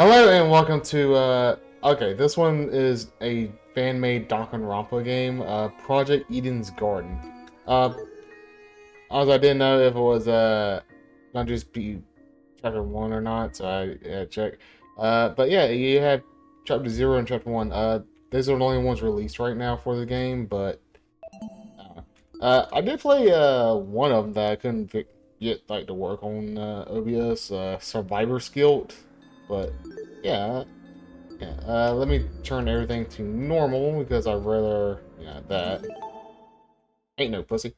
Hello and welcome to, okay, this one is a fan-made Danganronpa game, Project Eden's Garden. Uh, I didn't know if it was, not just be chapter 1 or not, so I had to check. But yeah, you have chapter 0 and chapter 1. Those are the only ones released right now for the game, but, I did play, one of them that I couldn't get, like, to work on, OBS, Survivor Guild, but, yeah. Yeah, let me turn everything to normal because I'd rather, yeah, that. Ain't no pussy.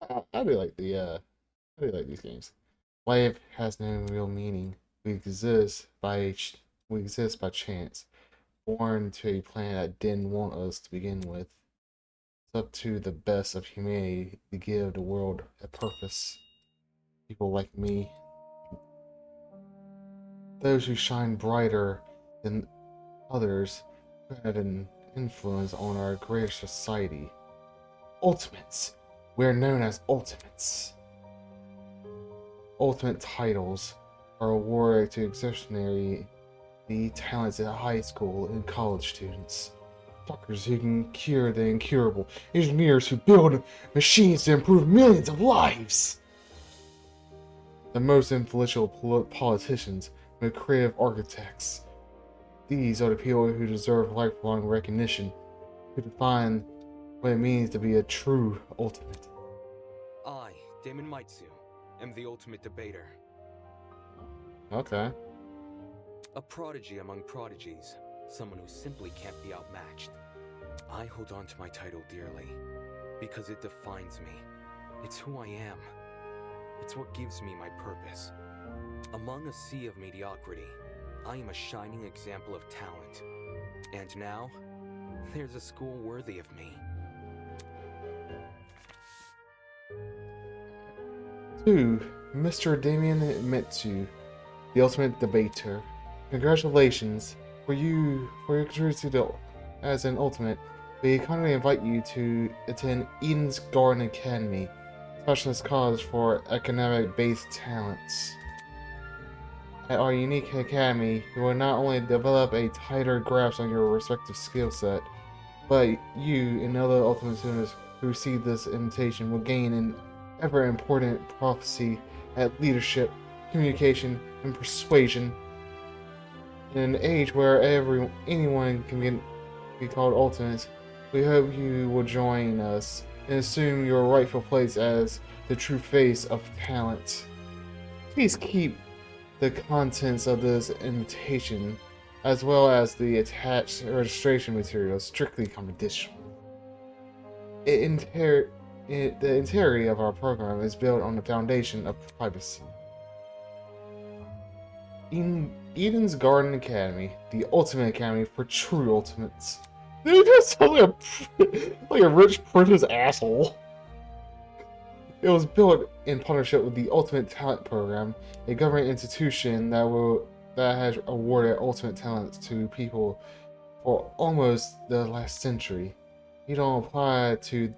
I do like I do like these games. Life has no real meaning. We exist by chance. Born to a planet that didn't want us to begin with. It's up to the best of humanity to give the world a purpose. People like me, those who shine brighter than others, who have an influence on our greater society. Ultimates. We're known as Ultimates. Ultimate titles are awarded to exceptionally talented high school and college students. Doctors who can cure the incurable. Engineers who build machines to improve millions of lives. The most influential politicians and creative architects. These are the people who deserve lifelong recognition, who define what it means to be a true ultimate. I, Damon Maitsu, am the ultimate debater. Okay. A prodigy among prodigies, someone who simply can't be outmatched. I hold on to my title dearly, because it defines me. It's who I am. It's what gives me my purpose. Among a sea of mediocrity, I am a shining example of talent. And now, there's a school worthy of me. To Mr. Damien Mitsu, the ultimate debater. Congratulations for your contribution as an ultimate. We kindly invite you to attend Eden's Garden Academy, specialist college for academic-based talents. At our unique academy, you will not only develop a tighter grasp on your respective skill set, but you and other ultimate students who receive this invitation will gain an ever important prophecy at leadership, communication, and persuasion. In an age where anyone can be called ultimate, we hope you will join us and assume your rightful place as the true face of talent. Please keep the contents of this invitation, as well as the attached registration materials, strictly confidential. The integrity of our program is built on the foundation of privacy. Eden's Garden Academy, the ultimate academy for true ultimates. Dude, that sounds like a rich prince's asshole. It was built in partnership with the Ultimate Talent Program, a government institution that has awarded ultimate talents to people for almost the last century. You don't apply to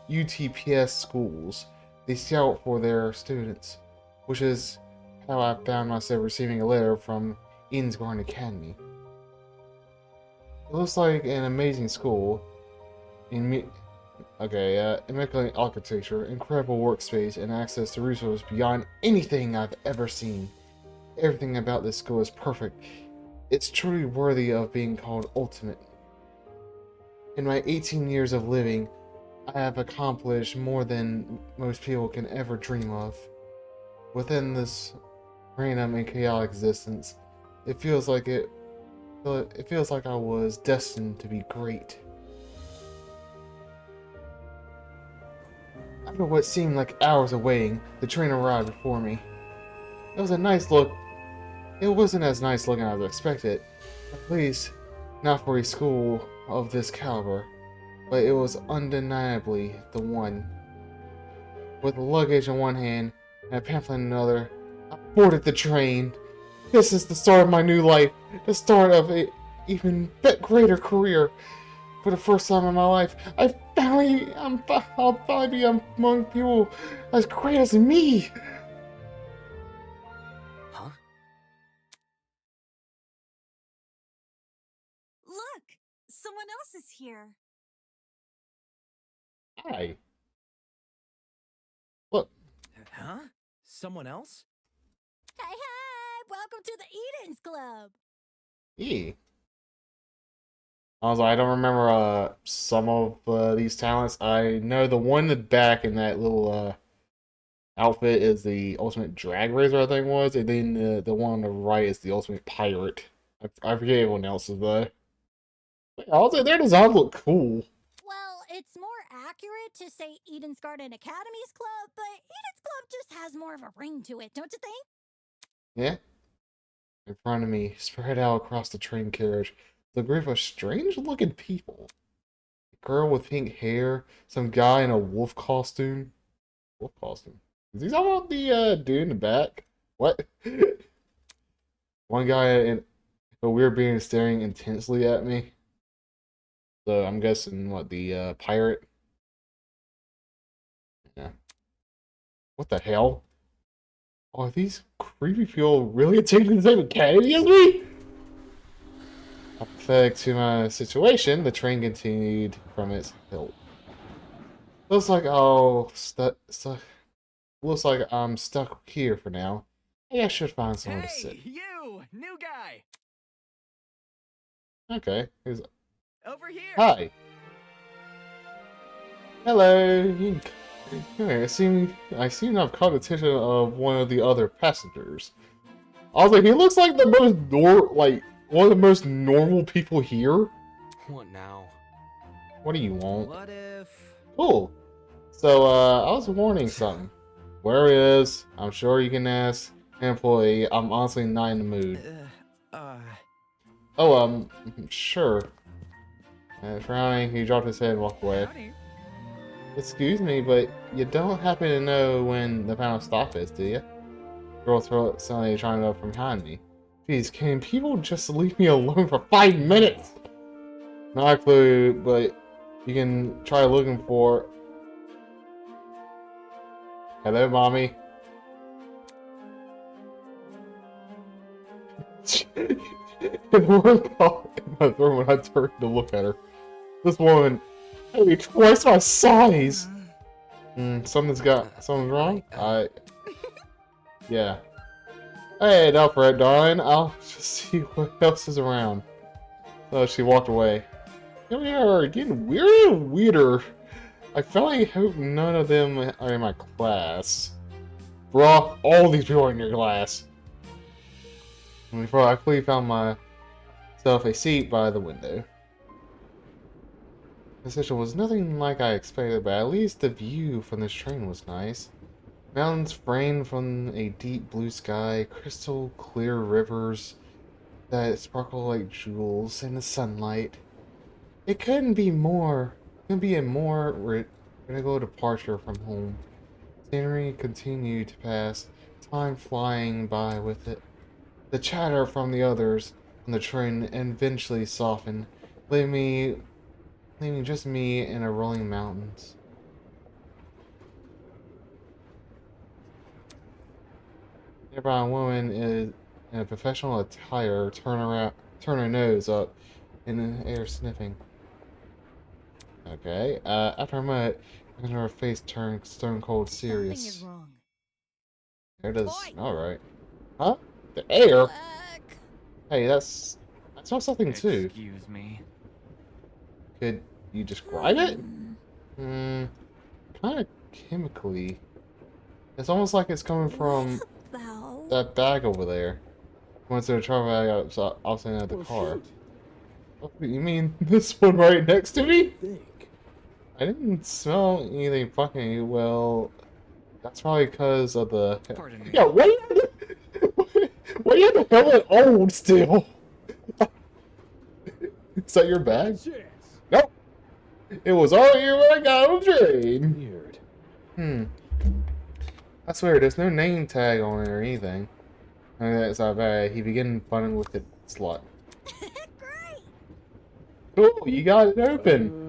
UTPS schools. They scout for their students, which is how I found myself receiving a letter from Eden's Garden Academy. It looks like an amazing school. Immaculate architecture, incredible workspace, and access to resources beyond anything I've ever seen. Everything about this school is perfect. It's truly worthy of being called ultimate. In my 18 years of living, I have accomplished more than most people can ever dream of. Within this random and chaotic existence, it feels like I was destined to be great. After what seemed like hours of waiting, the train arrived before me. It was a nice look. It wasn't as nice looking as I expected, at least not for a school of this caliber, but it was undeniably the one. With luggage in one hand and a pamphlet in another, I boarded the train. This is the start of my new life, the start of an even greater career. For the first time in my life, I I'll finally be among people as great as me. Huh? Look! Someone else is here. Hi. Look. Huh? Someone else? Hey, hey! Welcome to the Eden's Club! E. I don't remember some of these talents. I know the one in the back in that little outfit is the ultimate drag racer, I think it was, and then the one on the right is the ultimate pirate. I forget everyone else's though. Also, their designs look cool. Well, it's more accurate to say Eden's Garden Academy's club, but Eden's Club just has more of a ring to it, don't you think? Yeah. In front of me, spread out across the train carriage, the group of strange-looking people. A girl with pink hair, some guy in a wolf costume. Wolf costume? Is he talking about the dude in the back? What? One guy in a weird being staring intensely at me. So I'm guessing what, the pirate? Yeah. What the hell? Are these creepy people really attending the same academy as me? Apathetic to my situation, the train continued from its hilt. Looks like looks like I'm stuck here for now. Maybe I should find somewhere to sit. Hey, you! New guy! Okay. Over here! Hi. Hello. Anyway, I seem to have caught the attention of one of the other passengers. I was like, he looks like the most one of the most normal people here. What now? What do you want? What if... Cool. So, I was warning something. Where it is, I'm sure you can ask an employee. I'm honestly not in the mood. Oh, sure. Frowning, he dropped his head and walked away. Howdy. Excuse me, but you don't happen to know when the final stop is, do you? Girl's throat suddenly trying to go from behind me. Jeez, can people just leave me alone for 5 minutes? Not a clue, but you can try looking for... Hello, mommy. And one caught in my throat when I turned to look at her. This woman, maybe twice my size. Something's wrong? Yeah. Hey, don't fret, darling. I'll just see what else is around. So she walked away. Here we are, getting weirder and weirder. I finally hope none of them are in my class. Bruh, all these people are in your class. And before I quickly found myself a seat by the window. The session was nothing like I expected, but at least the view from this train was nice. Mountains framed from a deep blue sky, crystal clear rivers that sparkle like jewels in the sunlight. It couldn't be a more radical departure from home. Scenery continued to pass, time flying by with it. The chatter from the others on the train eventually softened, leaving just me in a rolling mountains. Nearby, a woman is in a professional attire, turn her nose up in the air, sniffing. Okay. After a moment, her face turned stone cold serious. Something is wrong. There it is. Boy. All right. Huh? The air. Look. Hey, I saw something too. Excuse me. Could you describe it? Kind of chemically. It's almost like it's coming from About... that bag over there. Went to the travel bag outside of the car. Oh, you mean this one right next to me? I didn't smell anything fucking well. That's probably because of the. Pardon me. Yeah, why you have the helmet old still? Is that your bag? Nope. It was all here when I got on the train. Weird. That's weird. There's no name tag on it or anything. And that's not bad. He began funning with the slot. Great! Cool, you got it open.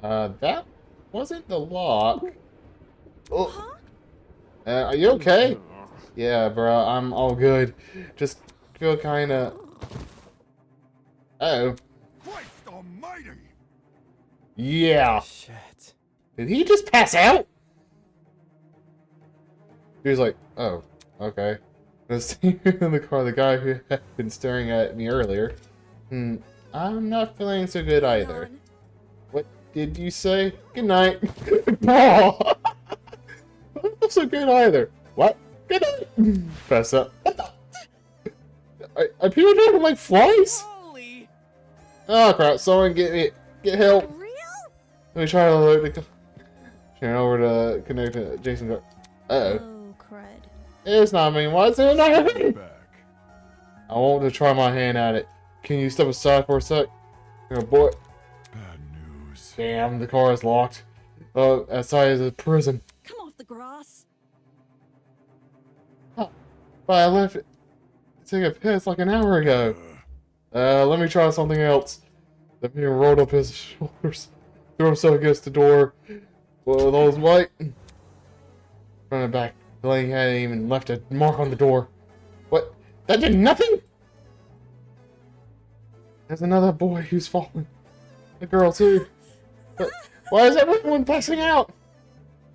That wasn't the lock. Oh, Huh? are you okay? Yeah, bro, I'm all good. Just feel kinda... Uh-oh. Christ almighty! Yeah. Shit. Did he just pass out? He was like, oh, okay. In the car, the guy who had been staring at me earlier. I'm not feeling so good either. On. What did you say? Good night. Paul! I don't feel so good either. What? Good night. Pass up. What the? Are people dropping like flies? Holy! Oh crap! Someone get help. For real? Let me try to load the. Turn over to connect to Jason. Uh oh. Oh, crud. It's not me. Why is it not happening? Back. I want to try my hand at it. Can you step aside for a sec? Oh boy. Bad news. Damn, the car is locked. Oh, outside is a prison. Come off the grass. But I left it to take a piss like an hour ago. Let me try something else. The man rolled up his shoulders, threw himself against the door. Well, those white. Running back. The lady hadn't even left a mark on the door. What? That did nothing? There's another boy who's fallen. A girl too. But why is everyone passing out?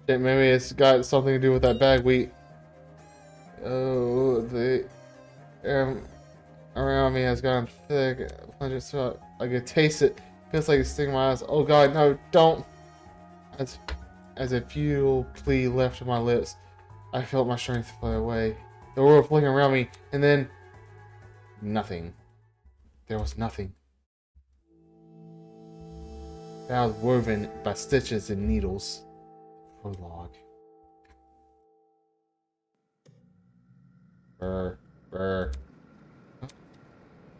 Shit, maybe it's got something to do with that bag we... Oh, the air around me has gotten thick. Plunged so I could taste it. Feels like it's stinging my eyes. Oh god, no, don't! As a futile plea left my lips, I felt my strength fly away. The world flicking around me, and then... nothing. There was nothing. I was woven by stitches and needles. Prologue. Brr, brr.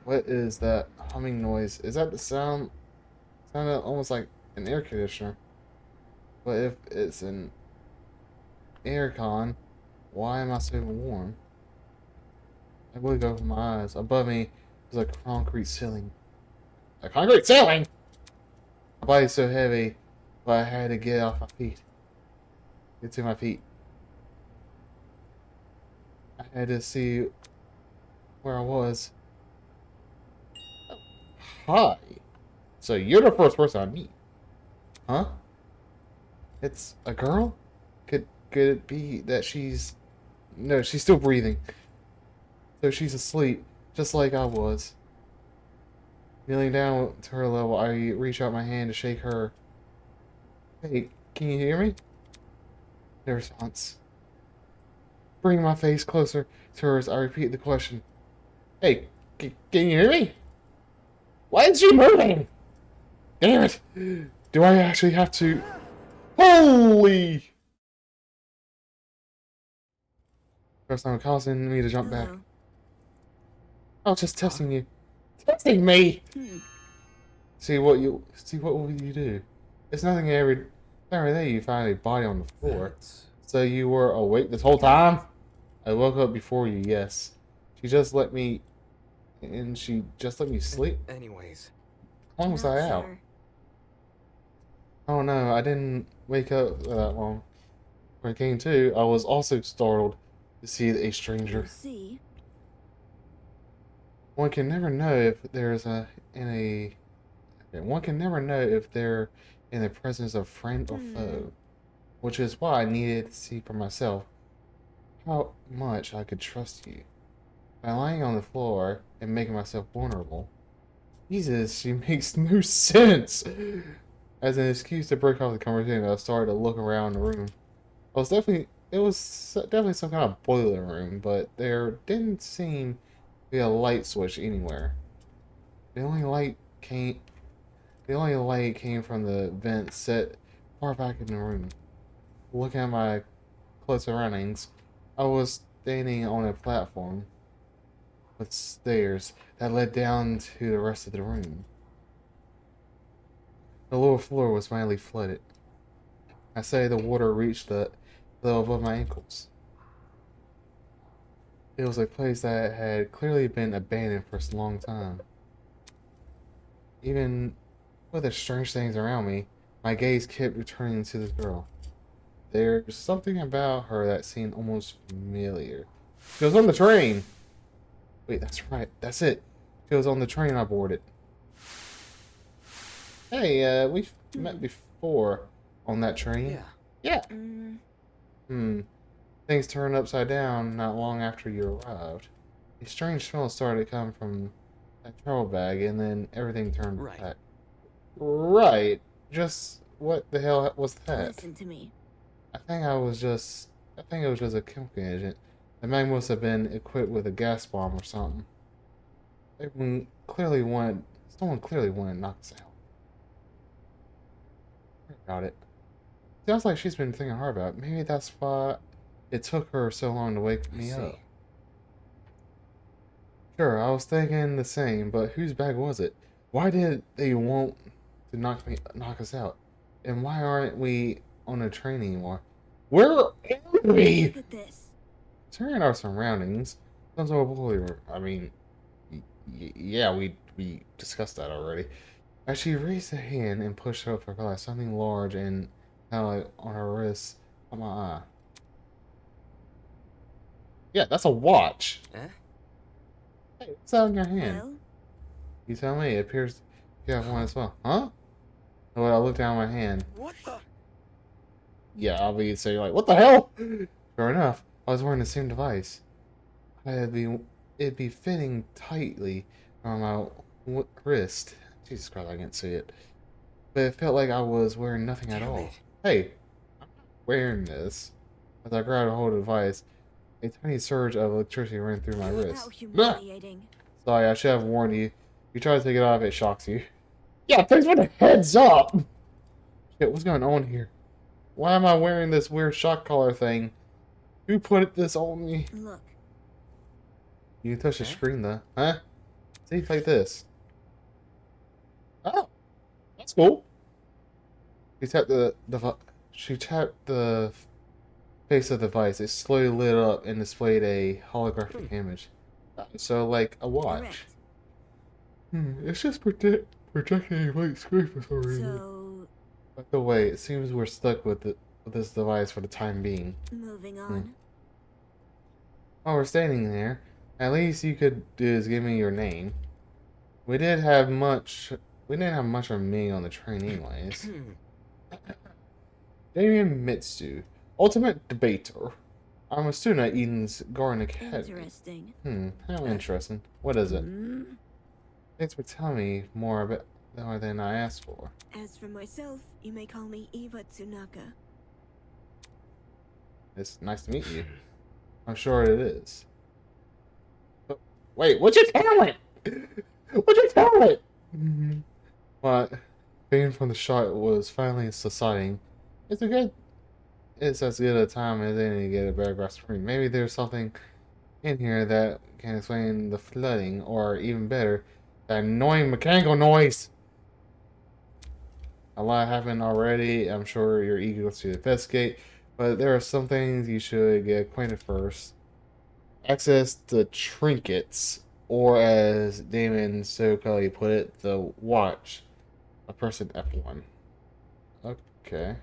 What is that humming noise? Is that the sound? Sounded almost like an air conditioner. But if it's an aircon, why am I so warm? I would go from my eyes. Above me is a concrete ceiling. A concrete ceiling? My body's so heavy, but I had to get off my feet. Get to my feet. I had to see where I was. Oh, hi. So you're the first person I meet. Huh? It's a girl? Could it be that she's... No, she's still breathing. So she's asleep, just like I was. Kneeling down to her level, I reach out my hand to shake her. Hey, can you hear me? No response. Bringing my face closer to hers, I repeat the question. Hey, can you hear me? Why is she moving? Damn it! Do I actually have to... Holy! First time causing me to jump back. Hello. I was just testing you. Testing me! Hmm. See what will you do? It's nothing every day you find a body on the floor. So you were awake this whole time? I woke up before you, yes. She just let me sleep? Anyways, How long was Not I out? sure. Oh no, I didn't wake up that long. When I came to, I was also startled to see a stranger. You see? One can never know if one can never know if they're in the presence of friend or foe, which is why I needed to see for myself how much I could trust you. By lying on the floor and making myself vulnerable, Jesus, she makes no sense. As an excuse to break off the conversation, I started to look around the room. It was definitely some kind of boiler room, but there didn't seem to be a light switch anywhere. The only light came from the vent set far back in the room. Looking at my close surroundings, I was standing on a platform with stairs that led down to the rest of the room. The lower floor was finally flooded. I say the water reached the level above my ankles. It was a place that had clearly been abandoned for a long time. Even with the strange things around me, My gaze kept returning to this girl. There's something about her that seemed almost familiar. She was on the train! Wait, that's right. That's it. She was on the train I boarded. Hey, we've met before on that train. Yeah. Yeah. Mm, Things turned upside down not long after you arrived. A strange smell started to come from that travel bag, and then everything turned Right. back. Right. Just what the hell was that? listen to me. I think it was just a chemical agent. The mag must have been equipped with a gas bomb or something. Someone clearly wanted to knock us out. Heard about it. Sounds like she's been thinking hard about it. Maybe that's why it took her so long to wake me up. Sure, I was thinking the same, but whose bag was it? Why did they want to knock us out? And why aren't we on a train anymore? Where are we? Look at this. Considering our surroundings, sounds overboard. I mean, yeah, we discussed that already. As she raised a hand and pushed up her glass, something large and like on her wrist, on my eye. Yeah, that's a watch. Eh? Hey, what's that in your hand? Well, You tell me. It appears you have one as well. Huh? Well, I look down at my hand. What the? Yeah, obviously you're like, what the hell? Sure enough, I was wearing the same device. It'd be fitting tightly on my wrist. Jesus Christ, I can't see it. But it felt like I was wearing nothing at Damn all. it. Hey, I'm not wearing this. As I grabbed a hold of the device, a tiny surge of electricity ran through my wrist. how Blah! humiliating. Sorry, I should have warned you. If you try to take it off, it shocks you. Yeah, thanks for the heads up! Shit, what's going on here? Why am I wearing this weird shock collar thing? Who put this on me? Look, You can touch the Huh? screen though. Huh? See, like this. Oh, that's cool. She tapped the face of the device. It slowly lit up and displayed a holographic image. So, like a watch. correct. It's just projecting a white screen for some reason. So, By the way, it seems we're stuck with this device for the time being. moving on. While we're standing there, at least you could do is give me your name. We didn't have much of me on the train anyways. Damien Mitsu, ultimate debater. I'm a student at Eden's Garden Academy. Interesting. How interesting. What is it? Mm. Thanks for telling me more than I asked for. As for myself, you may call me Eva Tsunaka. It's nice to meet you. I'm sure it is. But, wait, what's your talent? What's your talent? But being from the shot was finally subsiding. It's as good a time as any to get a better grasp of screen. Maybe there's something in here that can explain the flooding, or even better, that annoying mechanical noise. A lot happened already. I'm sure you're eager to investigate, but there are some things you should get acquainted first. Access the trinkets, or as Damon so clearly put it, the watch. A person F1. Okay.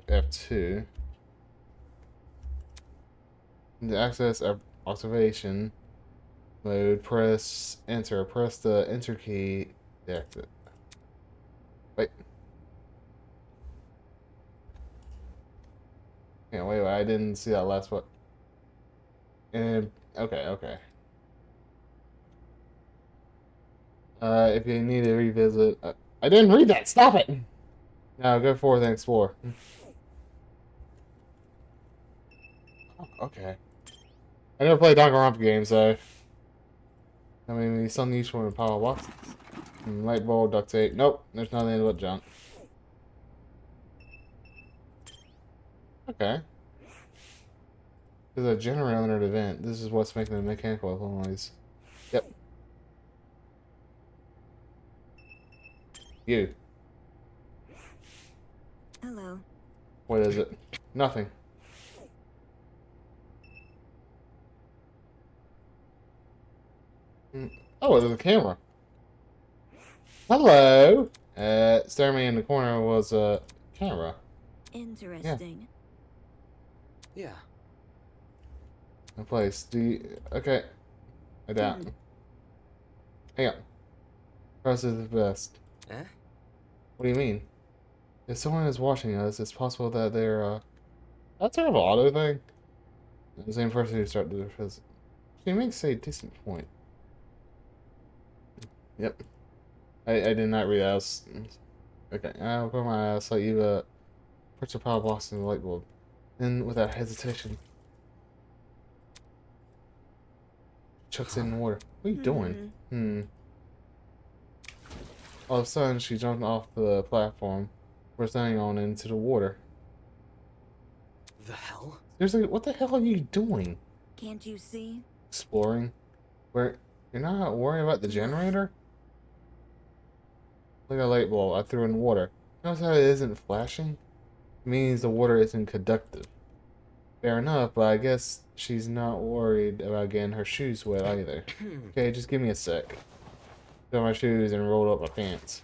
F2. To access observation mode, press enter. Press the enter key to exit. Wait. Yeah, wait, I didn't see that last one. And okay. If you need to revisit, I didn't read that. Stop it. Now go forth and explore. Oh, okay. I never played Danganronpa Game, so I mean, there's something useful in power boxes. Light bulb, duct tape. Nope, there's nothing but junk. Okay. There's a generator under the vent. This is what's making the mechanical noise. Yep. You. Hello. What is it? Nothing. Oh, there's a camera. Hello! Staring me in the corner was a camera. Interesting. Yeah. In place. Okay. I doubt. Hang on. Press is the best. Eh? What do you mean? If someone is watching us, it's possible that they're, That's sort of an auto thing. The same person who started the physics. She makes a decent point. Yep. I did not read that. Okay, I'll put my ass like you, put your power box in the light bulb. Then, without hesitation, chucks it in the water. What are you doing? All of a sudden, she jumped off the platform we're standing on into the water. The hell? Seriously, what the hell are you doing? Can't you see? Exploring? Where you're not worrying about the generator? Look at a light bulb I threw in the water. Notice how it isn't flashing? It means the water isn't conductive. Fair enough, but I guess she's not worried about getting her shoes wet either. Okay, just give me a sec. Got my shoes and rolled up my pants.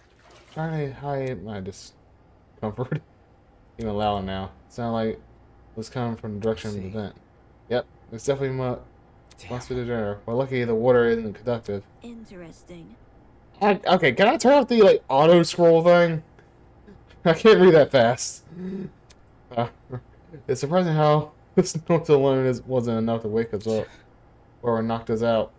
Trying to hide my discomfort. Even louder now. Sound like it was coming from the direction of the vent. Yep, it's definitely must be the generator. Well, lucky the water isn't conductive. Interesting. Okay, can I turn off the like auto scroll thing? I can't read that fast. It's surprising how this noise alone wasn't enough to wake us up or knocked us out.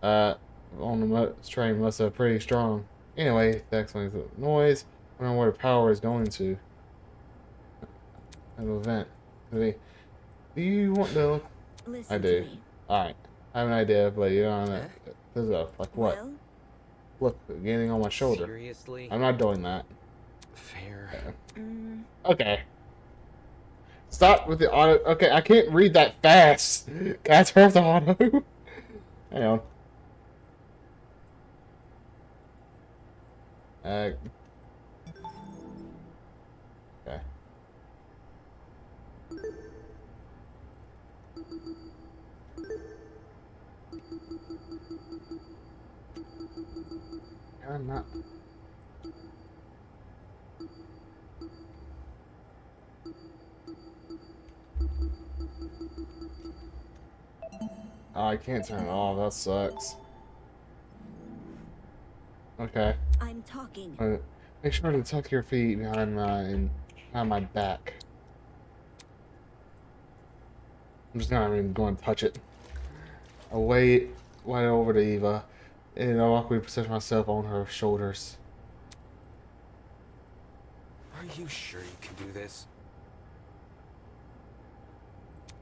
On the train must have pretty strong. Anyway, that explains the noise. I don't know where the power is going to. An event. Do you want to look? Listen I do. To me. Alright. I have an idea, but you don't know. This is like what? Well, Look, getting on my shoulder. Seriously? I'm not doing that. Fair. Okay. Stop with the auto. Okay, I can't read that fast. Can I turn off the auto? Hang on. Okay. I'm not. Oh, I can't turn it off. That sucks. Okay. I'm talking. Make sure to tuck your feet behind my back. I'm just not even going to touch it. I'll wait over to Eva, and I'll awkwardly position myself on her shoulders. Are you sure you can do this?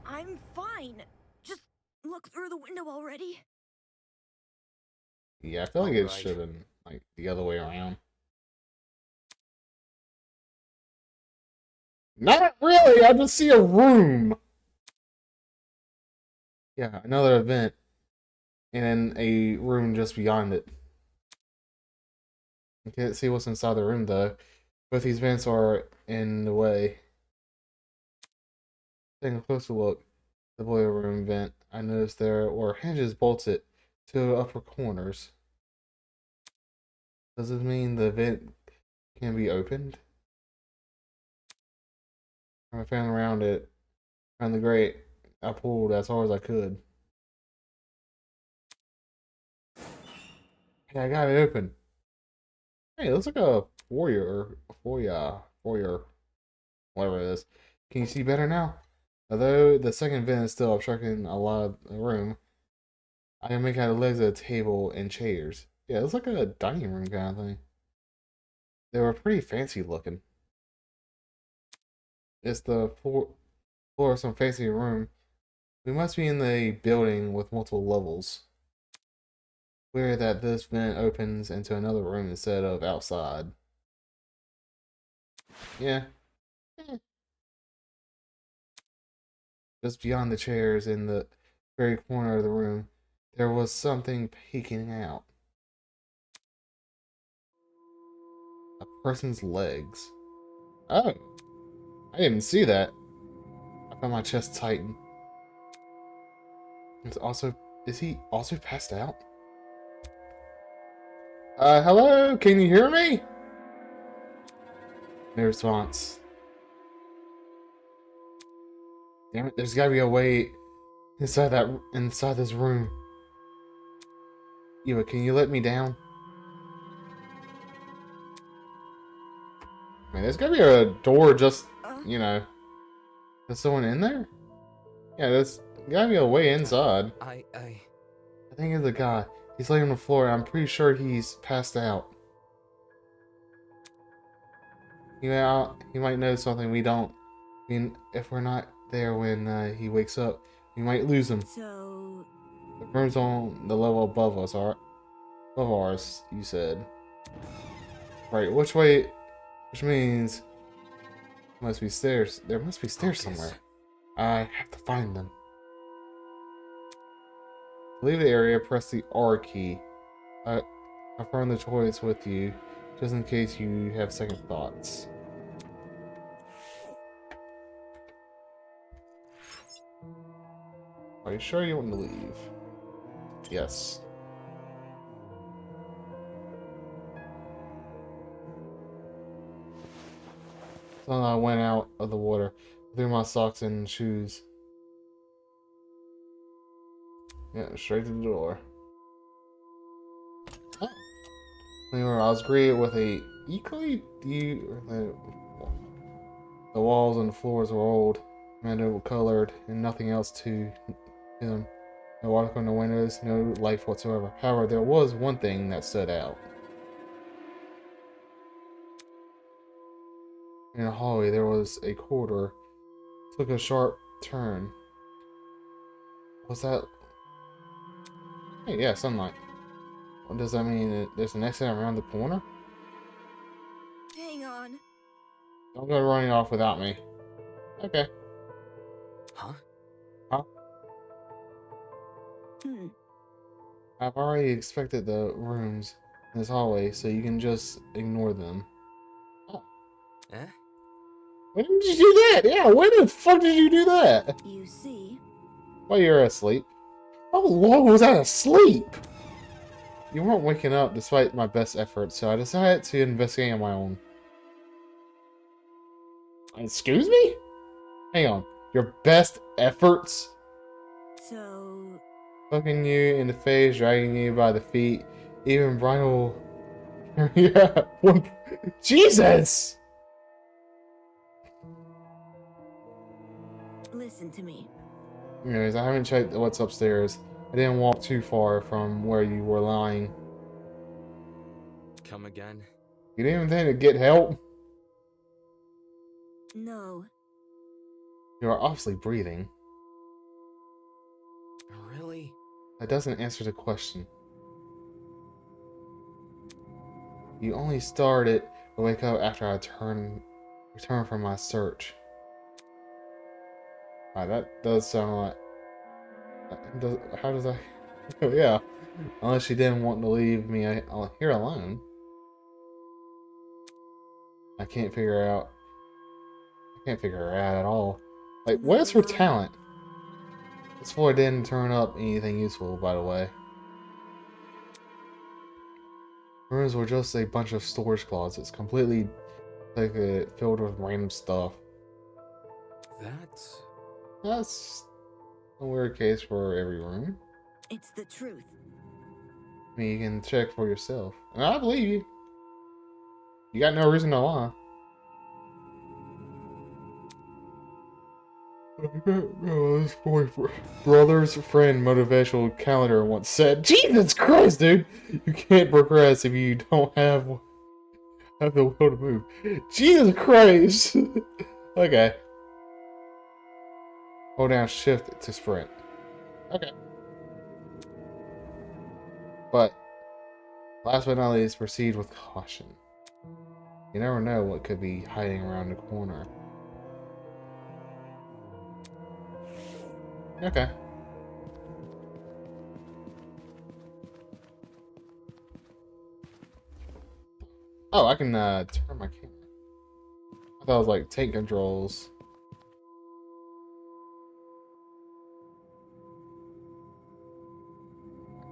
I'm fine. Just look through the window already. Yeah, I feel like it Alright. should have been like the other way around. Not really. I just see a room. Yeah, another event, and a room just beyond it. I can't see what's inside the room though. Both these vents are in the way. Taking a closer look, the boiler room vent, I noticed there were hinges bolted to the upper corners. Does this mean the vent can be opened? I found around the grate. I pulled as hard as I could. Hey, I got it open. Hey, it looks like a foyer, whatever it is. Can you see better now? Although the second vent is still obstructing a lot of the room, I can make out the legs of the table and chairs. Yeah, it looks like a dining room kind of thing. They were pretty fancy looking. It's the floor of some fancy room. We must be in the building with multiple levels. Weird that this vent opens into another room instead of outside. Yeah. Just beyond the chairs in the very corner of the room, there was something peeking out. A person's legs. Oh. I didn't see that. I felt my chest tighten. Is he also passed out? Hello? Can you hear me? No response. Damn it, there's gotta be a way inside this room. Eva, can you let me down? Man, there's gotta be a door just, you know. Is someone in there? Yeah, there's gotta be a way inside. I think it's a guy. He's laying on the floor. I'm pretty sure he's passed out. He might know something we don't. I mean, if we're not there when he wakes up, we might lose him. So, The room's on the level above us, alright? Above ours, you said. Right, which way? Which means must be stairs. There must be stairs somewhere. I have to find them. To leave the area, press the R key. I confirm the choice with you, just in case you have second thoughts. Are you sure you want to leave? Yes. So I went out of the water, threw my socks and shoes. Yeah, straight to the door. Oh. Anyway, I was greeted with a equally the walls and the floors were old, mango colored, and nothing else to them. No water on the windows, no life whatsoever. However, there was one thing that stood out. In the hallway, there was a corridor. Took a sharp turn. Was that? Hey, yeah, sunlight. What does that mean? There's an exit around the corner? hang on. Don't go running off without me. Okay. Huh? Huh? Hmm. I've already expected the rooms in this hallway, so you can just ignore them. Oh. Eh? When did you do that? Yeah, when the fuck did you do that? You see? While you're asleep. How long was I asleep? You weren't waking up despite my best efforts, so I decided to investigate on my own. Excuse me? Hang on. Your best efforts? So, Hooking you in the face, dragging you by the feet, even bridal. Yeah. Jesus! listen to me. Anyways, I haven't checked what's upstairs. I didn't walk too far from where you were lying. Come again? You didn't even think to get help? No. You are obviously breathing. Really? That doesn't answer the question. You only started to wake up after I returned from my search. That does sound like... how does that... yeah. Unless she didn't want to leave me here alone. I can't figure her out at all. Like, what is her talent? This boy didn't turn up anything useful, by the way. Rooms were just a bunch of storage closets, completely filled with random stuff. That's a weird case for every room. It's the truth. I mean, you can check for yourself. And I believe you. You got no reason to lie. This brother's friend motivational calendar once said, Jesus Christ, dude! You can't progress if you don't have the will to move. Jesus Christ! Okay. Hold down shift to sprint. Okay. But, last but not least, proceed with caution. You never know what could be hiding around the corner. Okay. Oh, I can turn my camera. I thought it was like tank controls.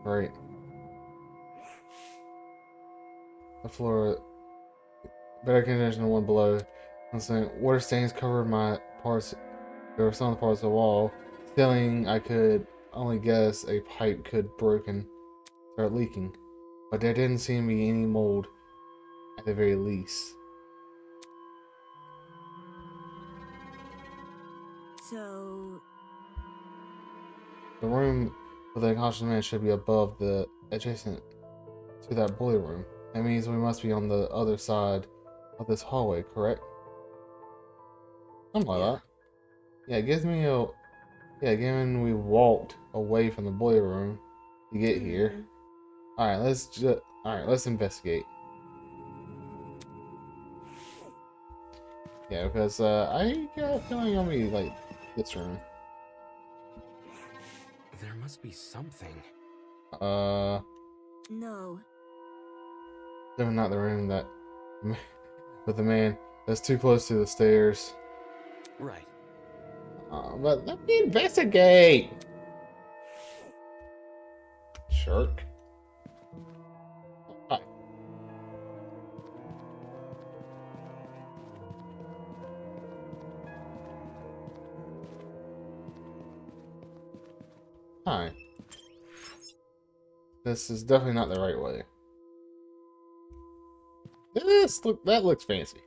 Great. the floor better condition than one below. I'm saying water stains covered my parts. There were some parts of the wall. Ceiling, I could only guess a pipe could broken, start leaking, but there didn't seem to be any mold at the very least. So, The room with the unconscious man should be above the adjacent to that boiler room. That means we must be on the other side of this hallway, correct? Something like that. Yeah, it gives me a... Yeah, given we walked away from the boiler room to get here. Alright, let's investigate. Yeah, because I got a feeling I'll be like this room. There must be something. no. Definitely not the room that with the man that's too close to the stairs. Right. But let me investigate. Shark. Hi. Hi. This is definitely not the right way. That looks fancy.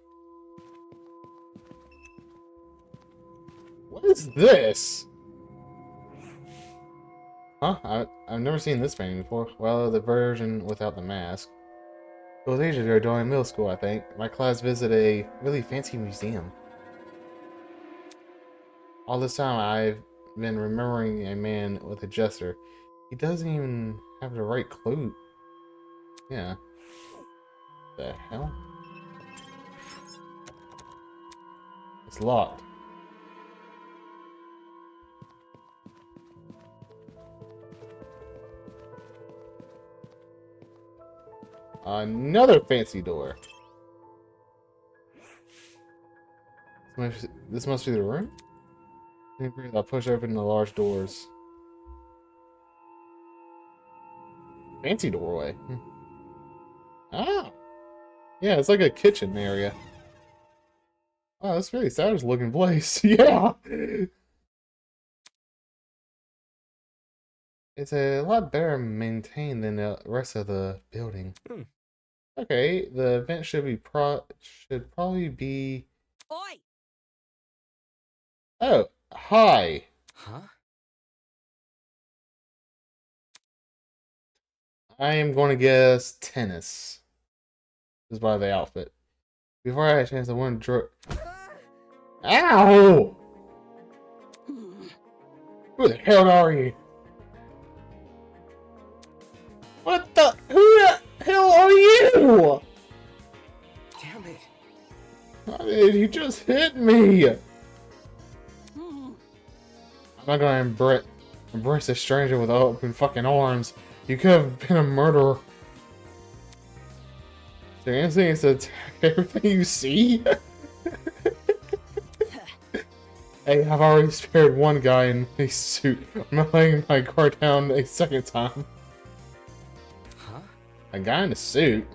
What is this? Huh? I've never seen this painting before. Well, the version without the mask. It was ages ago during middle school, I think. My class visited a really fancy museum. All this time, I've been remembering a man with a jester. He doesn't even have the right clothes. Yeah. The hell? It's locked. Another fancy door. This must be the room? I'll push open the large doors. Fancy doorway. Ah! Yeah, it's like a kitchen area. Oh, that's really savage looking place. Yeah! It's a lot better maintained than the rest of the building. Okay, the vent should probably be... Oi! Oh, hi! Huh? I am going to guess tennis. Just by the outfit. Before I had a chance, I wanted to Ow! Who the hell are you? What the? Who the hell are you? Damn it. How did he just hit me? I'm not gonna embrace a stranger with open fucking arms. You could have been a murderer. So your instinct is to attack everything you see? Hey, I've already spared one guy in a suit. I'm not laying my guard down a second time. Huh? A guy in a suit?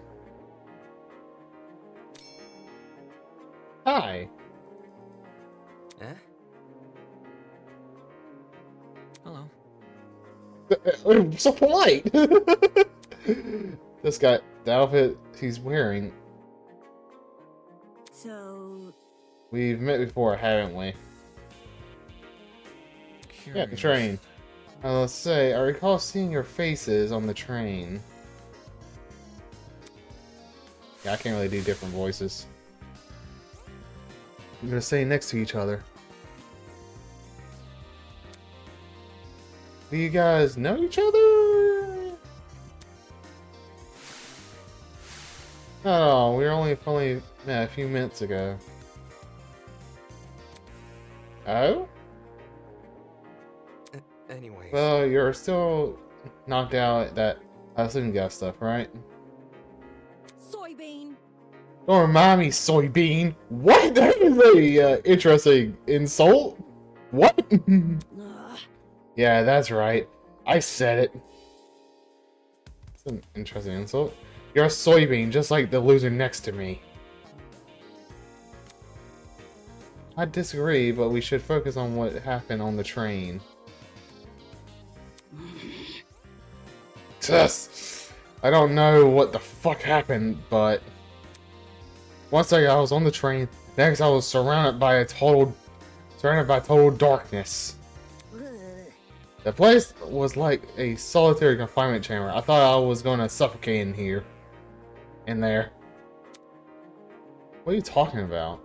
Hi. Eh? Hello. So polite! This guy, the outfit he's wearing. So, We've met before, haven't we? Yeah, the train. Let's say, I recall seeing your faces on the train. Yeah, I can't really do different voices. We're gonna stay next to each other. Do you guys know each other? No, we were only met a few minutes ago. Oh? Anyways. Well, you're still knocked out at that sleeping gas stuff, right? soybean. Don't remind me, soybean. What? That is a interesting insult. What? Ugh. Yeah, that's right. I said it. It's an interesting insult. You're a soybean, just like the loser next to me. I disagree, but we should focus on what happened on the train. Sus! I don't know what the fuck happened, but once I was on the train, next I was surrounded by total darkness. The place was like a solitary confinement chamber. I thought I was gonna suffocate in here. In there. What are you talking about?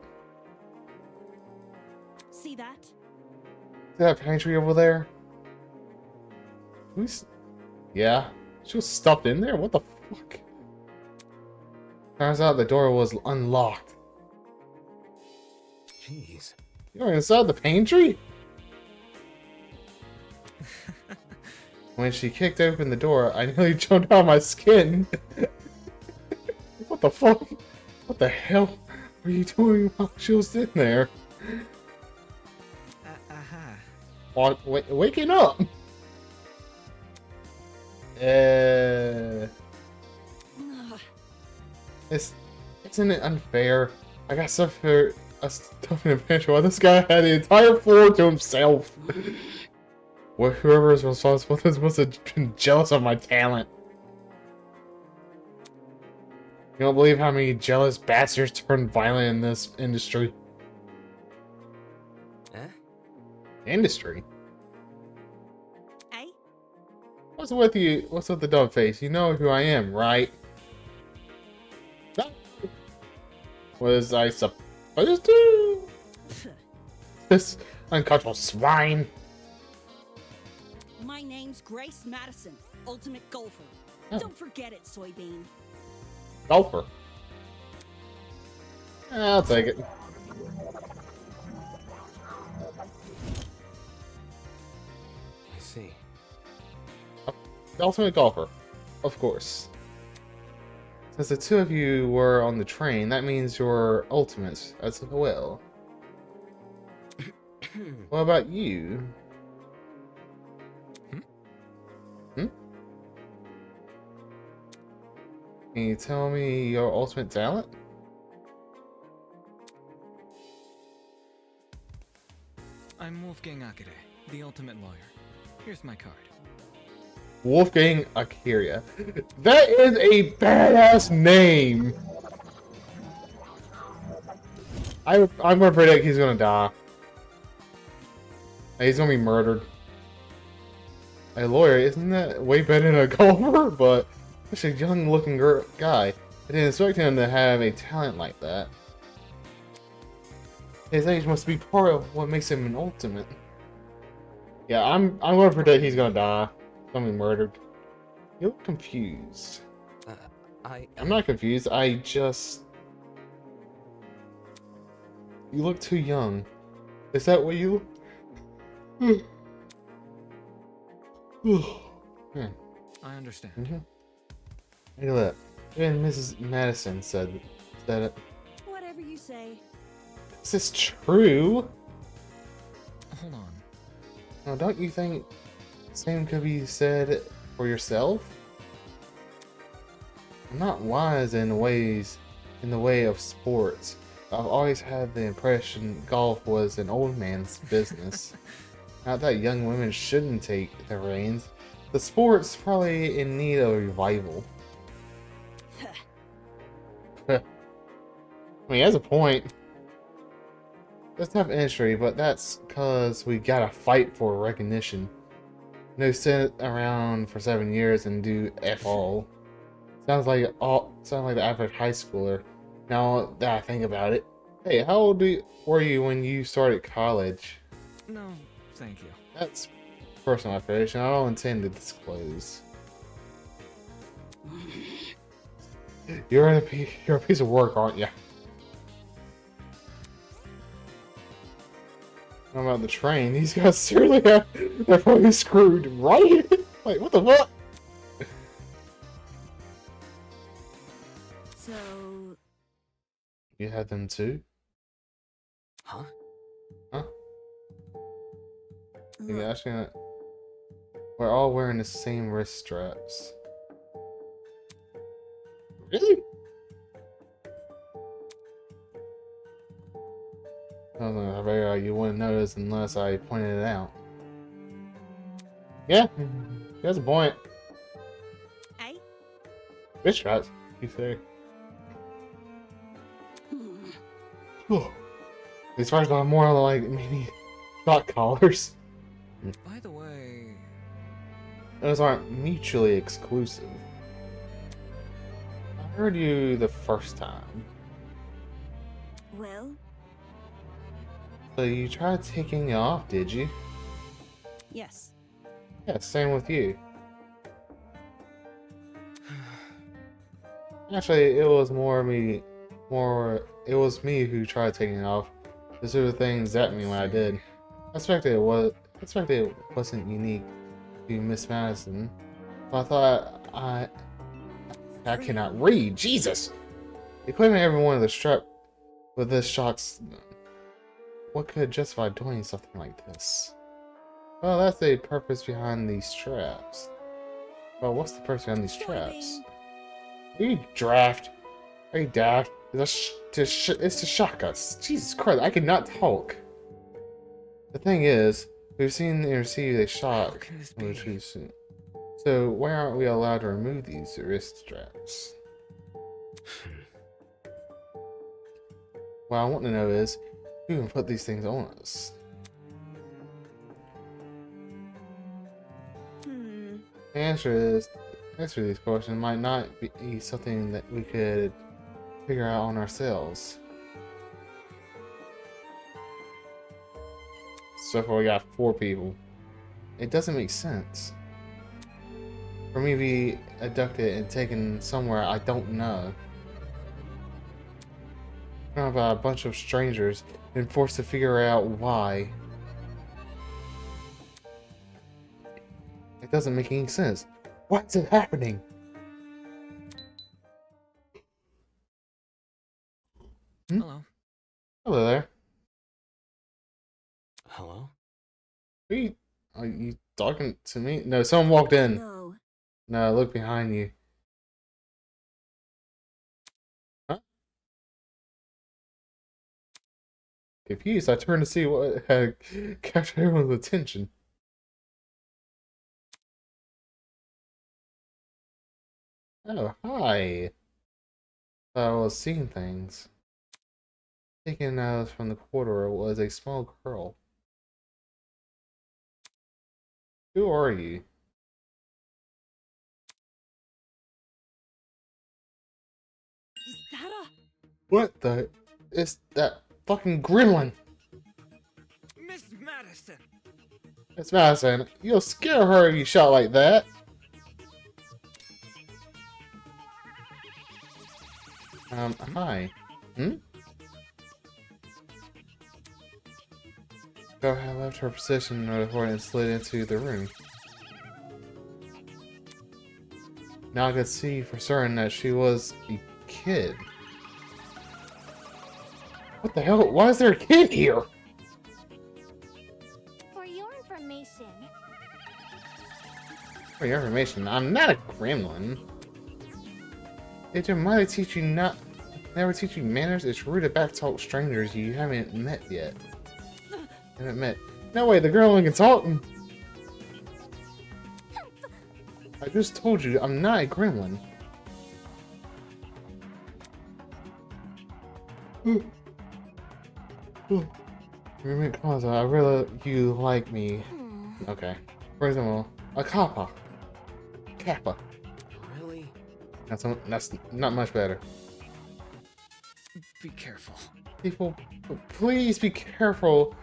See that? See that pantry over there? Yeah. She was stuffed in there? What the fuck? Turns out the door was unlocked. Jeez. You're inside the pantry? When she kicked open the door, I nearly jumped out of my skin. What the fuck? What the hell were you doing while she was in there? Waking up! Isn't it unfair? I got stuff in the pantry while this guy had the entire floor to himself. Well, whoever is responsible must have been jealous of my talent. You don't believe how many jealous bastards turn violent in this industry. Eh? Industry? Eh? What's with you? What's with the dumb face? You know who I am, right? Was I supposed to? This unconscionable swine. My name's Grace Madison, Ultimate Golfer. Oh. Don't forget it, soybean. Golfer. I'll take it. I see. The ultimate golfer. Of course. Since the two of you were on the train, that means you're ultimates as well. What about you? Hmm? Can you tell me your ultimate talent? I'm Wolfgang Akire, the ultimate lawyer. Here's my card. Wolfgang Akira. That is a badass name! I'm gonna predict he's gonna die. He's gonna be murdered. A lawyer, isn't that way better than a golfer? But such a young looking guy. I didn't expect him to have a talent like that. His age must be part of what makes him an ultimate. Yeah, I'm gonna predict he's gonna die. He's gonna be murdered. You look confused. I'm not confused, I just... You look too young. Is that what you... I understand. Look at that. Even Mrs. Madison said it. Whatever you say. Is this true? Hold on. Now, don't you think the same could be said for yourself? I'm not wise in the way of sports. I've always had the impression golf was an old man's business. Not that young women shouldn't take the reins. The sport's probably in need of a revival. I mean, he has a point. It's tough industry, but that's because we gotta fight for recognition. No sit around for 7 years and do F all. Sounds like the average high schooler. Now that I think about it. Hey, how old were you when you started college? No, thank you. That's personal information. I don't intend to disclose. You're a piece of work, aren't you? How about the train? These guys seriously they're probably screwed, right? Like, what the fuck? So, You had them too? Huh? Huh? look, Yeah, actually, we're all wearing the same wrist straps. Really? I don't know, I figured you wouldn't notice unless I pointed it out. Yeah, that's a point. Eh? Bitch shots, you say. These fires are more like maybe shot collars. By the way, Those aren't mutually exclusive. I heard you the first time. Well, So you tried taking it off, did you? Yes. Yeah, same with you. Actually, it was it was me who tried taking it off. These are the things that me when I did. I expected it wasn't unique to Miss Madison. But I thought I cannot read. Jesus! Equipment every one of the strap with this shocks. What could justify doing something like this? Well, that's the purpose behind these straps. Well, what's the purpose behind these straps? Are you daft? Are you daft? It's to shock us. Jesus Christ, I cannot talk. The thing is, we've seen and received a shock. can this be? So why aren't we allowed to remove these wrist straps? What I want to know is, who can put these things on us? The answer to these questions might not be something that we could figure out on ourselves. So far we got 4 people. It doesn't make sense for me to be abducted and taken somewhere I don't know. By a bunch of strangers and forced to figure out why. It doesn't make any sense. What's it happening? Hello. Hello there. Hello? Are you talking to me? No, someone walked in. no. No, look behind you. Huh? Confused, I turned to see what had captured everyone's attention. Oh, hi. I was seeing things. Taking out from the corridor was a small girl. Who are you? Is that a... What the? It's that fucking gremlin! Miss Madison! It's Madison. You'll scare her if you shout like that. Hi. Girl had left her position in the door and slid into the room. Now I could see for certain that she was a kid. What the hell? Why is there a kid here? For your information, For your information, I'm not a gremlin. Did your mother teach you never teach you manners? It's rude to backtalk strangers you haven't met yet. No way, the girl can talk. I just told you, I'm not a gremlin. Roommate Kaza, I really you like me. Okay. For example, a kappa. Kappa. Really? That's not much better. Be careful. People, please be careful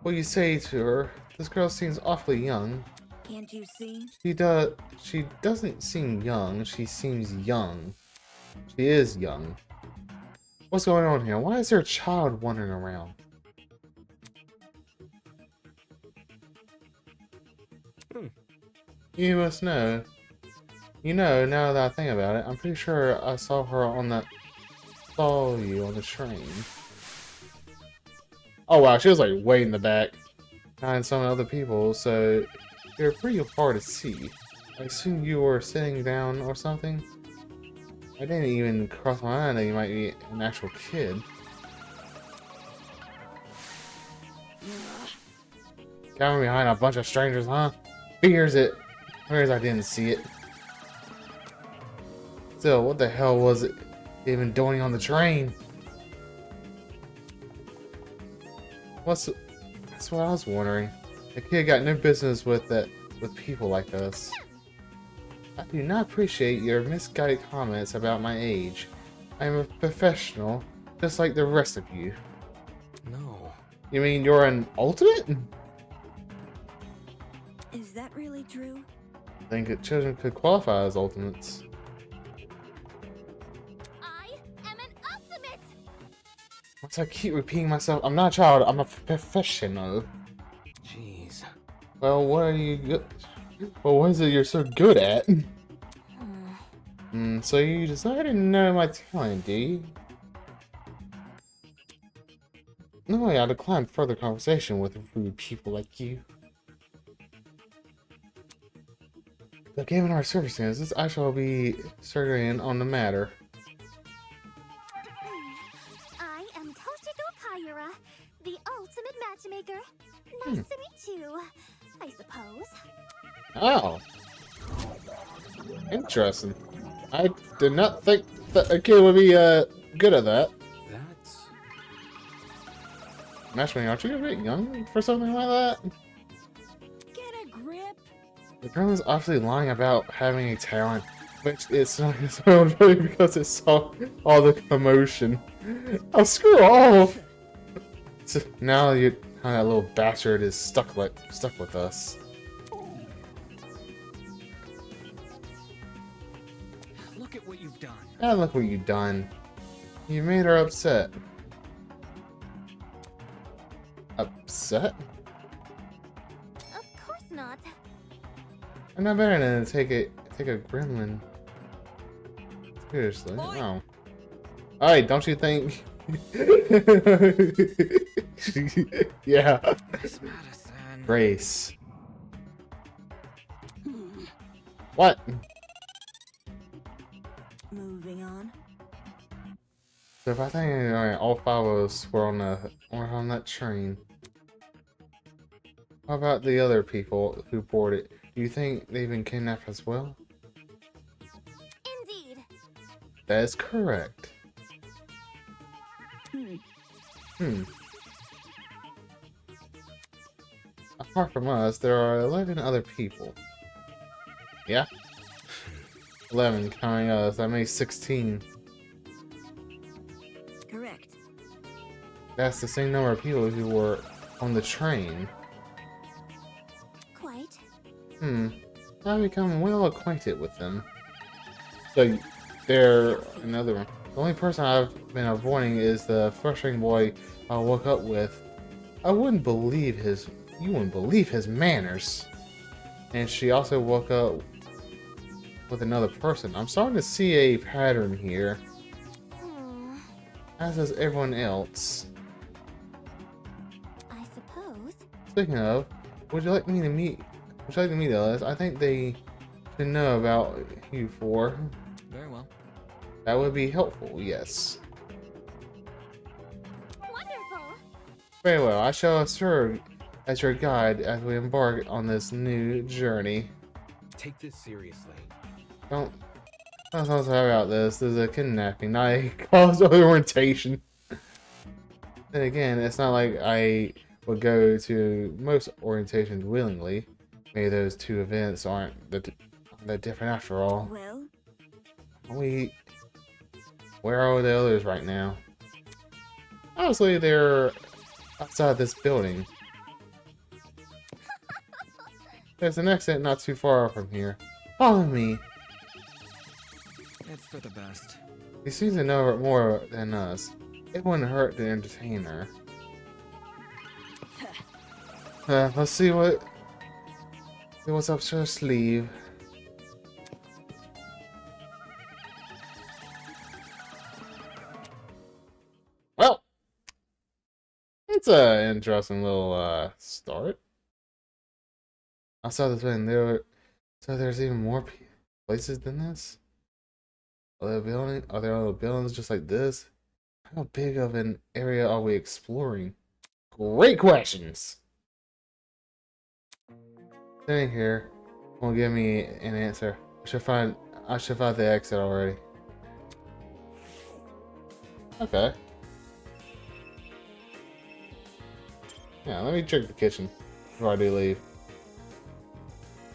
what you say to her. This girl seems awfully young. Can't you see? She doesn't seem young. She seems young. She is young. What's going on here? Why is there a child wandering around? You must know. You know, now that I think about it, I'm pretty sure I saw you on the train. Oh wow, she was like way in the back. Behind some other people, so you're pretty hard to see. I assume you were sitting down or something? I didn't even cross my mind that you might be an actual kid. Cowering behind a bunch of strangers, huh? Figures it. Figures I didn't see it. Still, what the hell was it even doing on the train? That's what I was wondering. The kid got no business with people like us. I do not appreciate your misguided comments about my age. I am a professional, just like the rest of you. No. You mean you're an ultimate? Is that really true? I think that children could qualify as ultimates. I am an ultimate! Once I keep repeating myself, I'm not a child, I'm a professional. Jeez. Well, what are you good? Well, what is it you're so good at? So you decided to know my talent, do you? No way, I decline further conversation with rude people like you. But given our circumstances, I shall be certain on the matter. I am Toshiko Kaira, the ultimate matchmaker. Nice to meet you, I suppose. Oh. Interesting. I did not think that a kid would be good at that. That's... Matchmaking, aren't you a bit young for something like that? Get a grip. The girl is obviously lying about having a talent, which it's not gonna sound really because it saw all the commotion. Oh, screw off! So now that little bastard is stuck with us. Look at what you've done. Ah, look what you've done. You made her upset. Upset? Of course not. I'm not better than to take a gremlin. Seriously. Oi. Oh. Alright, don't you think? Yeah. Miss Madison. Grace. What? Moving on. So if I think alright, all five of us were on that train. How about the other people who boarded? Do you think they've been kidnapped as well? Indeed. That is correct. Hmm. Apart from us, there are 11 other people. Yeah? 11 counting us. That makes 16. Correct. That's the same number of people who were on the train. Quite. I've become well acquainted with them. So, they're another one. The only person I've been avoiding is the frustrating boy I woke up with. You wouldn't believe his manners. And she also woke up with another person. I'm starting to see a pattern here. As does everyone else. I suppose. Speaking of, would you like to meet us? I think they should know about you four. Very well. That would be helpful, yes. Wonderful. Very well, I shall serve as your guide as we embark on this new journey. Take this seriously. Don't sorry about this. This is a kidnapping, not a cause of orientation. Then again, it's not like I would go to most orientations willingly. Maybe those two events aren't that different after all. Well, Where are the others right now? Honestly, they're outside this building. There's an exit not too far from here. Follow me. It's for the best. He seems to know more than us. It wouldn't hurt to entertain her. Let's see what's up her sleeve. Well, it's an interesting little start. I saw this one. So there's even more places than this. Are there other buildings just like this? How big of an area are we exploring? Great questions! Sitting here won't give me an answer. I should find the exit already. Okay. Yeah, let me check the kitchen before I do leave.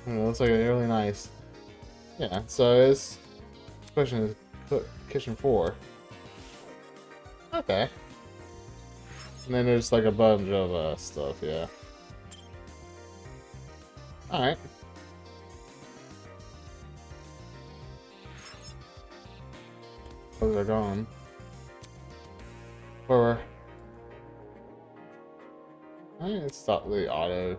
It looks like it's really nice. Yeah, so this question is kitchen 4. Okay. And then there's like a bunch of stuff, yeah. Alright. Those are gone. Or I need to stop the auto.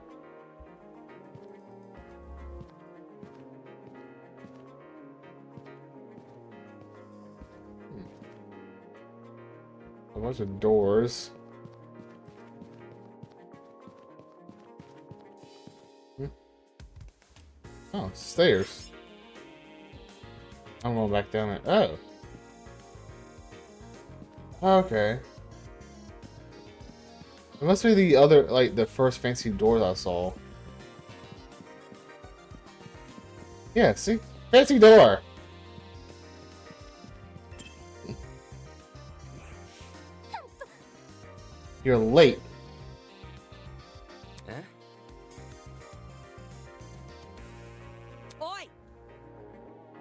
A bunch of doors. Oh, stairs. I'm going back down it. Oh. Okay. It must be the other, like, the first fancy doors I saw. Yeah, see? Fancy door! You're late. Eh? Oi!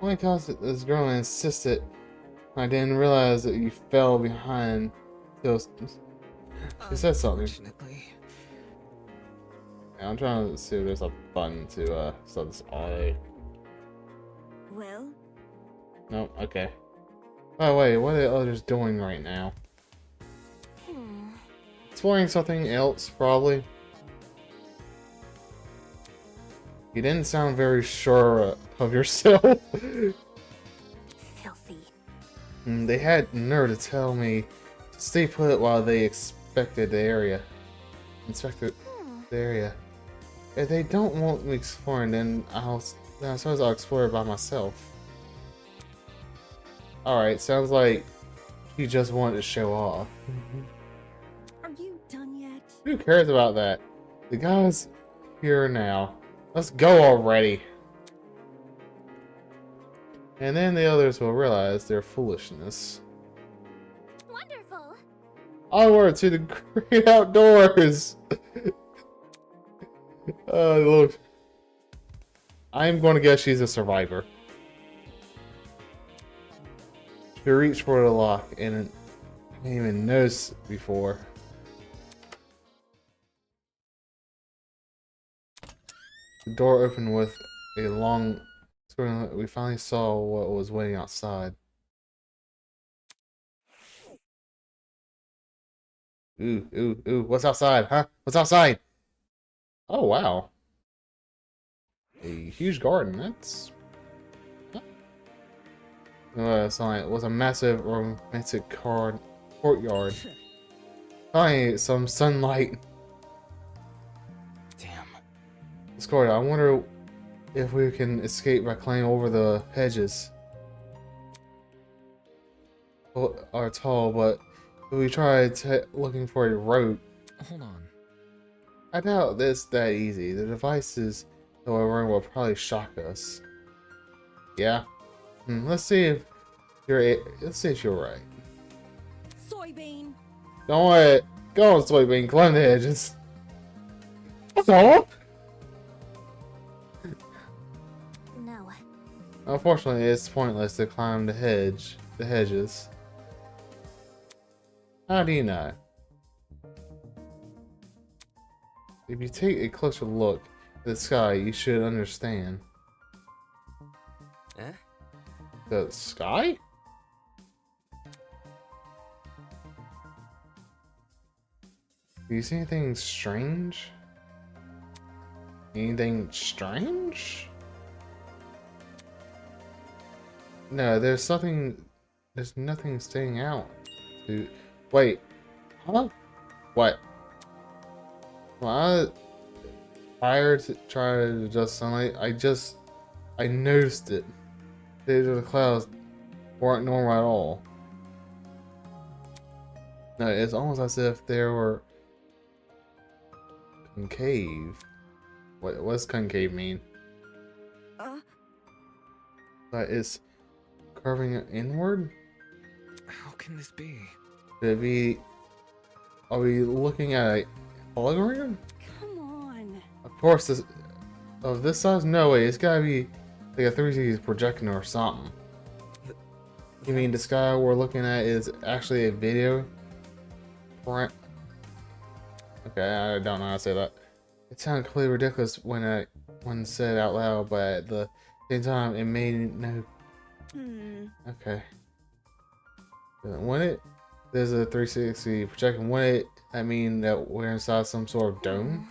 Only because this girl insisted. I didn't realize that you fell behind. Till she said something. Unfortunately. Yeah, I'm trying to see if there's a button to start this auto. Well, Nope, okay. By the way, what are the others doing right now? Exploring something else, probably. You didn't sound very sure of yourself. filthy. They had nerve to tell me to stay put while they inspected the area. If they don't want me exploring, then I suppose I'll explore it by myself. Alright, sounds like you just wanted to show off. Are you done yet? Who cares about that? The guy's here now. Let's go already. And then the others will realize their foolishness. Wonderful. Onward to the great outdoors! Look. I'm going to guess she's a survivor. She reached for the lock and I didn't even notice before. The door opened with a long scream. We finally saw what was waiting outside. Ooh, ooh, ooh. What's outside, huh? What's outside? Oh, wow. A huge garden. That's... it was a massive romantic courtyard. Finally, some sunlight. Damn. This corridor, I wonder if we can escape by climbing over the hedges. Are tall, but if we try looking for a road, Hold on. I doubt this that easy. The devices that we're wearing will probably shock us. Yeah. Let's see if you're right. Soybean. Don't worry. Go on, soybean. Climb the hedges. That's all. No. Unfortunately, it's pointless to climb the hedges. How do you know? If you take a closer look at the sky, you should understand. Eh? The sky? Do you see anything strange? Anything strange? No, there's nothing staying out. Dude, wait. Huh? What? Well, prior to trying to adjust sunlight, I noticed it. These are the clouds. weren't normal at all. No, it's almost as if they were concave. What's concave mean? That it's curving inward? How can this be? Could it be... Are we looking at a hologram? Come on. Of course, of this size? No way. It's gotta be like a 360 projection or something. You mean the sky we're looking at is actually a video? Okay, I don't know how to say that. It sounded completely ridiculous when said out loud, but at the same time, it made no. Okay. There's a 360 projection. I mean that we're inside some sort of dome?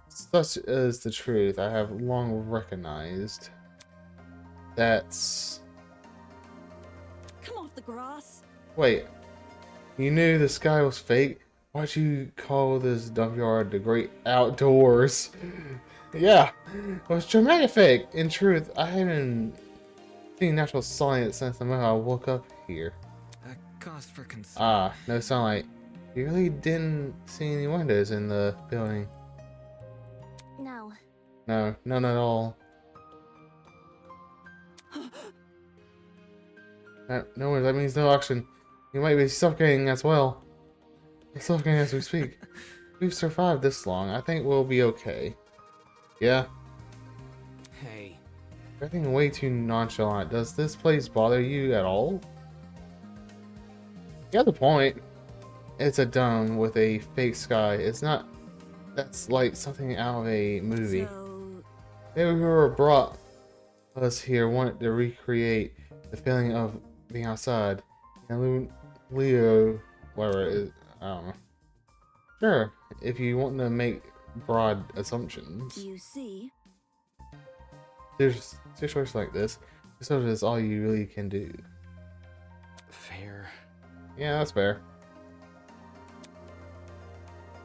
Such is the truth. I have long recognized. That's... Come off the grass. Wait. You knew the sky was fake? Why'd you call this dump-yard the great outdoors? Yeah, it was dramatic fake. In truth, I haven't seen natural sunlight since the moment I woke up here. A cause for concern. Ah, no sunlight. You really didn't see any windows in the building? No. No, none at all. No one, that means no oxygen. You might be suffocating as well. It's suffocating as we speak. We've survived this long. I think we'll be okay. Yeah? Hey, You're acting way too nonchalant. Does this place bother you at all? You got the point. It's a dome with a fake sky. It's not... That's like something out of a movie. So, Maybe whoever brought us here wanted to recreate the feeling of being outside. And Leo, whatever it is, I don't know. Sure, if you want to make broad assumptions. you see, There's situations like this. This is all you really can do. fair. Yeah, that's fair.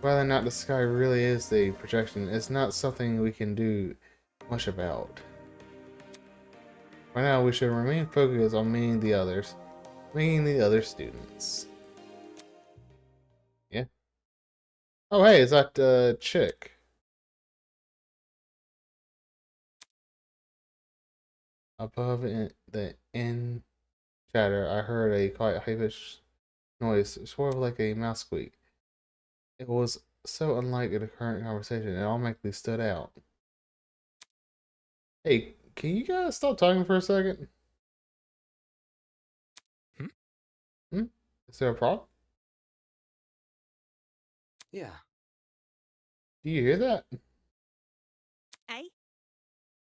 Whether or not the sky really is the projection, it's not something we can do much about. For now, we should remain focused on meeting the others. Meeting the other students. Yeah. Oh, hey, is that chick? Above in the inn chatter, I heard a quite high-pitched noise, sort of like a mouse squeak. It was so unlike the current conversation, it automatically stood out. Hey, can you guys stop talking for a second? Hmm? Is there a problem? Yeah. Do you hear that? Eh?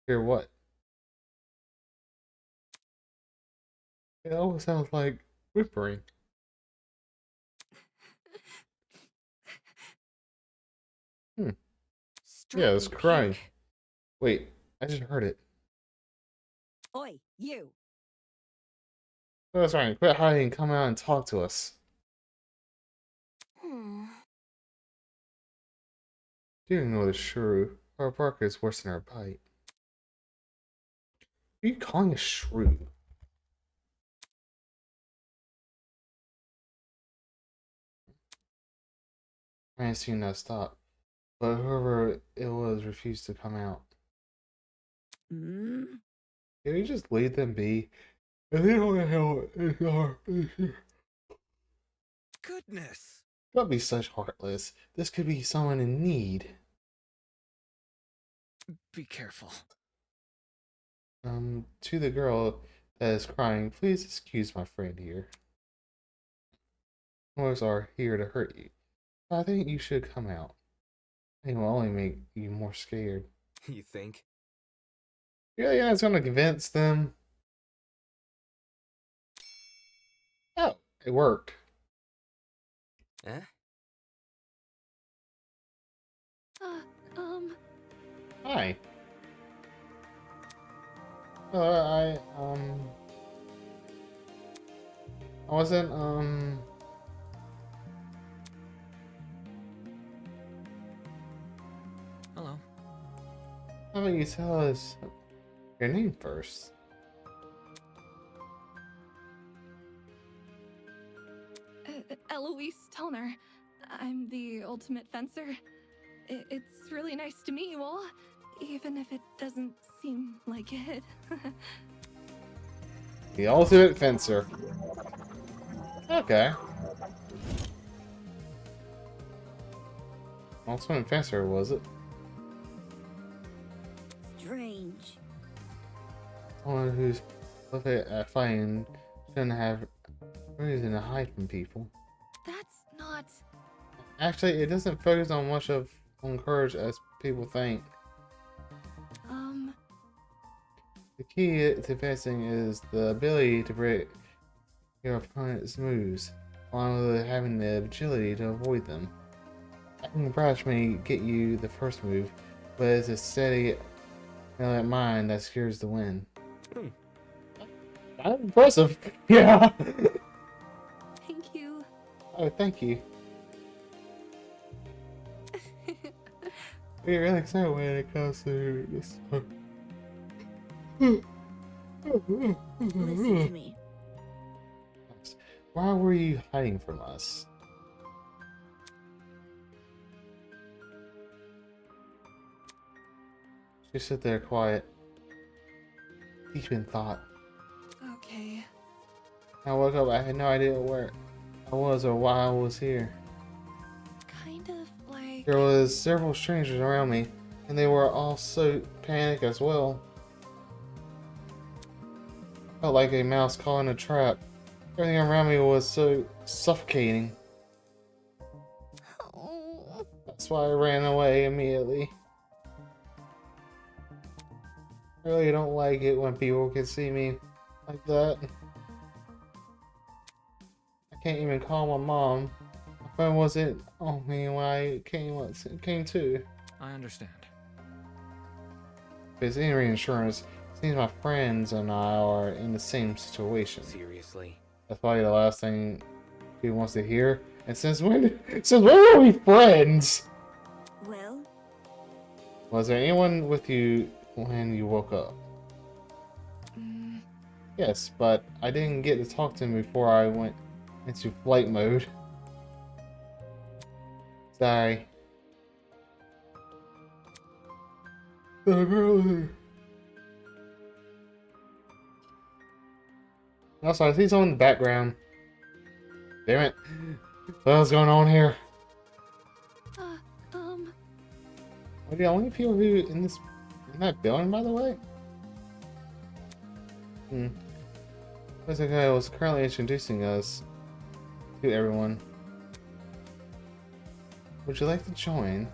Hear what? It almost sounds like whimpering. Yeah, it's Strappy crying. pig. Wait, I just heard it. Oi, you. Oh, that's right. Quit hiding and come out and talk to us. Do ignore the shrew. Our bark is worse than our bite. Who are you calling a shrew? I ain't seen that stop. But whoever it was refused to come out. Mm. Can we just leave them be? If they don't help, it's our issue. Goodness! Don't be such heartless. This could be someone in need. Be careful. To the girl that is crying, please excuse my friend here. Boys are here to hurt you. I think you should come out. It will only make you more scared. You think? Yeah, it's gonna convince them. Oh, it worked. Eh? Hi. I wasn't, Hello. how about you tell us your name first? Elise Tellner. I'm the ultimate fencer. It's really nice to meet you all, even if it doesn't seem like it. The ultimate fencer. Okay. Ultimate fencer, was it? Strange. Someone who's perfect at fighting shouldn't have reason to hide from people. That's not... Actually, it doesn't focus on much on courage as people think. The key to fencing is the ability to break your opponent's moves, along with having the agility to avoid them. Acting brash may get you the first move, but it's a steady mind that secures the win. Kind of impressive. Yeah. Thank you. Oh, thank you. We're really excited when it comes to this. Listen to me. Why were you hiding from us? She stood there quiet, deep in thought. Okay. I woke up, I had no idea where I was or why I was here. Kind of like... There was several strangers around me, and they were all so panicked as well. Felt like a mouse caught in a trap. Everything around me was so suffocating. Oh. That's why I ran away immediately. I really don't like it when people can see me like that. I can't even call my mom. My phone wasn't on me when I came to. I understand. If it's any reinsurance, it seems my friends and I are in the same situation. Seriously? That's probably the last thing he wants to hear. And since when are we friends? Well? Was there anyone with you when you woke up? Yes, but I didn't get to talk to him before I went into flight mode. Sorry. Also, I see someone in the background. Damn it. What's going on here? Are the only people who in that building, by the way? This guy was currently introducing us to everyone. Would you like to join?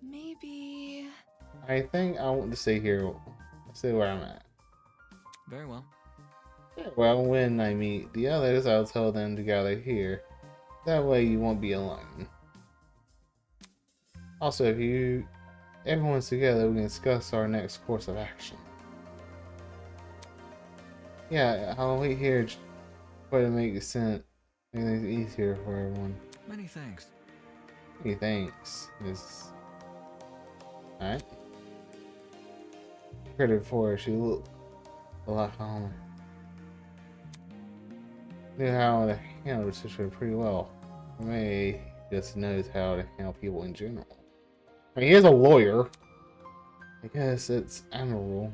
Maybe... I think I want to stay here. Stay where I'm at. Very well. Well, when I meet the others, I'll tell them to gather here. That way you won't be alone. Also, if everyone's together, we can discuss our next course of action. Yeah, I'll wait here to make things easier for everyone. Many thanks. Many thanks. Alright. Heard her before, she looked a lot calmer. Knew how to handle the situation pretty well. For me, he just knows how to handle people in general. I mean, he is a lawyer. I guess it's admirable.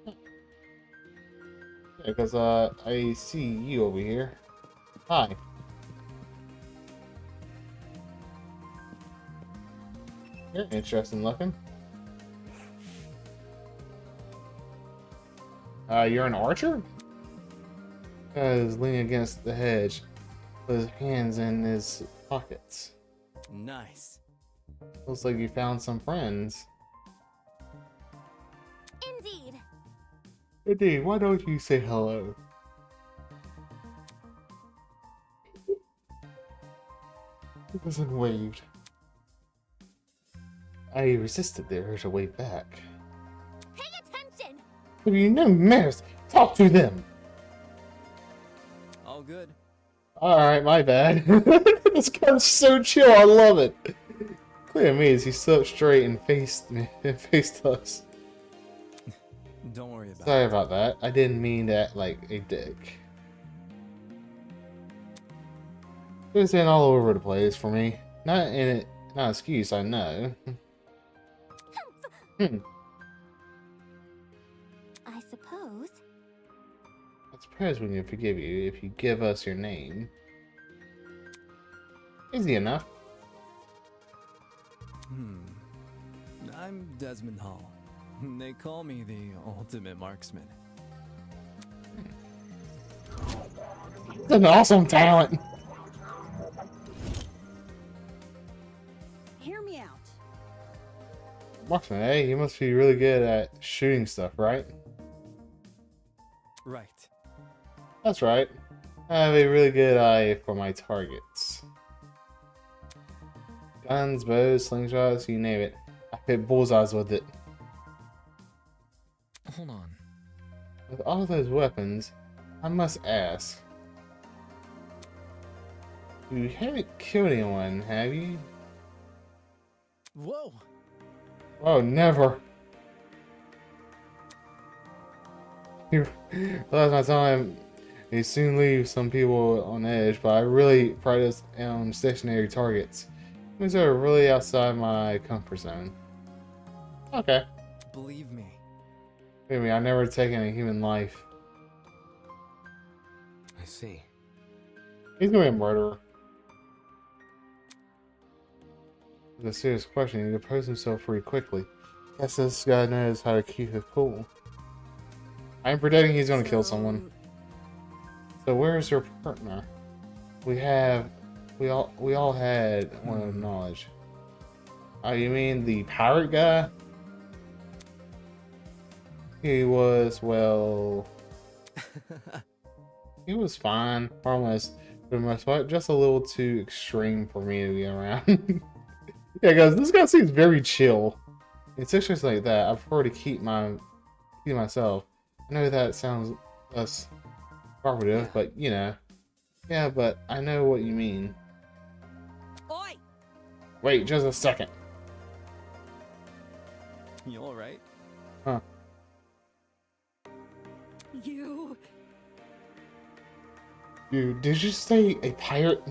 Yeah, because I see you over here. Hi. You're interesting looking. You're an archer? He's leaning against the hedge, with his hands in his pockets. Nice. Looks like you found some friends. Indeed. Indeed, why don't you say hello? He waved. I resisted the urge to wave back. Pay attention! Have you no manners? Talk to them! All good. Alright, my bad. This guy's so chill, I love it. Clear me as he stood up straight and faced us. Don't worry about Sorry it. about that. I didn't mean that like a dick. It's been all over the place for me. Not in it, not an excuse, I know. Hmm. I suppose. I suppose we can forgive you if you give us your name. Easy enough. I'm Desmond Hall. They call me the ultimate marksman. That's an awesome talent. Hear me out. Marksman, hey, you must be really good at shooting stuff, right? Right. That's right. I have a really good eye for my targets. Guns, bows, slingshots, you name it. I hit bullseyes with it. Hold on. With all those weapons, I must ask. You haven't killed anyone, have you? Whoa! Oh, never. Last my time, you soon leave some people on edge, but I really practice on stationary targets. These are really outside my comfort zone. Okay. Believe me. Wait a minute, I've never taken a human life. I see. He's gonna be a murderer. It's a serious question. He could pose himself pretty quickly. Guess this guy knows how to keep it cool. I'm predicting he's gonna kill someone. So where's your partner? We all had one of knowledge. Oh, you mean the pirate guy? He was, well, he was fine, harmless for the most part, just a little too extreme for me to be around. Yeah, guys, this guy seems very chill. In situations like that, I prefer to keep myself. I know that sounds less cooperative, Yeah. but you know. Yeah, but I know what you mean. Oi! Wait, just a second. You alright? Huh. You. Dude, did you say a pirate?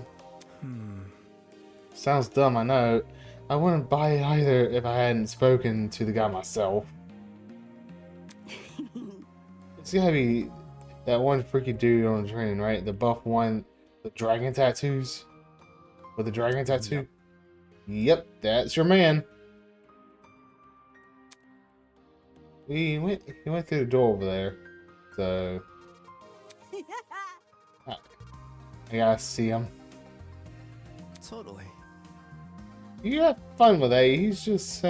Sounds dumb, I know. I wouldn't buy it either if I hadn't spoken to the guy myself. It's gotta be that one freaky dude on the train, right? The buff one, the dragon tattoos? With the dragon tattoo? Yep, that's your man. He went through the door over there. So I gotta see him. Totally. You have fun with that. He's just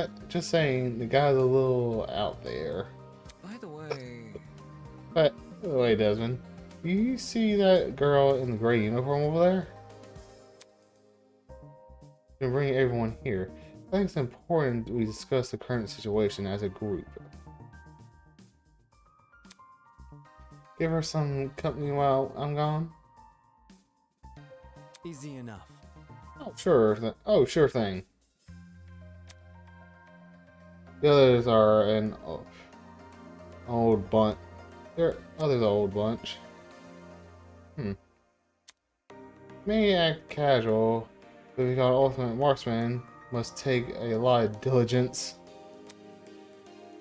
saying the guy's a little out there. By the way... But by the way, Desmond, do you see that girl in the gray uniform over there? And bring everyone here. I think it's important we discuss the current situation as a group. Give her some company while I'm gone. Easy enough. Oh, sure. Sure thing. The others are an old bunch. Others old bunch. May act casual, but we got ultimate marksman must take a lot of diligence.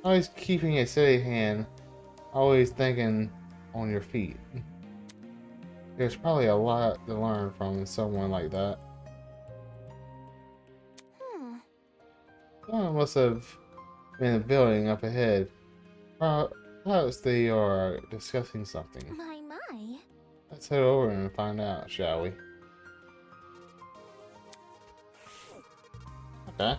Always keeping a steady hand. Always thinking on your feet. There's probably a lot to learn from someone like that. Someone must have been in the building up ahead. Perhaps they are discussing something. My. Let's head over and find out, shall we? Okay.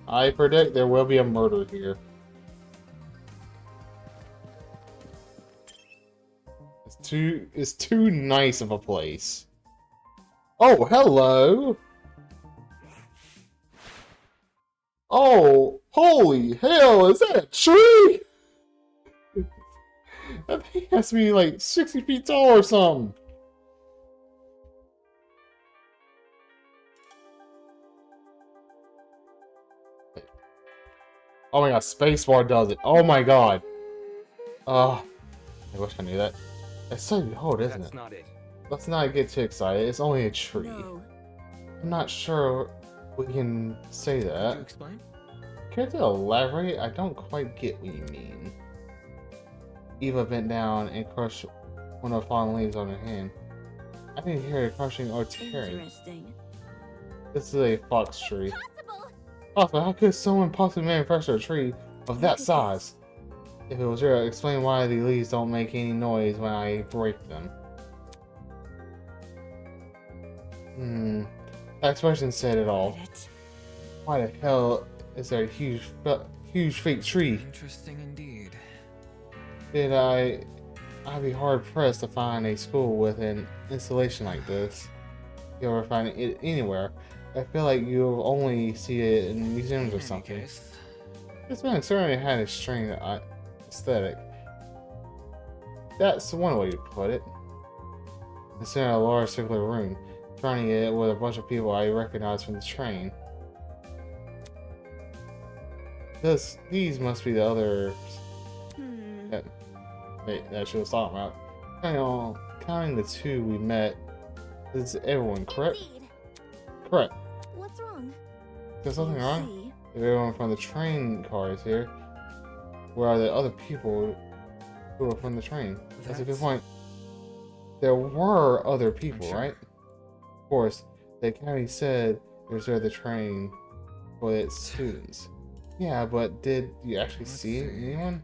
I predict there will be a murder here. It's too nice of a place. Oh, hello! Oh, holy hell, is that a tree? That thing has to be like 60 feet tall or something. Oh my god, spacebar does it. Oh my god. Oh, I wish I knew that. It's so cold, isn't That's it? not it. Let's not get too excited. It's only a tree. No. I'm not sure we can say Could you that. explain? Care to elaborate? I don't quite get what you mean. Eva bent down and crushed one of the fallen leaves on her hand. I didn't hear it crushing or tearing. Interesting. This is a fox tree. Possible. Also, how could someone possibly manufacture a tree of that Look at size? If it was real, explain why the leaves don't make any noise when I break them. That expression said it all. Get it? Why the hell is there a huge fake tree? Interesting indeed. I'd be hard pressed to find a school with an installation like this. If you ever find it anywhere, I feel like you'll only see it in museums or In any something. case, This man certainly had a strange aesthetic. That's one way to put it. Instead of a large circular room, surrounding it with a bunch of people I recognize from the train. These must be the others that she was talking about. Counting the two we met, this is everyone, correct? Indeed. Correct. What's wrong? There's something You wrong? see? If everyone from the train car is here, where are the other people who are from the train? That's a good point. There were other people, sure. right? Of course, the academy said it reserved the train for its students. Yeah, but did you actually Let's see see. anyone?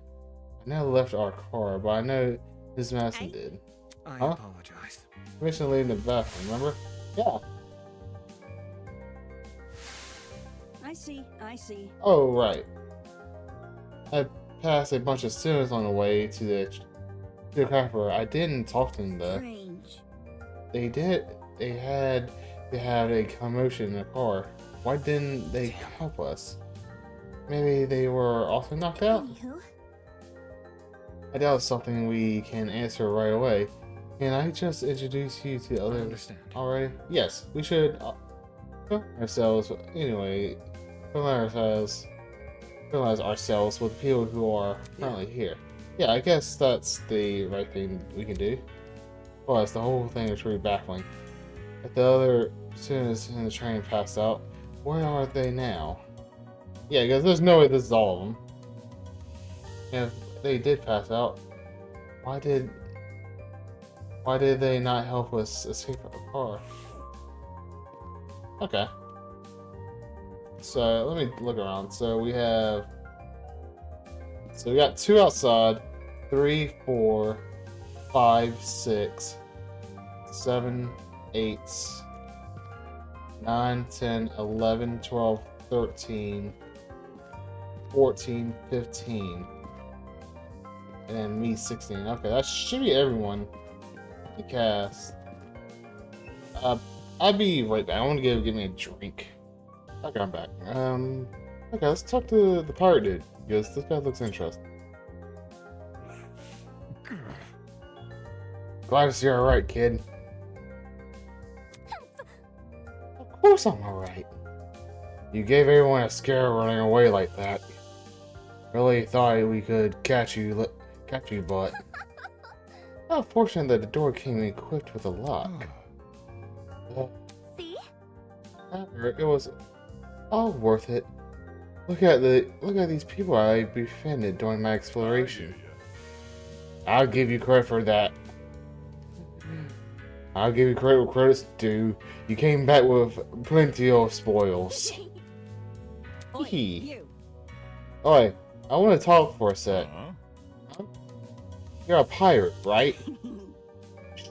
I never left our car, but I know Miss Madison did. I Huh? apologize. Permission to leave in the bathroom, remember? Yeah. I see. Oh, right. I passed a bunch of students on the way to the cafe. I didn't talk to them though. Strange. They did. They had a commotion in the car. Why didn't they help us? Maybe they were also knocked out? Anywho, I doubt it's something we can answer right away. Can I just introduce you to I others understand. already? Yes, we should ourselves anyway. Familiarize ourselves with the people who are currently here. Yeah, I guess that's the right thing we can do. Plus, the whole thing is really baffling. If the other students in the train passed out, where are they now? Yeah, because there's no way this is all of them. And if they did pass out, why did they not help us escape our car? Okay. So let me look around. So we got 2 outside, 3, 4, 5, 6, 7, 8, 9, 10, 11, 12, 13, 14, 15. And then me 16. Okay, that should be everyone to cast. I'll be right back. I want to give me a drink. Okay, I'm back. Okay, let's talk to the pirate dude, because this guy looks interesting. Glad to see you're alright, kid. Of course I'm alright. You gave everyone a scare running away like that. Really thought we could catch you, but... How fortunate that the door came equipped with a lock. see? However, it was all worth it. Look at these people I befriended during my exploration. I'll give you credit for that. I'll give you credit where credit's due. You came back with plenty of spoils. Oi, Hee. you. Oi, I want to talk for a sec. Huh? You're a pirate, right?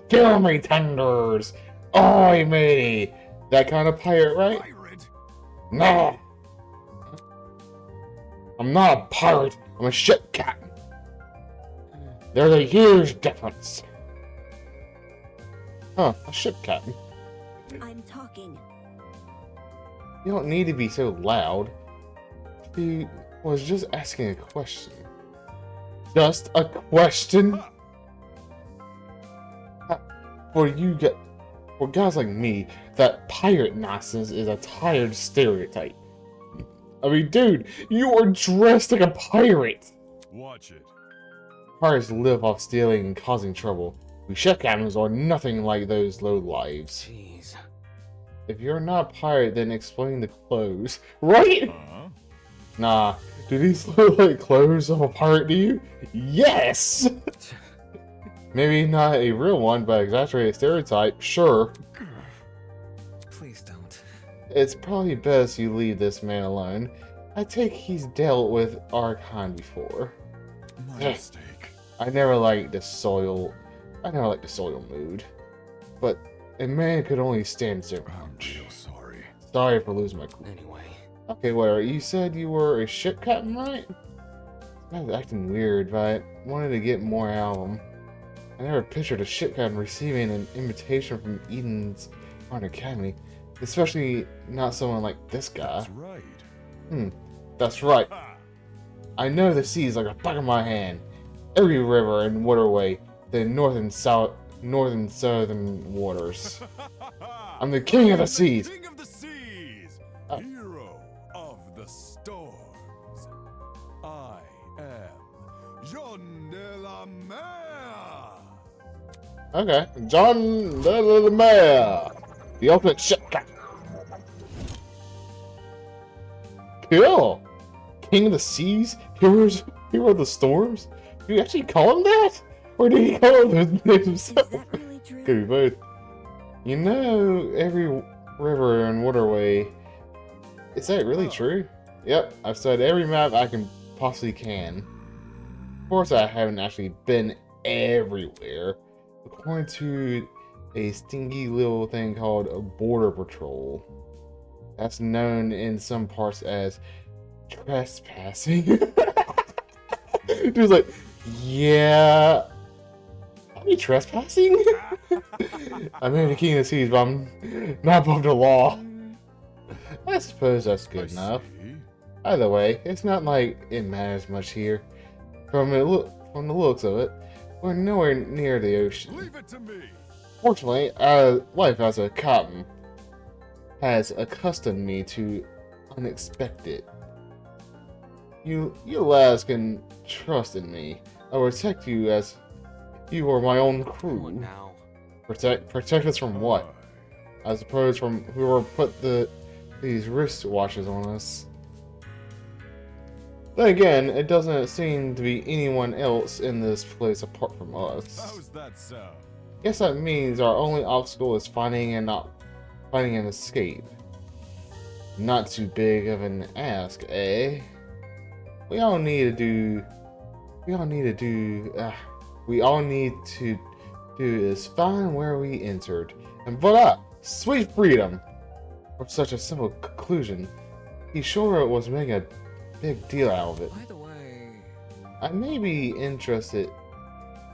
Scare me tenders! Oi, matey! That kind of pirate, right? Pirate? No! I'm not a pirate, I'm a ship captain. There's a huge difference. Huh, a ship captain? I'm talking. You don't need to be so loud. He was just asking a question. Just a question? For guys like me, that pirate nonsense is a tired stereotype. I mean, dude, you are dressed like a pirate. Watch it. Pirates live off stealing and causing trouble. We ship captains are nothing like those low lives. Jeez. If you're not a pirate, then explain the clothes. Right? Huh? Nah. Do these look like clothes of a pirate to you? Yes! Maybe not a real one, but exaggerated stereotype, sure. Please don't. It's probably best you leave this man alone. I take he's dealt with our kind before. My Yeah. mistake. I never liked the soil mood. But a man could only stand so I'm much. real sorry. Sorry for losing my cool. Anyway, Okay, whatever. You said you were a ship captain, right? I was acting weird, but I wanted to get more out of him. I never pictured a ship captain receiving an invitation from Eden's Art Academy, especially not someone like this guy. That's right. That's right. Ha! I know the seas like the back of my hand. Every river and waterway, the northern southern waters. I'm the king of the seas. King of the seas. Oh. Hero of the storms. I am John de la Mer. Okay, John the Mayor, the ultimate ship captain. Cool. King of the seas, hero of the storms. Do you actually call him that, or did he call him those names Is himself? that really true? Could be both. You know, every river and waterway. Is that really true? Yep, I've studied every map I can possibly can. Of course, I haven't actually been everywhere. According to a stingy little thing called a border patrol. That's known in some parts as trespassing. Dude's like, yeah, are we trespassing? I'm here the king of the seas, but I'm not above the law. I suppose that's good enough. See? Either way, it's not like it matters much here. From the looks of it, we're nowhere near the ocean. Leave it to me. Fortunately, our life as a captain has accustomed me to unexpected. You lads can trust in me. I will protect you as you are my own come on crew. now. Protect us from what? I suppose from whoever put these wristwatches on us. Then again, it doesn't seem to be anyone else in this place apart from us. How's that sound? Guess that means our only obstacle is finding an escape. Not too big of an ask, eh? We all need to do is find where we entered, and voila! Sweet freedom! For such a simple conclusion, he sure was making a big deal out of it. By the way, I may be interested,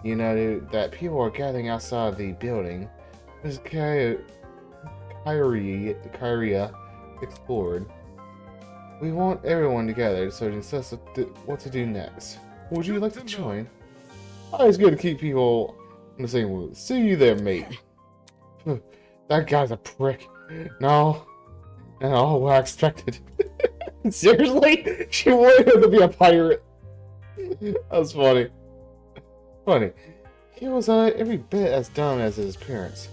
you know, that people are gathering outside the building. Miss Kyria explored. We want everyone together so we can discuss what to do next. Would you like to join? Always good to keep people in the same mood. See you there, mate. That guy's a prick. No, what I expected. Seriously? She wanted him to be a pirate. That's funny. He was every bit as dumb as his parents.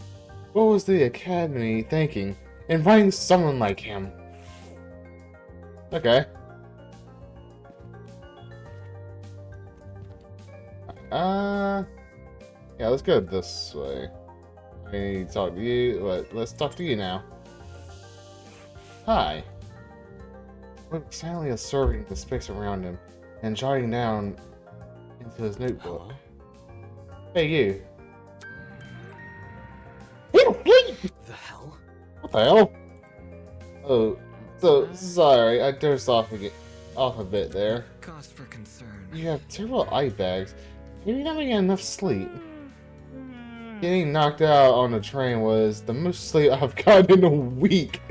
What was the Academy thinking? Inviting someone like him. Okay. Yeah, let's go this way. I need to talk to you, but let's talk to you now. Hi. We're silently observing the space around him and jotting down into his notebook. Hello? Hey, you. The hell? What the hell? Oh, so sorry, I dozed off a bit there. cause for concern. You have terrible eye bags. Maybe not getting enough sleep. Getting knocked out on the train was the most sleep I've gotten in a week.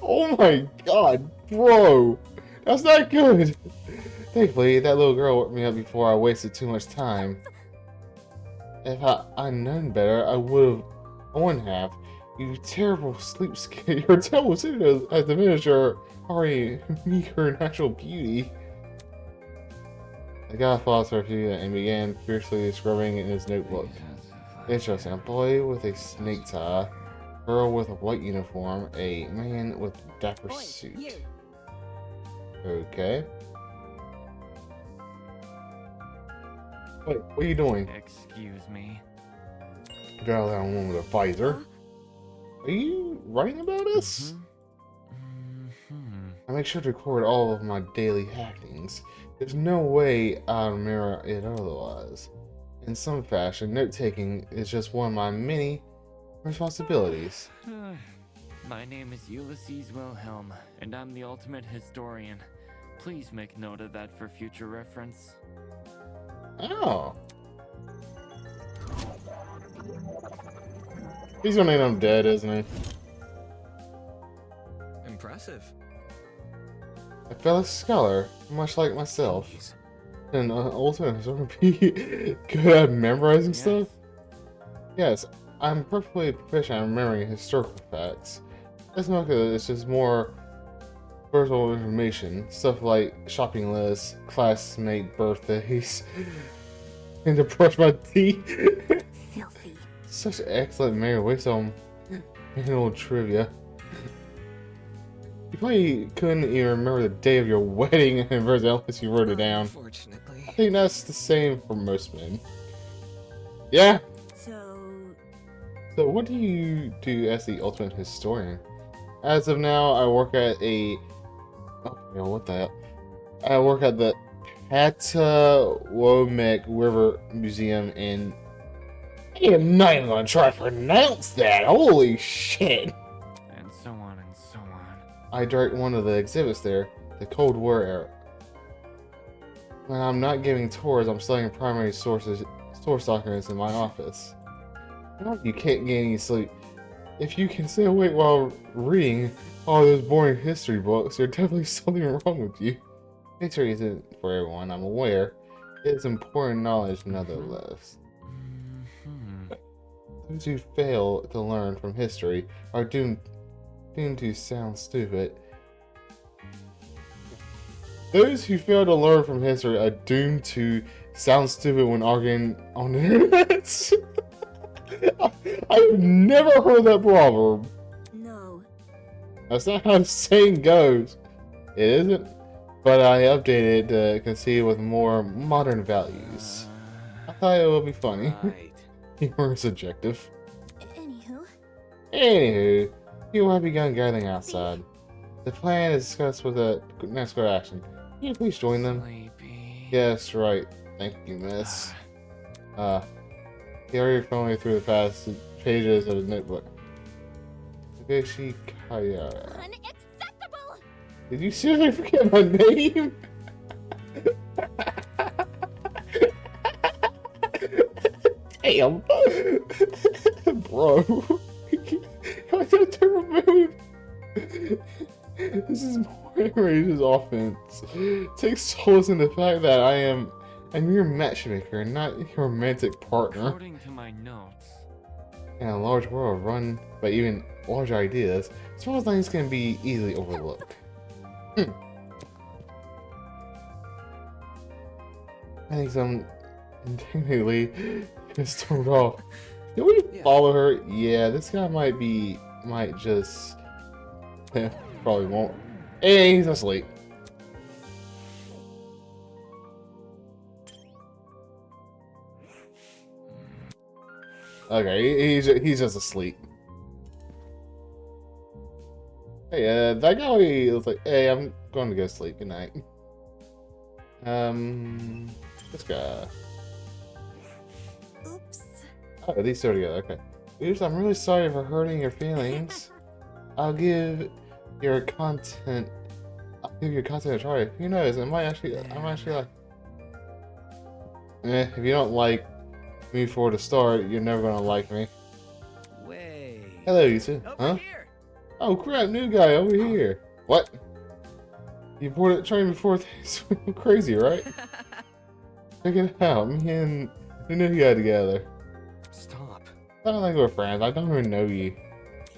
Oh my god, bro. That's not good. Thankfully, that little girl woke me up before I wasted too much time. If I'd known better, I wouldn't have. Your terrible sleep has diminished your already meet her natural beauty. The guy paused for a few and began fiercely scrubbing in his notebook. Interesting. A boy with a snake tie, girl with a white uniform, a man with a dapper Oi, suit. you. Okay. Wait, what are you doing? Excuse me. Got that one with a visor. Are you writing about us? I make sure to record all of my daily happenings. There's no way I'll mirror it otherwise. In some fashion, note-taking is just one of my many responsibilities. My name is Ulysses Wilhelm, and I'm the ultimate historian. Please make note of that for future reference. Oh. He's gonna end up dead, isn't he? Impressive. A fellow scholar, much like myself. And ultimately, sort of be good at memorizing stuff? Yes, I'm perfectly proficient at remembering historical facts. It's not good, it's just more personal information. Stuff like shopping lists, classmate birthdays, and to brush my teeth. Filthy. Such excellent memory, waste on annual trivia. You probably couldn't even remember the day of your wedding anniversary unless you wrote it down. Unfortunately. I think that's the same for most men. Yeah. So what do you do as the ultimate historian? As of now, I work at a... Oh, you know, what the hell? I work at the Patawomek River Museum in... I am not even gonna try to pronounce that! Holy shit! And so on and so on. I direct one of the exhibits there, the Cold War era. When I'm not giving tours, I'm studying primary source documents in my office. No, you can't get any sleep. If you can stay awake while reading all those boring history books, there's definitely something wrong with you. History isn't for everyone, I'm aware. It's important knowledge nonetheless. Those who fail to learn from history are doomed to sound stupid. Those who fail to learn from history are doomed to sound stupid when arguing on the internet. I've never heard that proverb. No. That's not how the saying goes. It isn't, but I updated it to conceive with more modern values. I thought it would be funny. Right. Humor is subjective. Anywho. You have begun gathering outside. The plan is discussed with the next good action. Can you please join them? Sleepy. Yes, right. Thank you, miss. He already phoned me through the past pages of his notebook. Takeshi Kayara. Unacceptable! Did you seriously forget my name? Damn. Bro. I have to remove. This is more outrageous offense. Take solace in the fact that I'm your matchmaker, not your romantic partner. According to my notes. In a large world run by even large ideas, small things can be easily overlooked. I think some indignantly just turned off. Did we follow her? Yeah, this guy might just... probably won't. Hey, he's asleep. Okay, he's just asleep. Hey, that guy was like, hey, I'm going to go sleep. Good night. This guy. Oops. Oh, these two together. Okay. Oops, I'm really sorry for hurting your feelings. I'll give your content a try. Who knows? I might actually like. If you don't like me for the start, you're never gonna like me. Way. Hello, you two. Huh? Here. Oh crap, new guy over here. What? You boarded the train before things went crazy, right? Check it out. Me and the new guy together. Stop. I don't think we're friends. I don't even know you.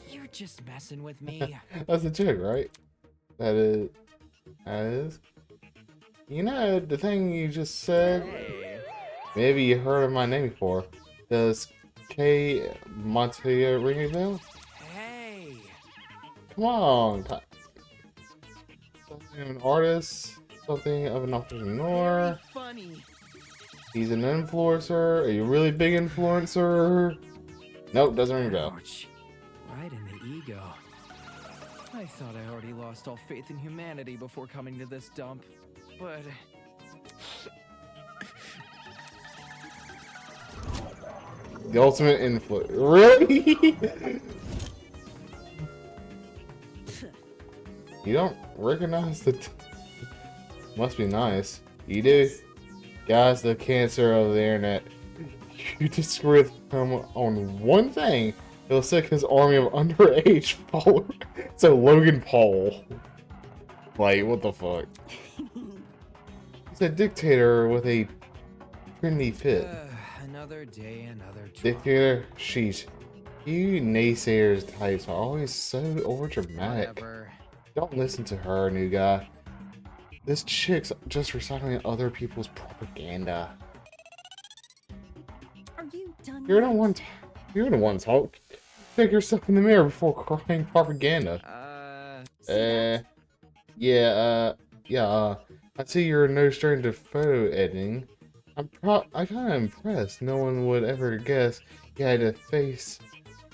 You're just messing with me. That's a joke, right? That is, you know, the thing you just said. Hey. Maybe you heard of my name before. Does K Montoya ring a bell? Hey. Come on. Something of an artist, something of an entrepreneur. Very funny. He's an influencer, a really big influencer. Nope, doesn't ring a bell. Ouch. Right in the ego. I thought I already lost all faith in humanity before coming to this dump, but... The ultimate influencer. Really? You don't recognize the... Must be nice. You do? Guys, the cancer of the internet. You disagree with him on one thing. He'll sick his army of underage followers. So Logan Paul. Like, what the fuck? He's a dictator with a trendy fit. Another day, another job. Dictator, sheesh. You naysayers types are always so overdramatic. Whatever. Don't listen to her, new guy. This chick's just recycling other people's propaganda. Are you done? You're the one. You're the one talk. Check yourself in the mirror before crying propaganda. Yeah. I see you're no stranger to photo editing. I'm kind of impressed. No one would ever guess you had a face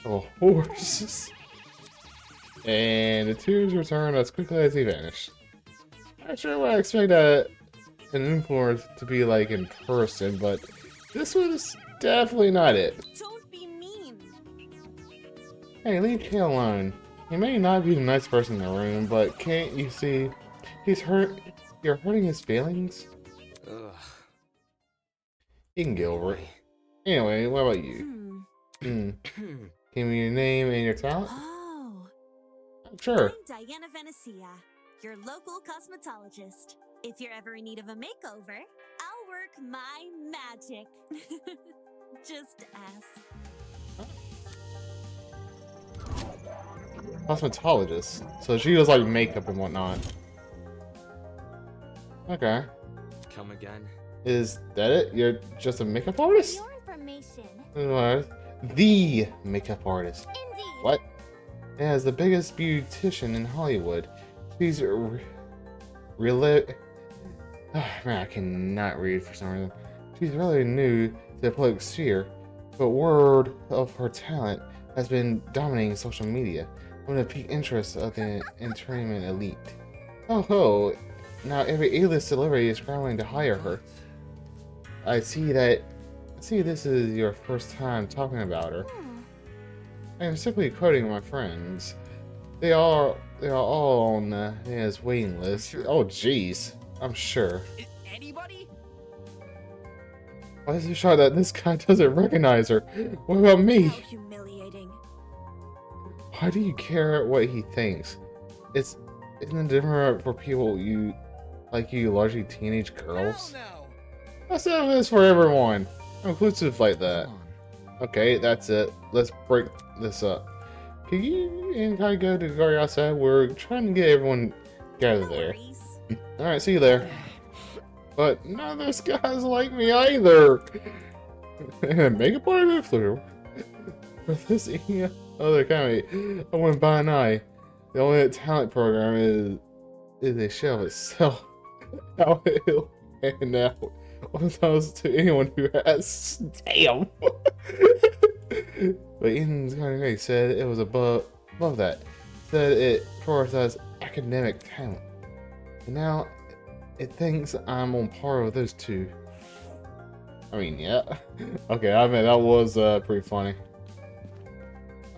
of a horse. And the tears returned as quickly as he vanished. Not sure what I expect an influencer to be like in person, but this was definitely not it. Don't be mean. Hey, leave Kay alone. He may not be the nice person in the room, but can't you see he's hurt? You're hurting his feelings? Ugh. You can get over it. Anyway, what about you? Give me your name and your talent? Oh. Sure. I'm Diana Venecia, your local cosmetologist. If you're ever in need of a makeover, I'll work my magic. Just ask. Cosmetologist. So she does like makeup and whatnot. Okay. Come again? Is that it? You're just a makeup artist? Your information. What? The makeup artist. Indeed. What? Yeah, as the biggest beautician in Hollywood. She's really... man, I cannot read for some reason. She's really new to the public sphere, but word of her talent has been dominating social media, one of the peak interests of the entertainment elite. Oh ho! Now every A-list celebrity is scrambling to hire her. I see this is your first time talking about her. I am simply quoting my friends. They are all on his waiting list. Sure. Oh jeez, I'm sure. Anybody? Why is it sure that this guy doesn't recognize her? What about me? How humiliating. Why do you care what he thinks? Isn't it different for people like you, largely teenage girls? Hell no. That's how it is for everyone. I'm inclusive like that. Come on. Okay, that's it. Let's break this up. Can you and I go to the guard outside? We're trying to get everyone out of No there. worries. Alright, see you there. But none of those guys like me either. Makeup artist influencer. For this other company, I went by an eye. The only talent program is a shell itself. How it'll hand out those to anyone who has. Damn. But Ian's congregation said it was above that. Said it prioritized academic talent. And now it thinks I'm on par with those two. I mean, yeah. Okay, I mean, that was pretty funny.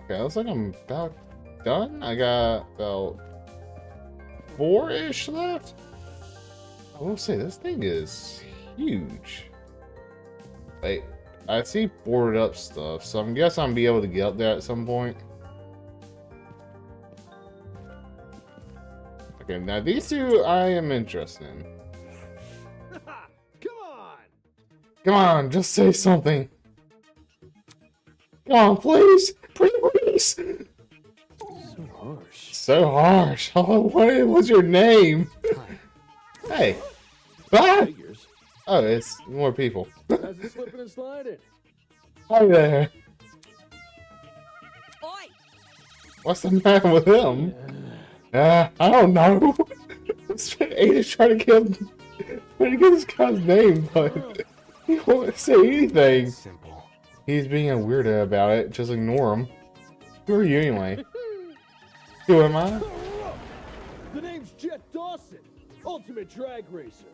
Okay, looks like I'm about done. I got about 4-ish left. I will say, this thing is huge. Wait, I see boarded up stuff, so I'm guessing I'll be able to get up there at some point. Okay, now these two I am interested in. Come on! Come on, just say something. Come on, please! Please! So harsh. So harsh. Oh, what was your name? Hi. Hey. Ah! Figures. Oh, it's more people. How's it slipping and sliding? Hi there. Oi! What's the matter with him? I don't know. Ada's trying to get this guy's name, but he won't say anything. Simple. He's being a weirdo about it. Just ignore him. Who are you anyway? Who am I? The name's Jet Dawson, Ultimate Drag Racer.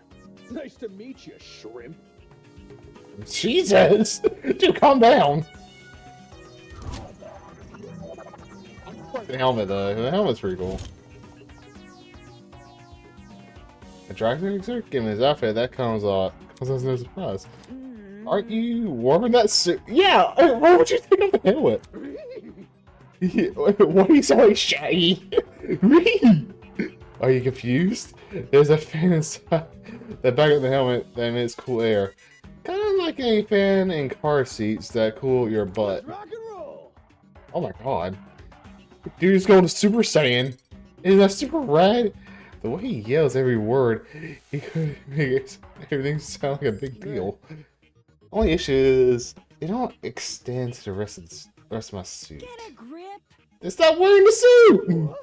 Nice to meet you, shrimp. Jesus! Dude, calm down. I like the helmet though. The helmet's pretty cool. A drag racer? Given his outfit, that comes as no surprise. Aren't you warming that suit? Yeah! Why would you think of the helmet? What do you sound like, Shaggy? Are you confused? There's a fan inside the back of the helmet that emits cool air. Kind of like a fan in car seats that cool your butt. Rock and roll. Oh my god. Dude's going to Super Saiyan. Is that super rad? The way he yells every word, he could make everything sound like a big deal. Only issue is, it don't extend to the rest of my suit. Get a grip, Then stop wearing the suit!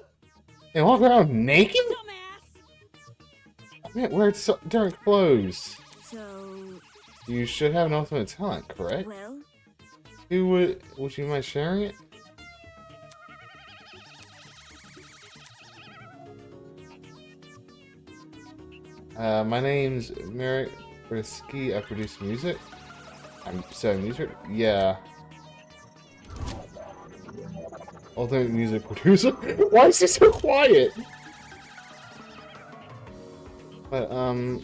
And walk around naked? dumbass! I meant wear different clothes. So, You should have an ultimate talent, correct? well, Who would you mind sharing it? My name's Merrick Brisky. I produce music. I'm selling music? Yeah. Ultimate music producer? Why is he so quiet? But,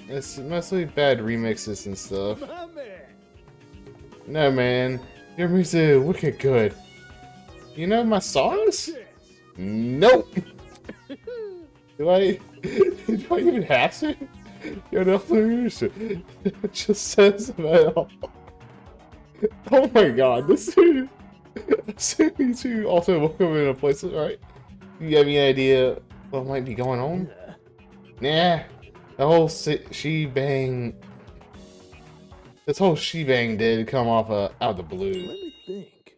it's mostly bad remixes and stuff. My man. No, man. Your music is wicked good. You know my songs? Yes. Nope! do I even have to? You're the ultimate producer. It just says about. Oh my god, this dude. Assuming to also welcome in a place, right? You have any idea what might be going on? Nah. The whole shebang. This whole shebang did come off out of the blue. Let me think.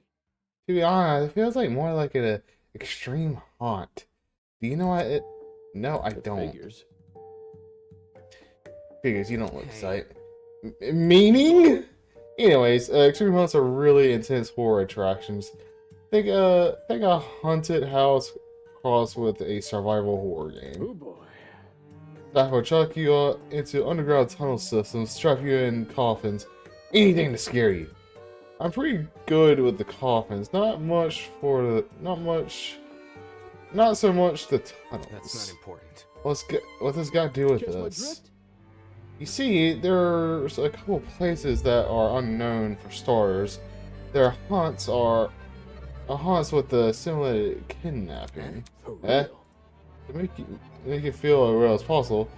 To be honest, it feels like more like an extreme haunt. Do you know what it? No, I don't. Figures, you don't look sight. Meaning? Anyways, extreme haunts are really intense horror attractions. Think a haunted house crossed with a survival horror game. Oh boy. That will chuck you into underground tunnel systems, trap you in coffins, anything to scare you. I'm pretty good with the coffins. Not so much the tunnels. That's not important. What does God do with Catch my this? drift? You see, there's a couple places that are unknown for starters. Their haunts with the simulated kidnapping. For Eh? real. To make you feel as real as possible,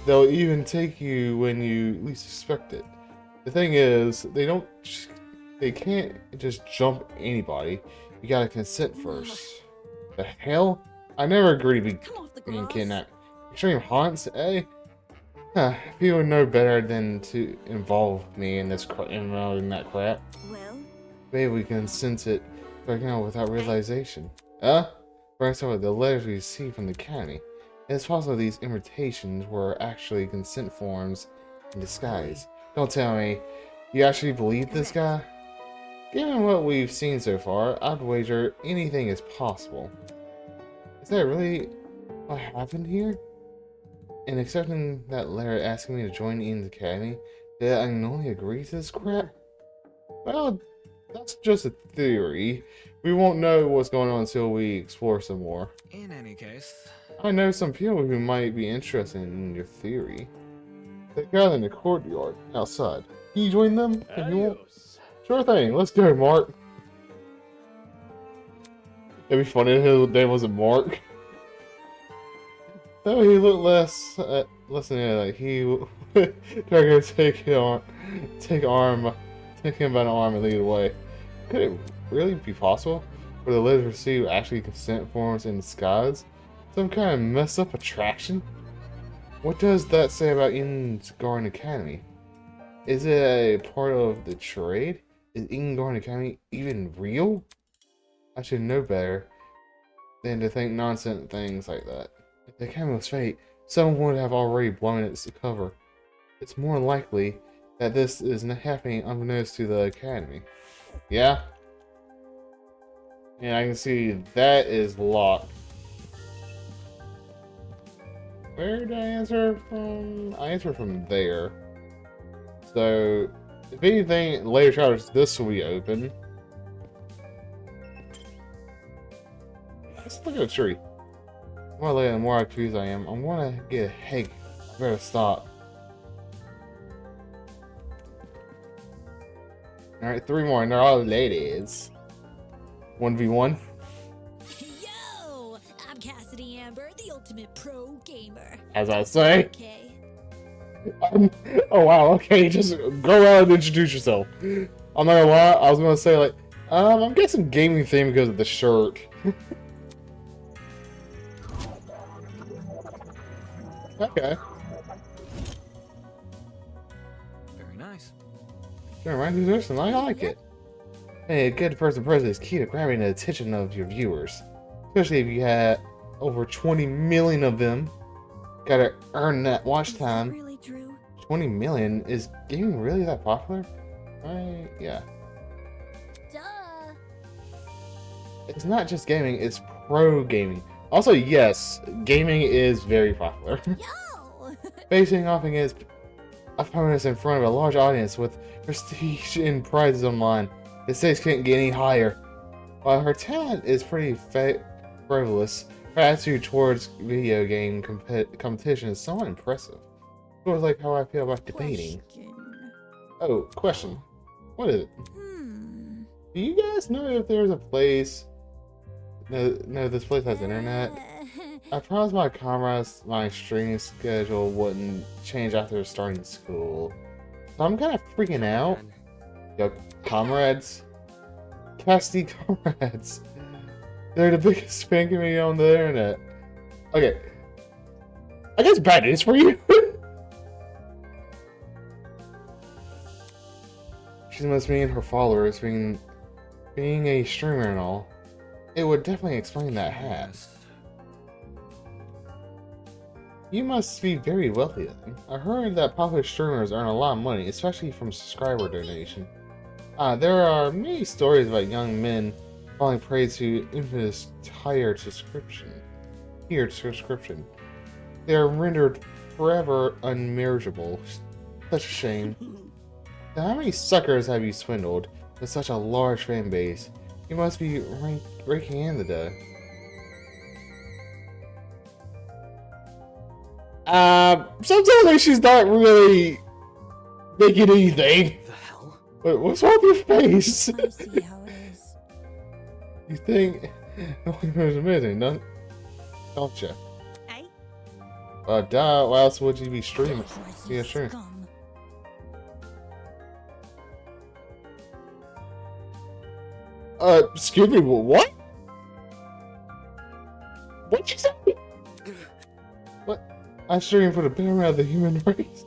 they'll even take you when you least expect it. The thing is, they can't just jump anybody. You gotta consent first. The hell? I never agreed to come off the being grass. kidnapped. Extreme haunts, eh? Huh, people know better than to involve me in that crap. Well, Maybe we can sense it right now without realization. For example, the letters we received from the academy. It's possible these invitations were actually consent forms in disguise. Don't tell me. You actually believe this guy? Given what we've seen so far, I'd wager anything is possible. Is that really what happened here? And accepting that letter asking me to join Ian's academy, did I only agree to this crap? Well, that's just a theory. We won't know what's going on until we explore some more. In any case, I know some people who might be interested in your theory. They gather in the courtyard outside. Can you join them if you want? Adios. Sure thing. Let's go, Mark. It'd be funny if his name wasn't Mark. Though he looked less than like he would try to take him by the arm and lead away. Could it really be possible? for the literacy who actually consent forms in disguise? Some kind of messed up attraction? What does that say about Eden's Garden Academy? Is it a part of the trade? Is Eden Garden Academy even real? I should know better than to think nonsense things like that. If the academy was fake, someone would have already blown its cover. It's more likely that this is not happening unbeknownst to the academy. Yeah? And I can see that is locked. Where did I answer from? I answered from there. So, if anything, later chapters, this will be open. Let's look at a tree. The more later, the more confused I am. I'm gonna get a heck. I better stop. Alright, 3 more, and they're all ladies. 1v1. Yo! I'm Cassidy Amber, the ultimate pro gamer. As I say. Okay. Oh wow, okay, just go around and introduce yourself. I'm not gonna lie, I was gonna say like, I'm guessing gaming theme because of the shirt. Okay. Very nice. Sure, right, and I like it. Hey, a good first-person is key to grabbing the attention of your viewers. Especially if you had over 20 million of them. Gotta earn that watch time. Really true. 20 million? Is gaming really that popular? Right, yeah. Duh. It's not just gaming, it's pro gaming. Also, yes, gaming is very popular. Yo! Facing off against opponents in front of a large audience with prestige and prizes online, the stakes can't get any higher. While her talent is pretty frivolous, her attitude towards video game competition is somewhat impressive. Sort of like how I feel about debating. Oh, question. What is it? Do you guys know if there's a place... No, this place has internet. I promised my comrades my streaming schedule wouldn't change after starting school. So I'm kind of freaking out. Yo, comrades. Casty comrades. They're the biggest fan community on the internet. Okay. I guess bad news for you. She must mean her followers being a streamer and all. It would definitely explain that hat. You must be very wealthy then. I heard that popular streamers earn a lot of money, especially from subscriber donation. There are many stories about young men falling prey to infamous tiered subscription. They are rendered forever unmarriageable. Such a shame. Now, how many suckers have you swindled with such a large fan base? You must be raking in the dough. Sometimes she's not really making anything. The hell? Wait, what's wrong with your face? I see how it is. You think it was amazing, don't you? Hey? Duh, why else would you be streaming? Yeah, sure. Excuse me, what? What'd you say? What? I stream for the betterment of the human race.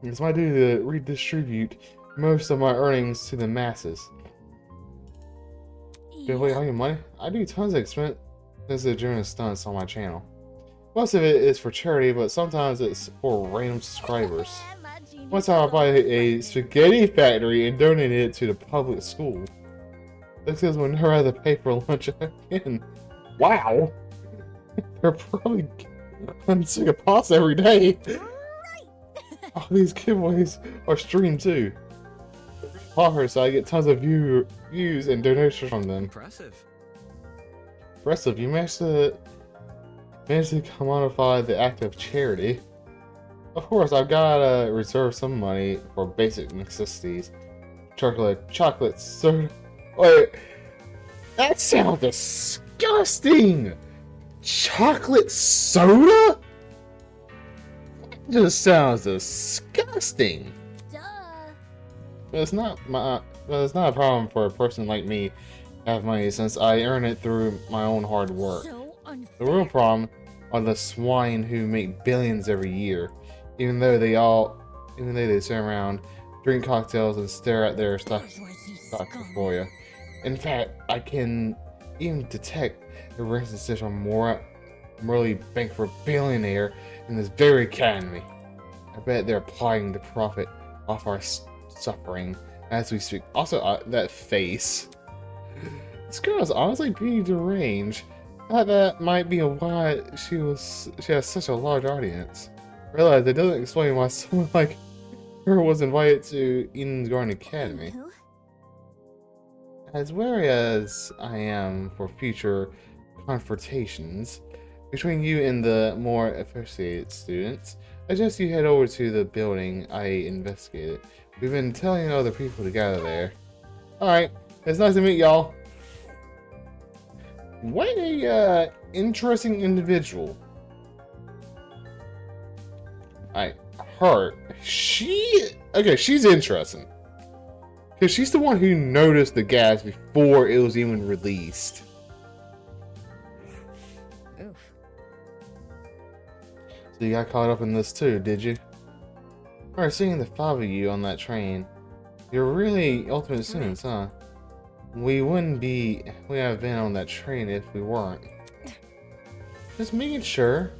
It's my duty to redistribute most of my earnings to the masses. Give away all your money? I do tons of expenses during stunts on my channel. Most of it is for charity, but sometimes it's for random subscribers. One time I bought a spaghetti factory and donated it to the public school. This is when I had to pay for lunch again. Wow! They're probably I'm sick of pasta every day. All these giveaways are streamed too. Offers, so I get tons of views and donations from them. Impressive. Impressive, you managed to commodify the act of charity. Of course, I've gotta reserve some money for basic necessities. Chocolate, soda. Wait, that sounds disgusting! Chocolate soda? That just sounds disgusting. Duh. It's not but it's not a problem for a person like me to have money since I earn it through my own hard work. So The unfair. real problem are the swine who make billions every year, even though they sit around, drink cocktails, and stare at their stock portfolio. In fact, I can even detect the recension on Morley bankrupt billionaire in this very academy. I bet they're applying to profit off our suffering as we speak. Also, that face. This girl is honestly pretty deranged. I thought that might be why she has such a large audience. Realize it doesn't explain why someone like her was invited to Eden's Garden Academy. Who? As wary as I am for future confrontations between you and the more associated students, I suggest you head over to the building I investigated. We've been telling other people to gather there. Alright, it's nice to meet y'all. What a interesting individual. She's interesting. Because she's the one who noticed the gas before it was even released. Oof. So you got caught up in this too, did you? Alright, seeing the 5 of you on that train, you're really ultimate students, huh? We wouldn't have been on that train if we weren't. Just making sure.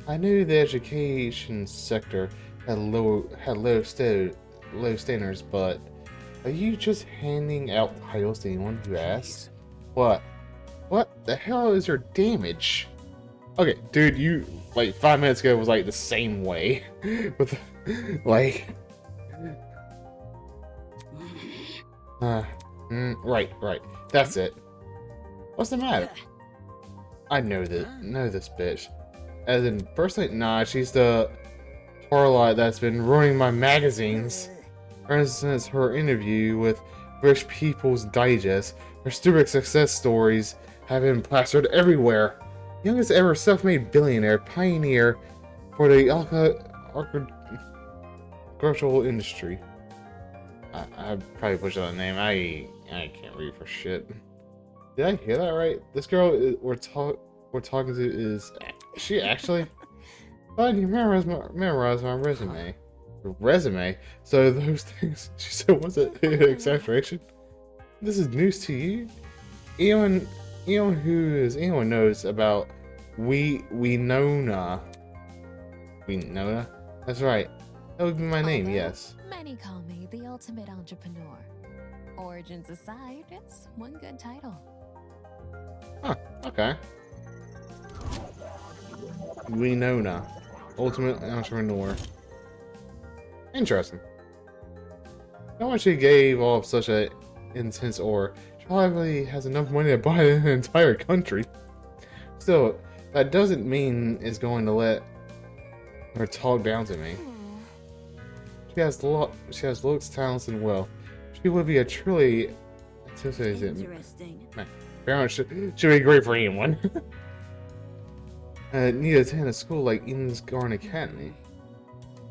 I knew the education sector had low standards, but are you just handing out titles to anyone who asks? What? What the hell is your damage? Okay, dude, you like 5 minutes ago was like the same way. With like right. That's it. What's the matter? I know this bitch. As in, personally, nah, she's the harlot that's been ruining my magazines. For instance, her interview with Rich People's Digest, her stupid success stories have been plastered everywhere. Youngest ever self-made billionaire, pioneer for the agricultural industry. I probably pushed out the name. I can't read for shit. Did I hear that right? This girl we're talking to is she actually? I didn't memorize my resume. Resume? So those things she said, was it an exaggeration? This is news to you? Anyone knows about Winona? Winona? That's right. That would be my name, yes. Many call me the ultimate entrepreneur. Origins aside, it's one good title. Huh, okay. Winona. Ultimate entrepreneur. Interesting. No one she gave off such a intense aura. She probably has enough money to buy an entire country. Still, that doesn't mean it's going to let her talk down to me. She has looks, talents, and wealth. She would be a truly Interesting. parent should be great for anyone. Need to attend a school like Eden's Garden Academy.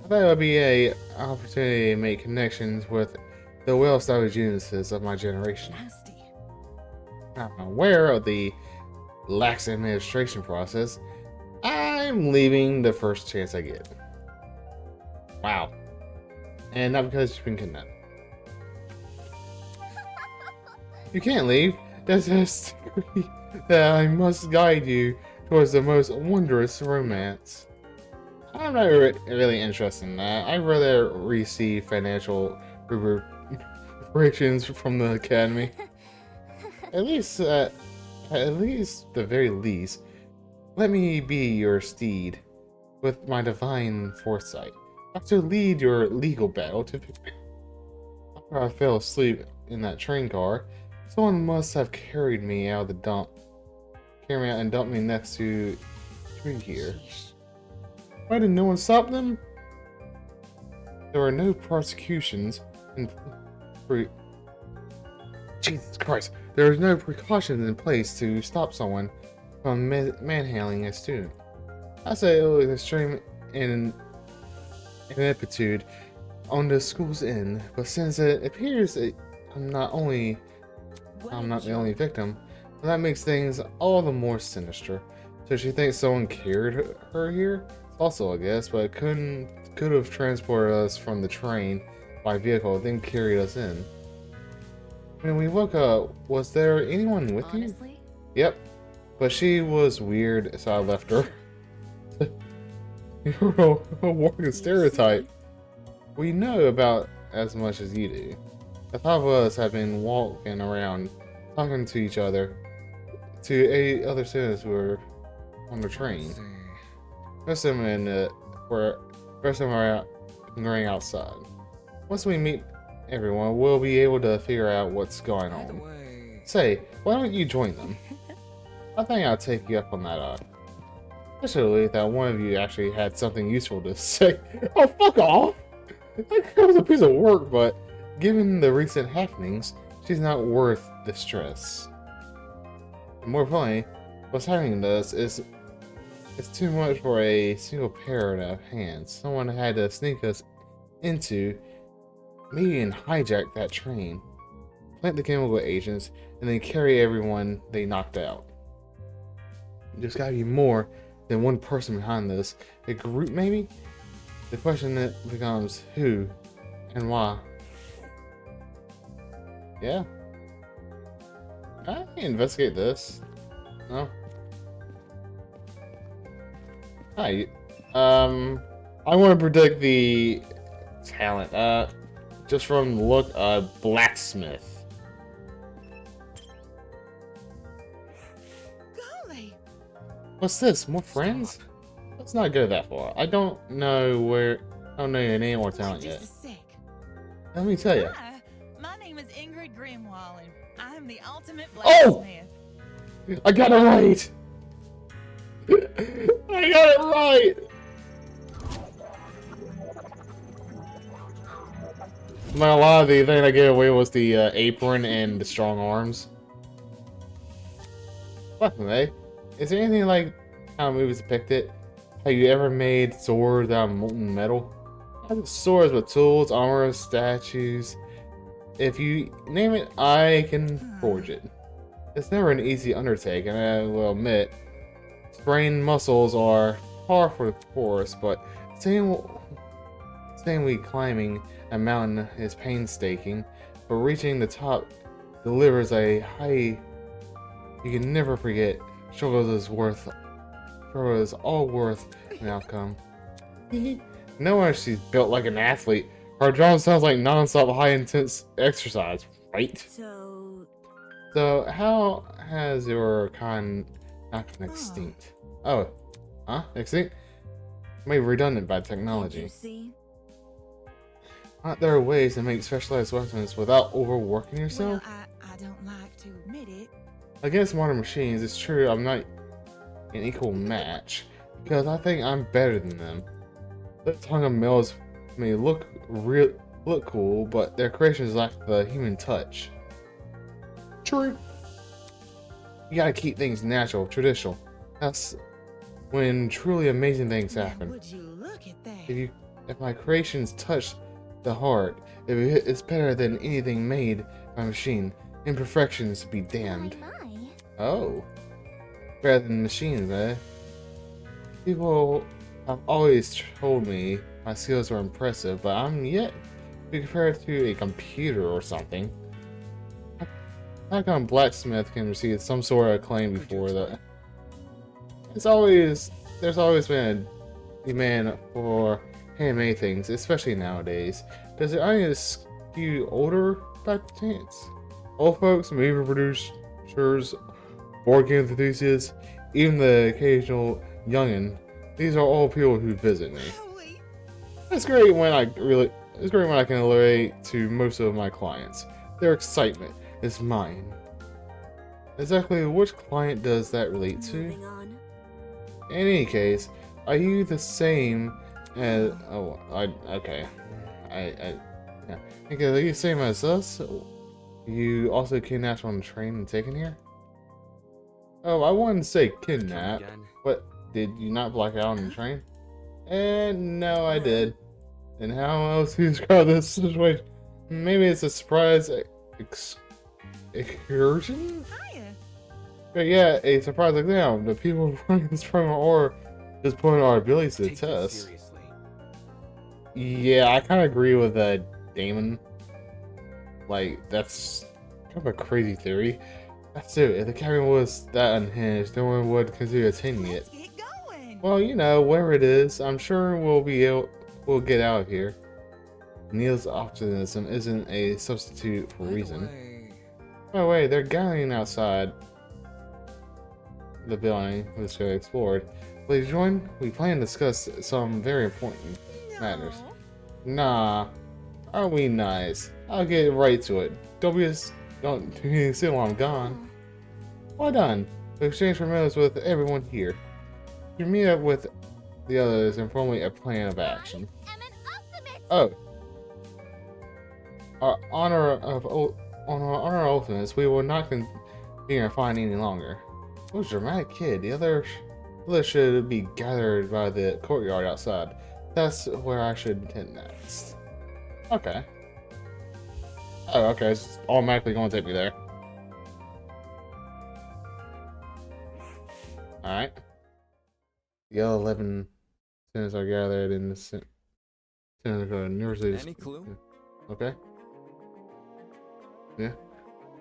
I thought it would be an opportunity to make connections with the well-established geniuses of my generation. Nasty. I'm aware of the lax administration process. I'm leaving the first chance I get. Wow. And not because you've been kidnapped. You can't leave. That's just that I must guide you towards the most wondrous romance. I'm not really interested in that. I'd rather receive financial reparations from the academy. At the very least, let me be your steed with my divine foresight. I have to lead your legal battle to victory. After I fell asleep in that train car, someone must have carried me out of the dump. Carried me out and dumped me next to a tree here. Why did no one stop them? There were no prosecutions in Jesus Christ. There was no precautions in place to stop someone from manhandling a student. I say it was extreme ineptitude on the school's end, but since it appears I'm not the only joke. victim. And that makes things all the more sinister. So she thinks someone carried her here? It's also a guess, but could have transported us from the train by vehicle, then carried us in. When we woke up, was there anyone with you? Honestly, Yep. But she was weird, so I left her. You're a walking stereotype. We know about as much as you do. The five of us have been walking around, talking to each other, to 8 other students who were on the train. Rest of them are out going outside. Once we meet everyone, we'll be able to figure out what's going By the on. way, Say, why don't you join them? I think I'll take you up on that. Especially that one of you actually had something useful to say. Oh, fuck off! That was a piece of work, but given the recent happenings, she's not worth the stress. And more funny, what's happening to us is it's too much for a single pair of hands. Someone had to sneak us into, maybe and hijack that train, plant the chemical agents, and then carry everyone they knocked out. There's gotta be more than one person behind this. A group, maybe? The question that becomes who and why. Yeah. I can investigate this. No. Hi. I want to predict the talent. Just from the look, blacksmith. Golly. What's this? More friends? Let's not go that far. I don't know your name or talent yet. Let me tell you. Hi, my name is Ingrid Grimwall, and I'm the ultimate Oh! blacksmith. I got it right! I got it right! But a lot of the thing I gave away was the apron and the strong arms. Fucking A. Is there anything like how movies depict it? Have you ever made swords out of molten metal? I have swords with tools, armor, statues. If you name it, I can forge it. It's never an easy undertaking, I will admit. Sprained muscles are par for the course, but same climbing a mountain is painstaking, but reaching the top delivers a high you can never forget. Struggle is all worth an outcome. No wonder she's built like an athlete. Her job sounds like non-stop high-intense exercise, right? So how has your kind not been extinct? Oh, huh? Extinct? Made redundant by technology. Aren't there ways to make specialized weapons without overworking yourself? Well, I don't like to admit it. Against modern machines, it's true I'm not an equal match, because I think I'm better than them. The tongue of mills may look cool, but their creations lack the human touch. True. You gotta keep things natural, traditional. That's when truly amazing things happen. Would you look at that? If my creations touch the heart, it's better than anything made by machine. Imperfections be damned. Oh. Better than machines, eh? People have always told me my skills were impressive, but I'm yet to be compared to a computer or something. How come blacksmith can receive some sort of acclaim before that? There's always been a demand for handmade things, especially nowadays. Does it only skew older by chance? Old folks, movie producers, board game enthusiasts, even the occasional youngin'. These are all people who visit me. It's great when I can relate to most of my clients. Their excitement is mine. Exactly which client does that relate to? In any case, are you the same as? Oh, okay. Yeah. Okay, are you the same as us? You also kidnapped on the train and taken here? Oh, I wouldn't say kidnap, but did you not black out on the train? And no, I did. And how else do you describe this situation? Maybe it's a surprise excursion? Hiya. But yeah, a surprise exam. The people running this program are just putting our abilities to the Take this test. seriously. Yeah, I kind of agree with Damon. Like, that's kind of a crazy theory. That's it. If the cabin was that unhinged, no one would consider attending it. Let's get going. Well, you know, whatever it is, I'm sure we'll get out of here. Neil's optimism isn't a substitute for reason. By the way, they're gathering outside the building which we explored. Will you join? We plan to discuss some very important matters. Nah, aren't we nice? I'll get right to it. Don't sit while I'm gone. Well done. We exchanged familiars with everyone here. You meet up with the others and formulate a plan of action. Oh. On our honor of ultimates, we will not continue our fight any longer. What a dramatic kid. The others should be gathered by the courtyard outside. That's where I should head next. Okay. Oh, okay. It's automatically going to take me there. Alright. The other 11 students are gathered in the center of the university. Any clue? Okay. Yeah.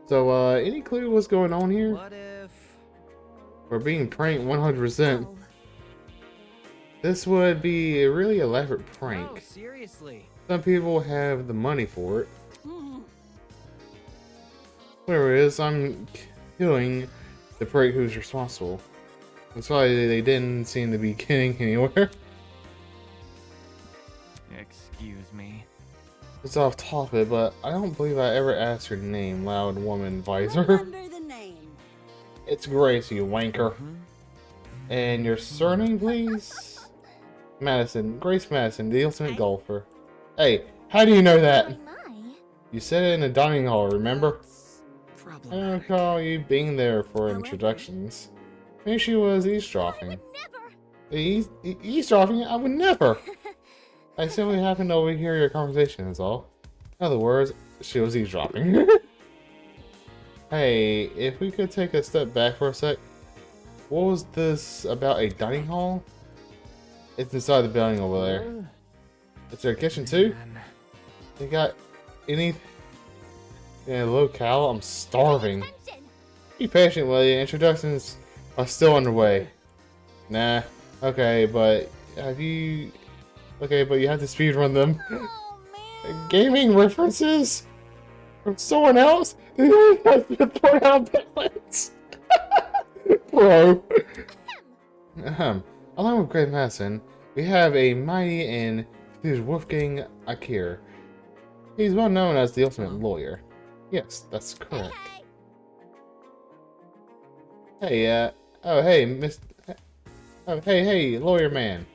So, any clue what's going on here? What if... We're being pranked 100%. This would be a really elaborate prank. No, seriously. Some people have the money for it. Whatever it is, I'm killing the prick who's responsible. That's why they didn't seem to be getting anywhere. Excuse me. It's off topic, but I don't believe I ever asked her name, loud woman visor. Under the name. It's Grace, you wanker. And your surname, please? Madison. Grace Madison, the ultimate golfer. Hey, how do you know that? You said it in the dining hall, remember? I don't recall you being there for introductions. Maybe she was eavesdropping. Eavesdropping? I would never! I simply happened to overhear your conversation, is all. In other words, she was eavesdropping. Hey, if we could take a step back for a sec. What was this about a dining hall? It's inside the building over there. Is there a kitchen too? They got any in a locale? I'm starving. Be patient, will you? Introductions are still underway. Nah. Okay, but have you... Okay, but you have to speedrun them. Gaming references? From someone else? They only have to point out balance. Bro. Along with Great Madison, we have a mighty and confused Wolfgang Akir. He's well known as the ultimate lawyer. Yes, that's correct. Hey, oh, hey, Miss... Oh, hey, lawyer man.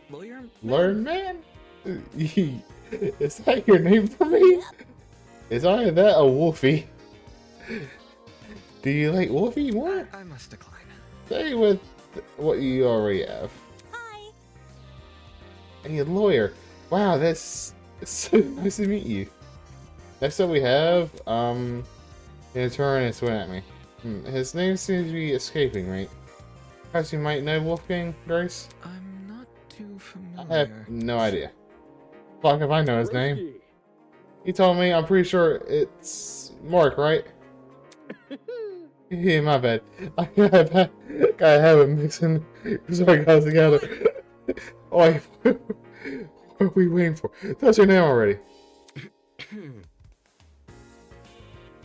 Lawyer man? Is that your name for me? Is either that a Wolfie? Do you like Wolfie more? I must decline. Stay with what you already have. Hi. Hey, lawyer. Wow, that's so nice to meet you. Next up we have, he'll turn and swing at me. His name seems to be escaping, right? Perhaps you might know Wolfgang, Grace? I'm not too familiar. I have no idea. Fuck if I know his name. He told me, I'm pretty sure it's Mark, right? Yeah, my bad. I gotta have it mixing these guys together. Oh, wait, what are we waiting for? That's your name already.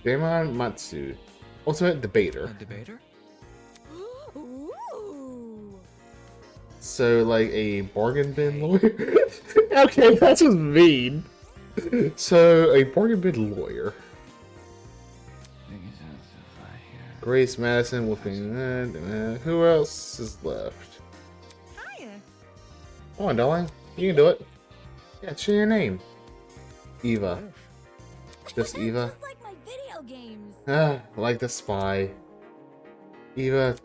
Damon Matsu, ultimate debater. A debater? Ooh. So, like a bargain bin lawyer? Okay, that's just mean. So, a bargain bin lawyer. Grace Madison, Wolfgang. Who else is left? Hiya. Come on, darling. You can do it. Yeah, share your name. Eva. Just Eva. Just like my video games. Like the spy. Eva.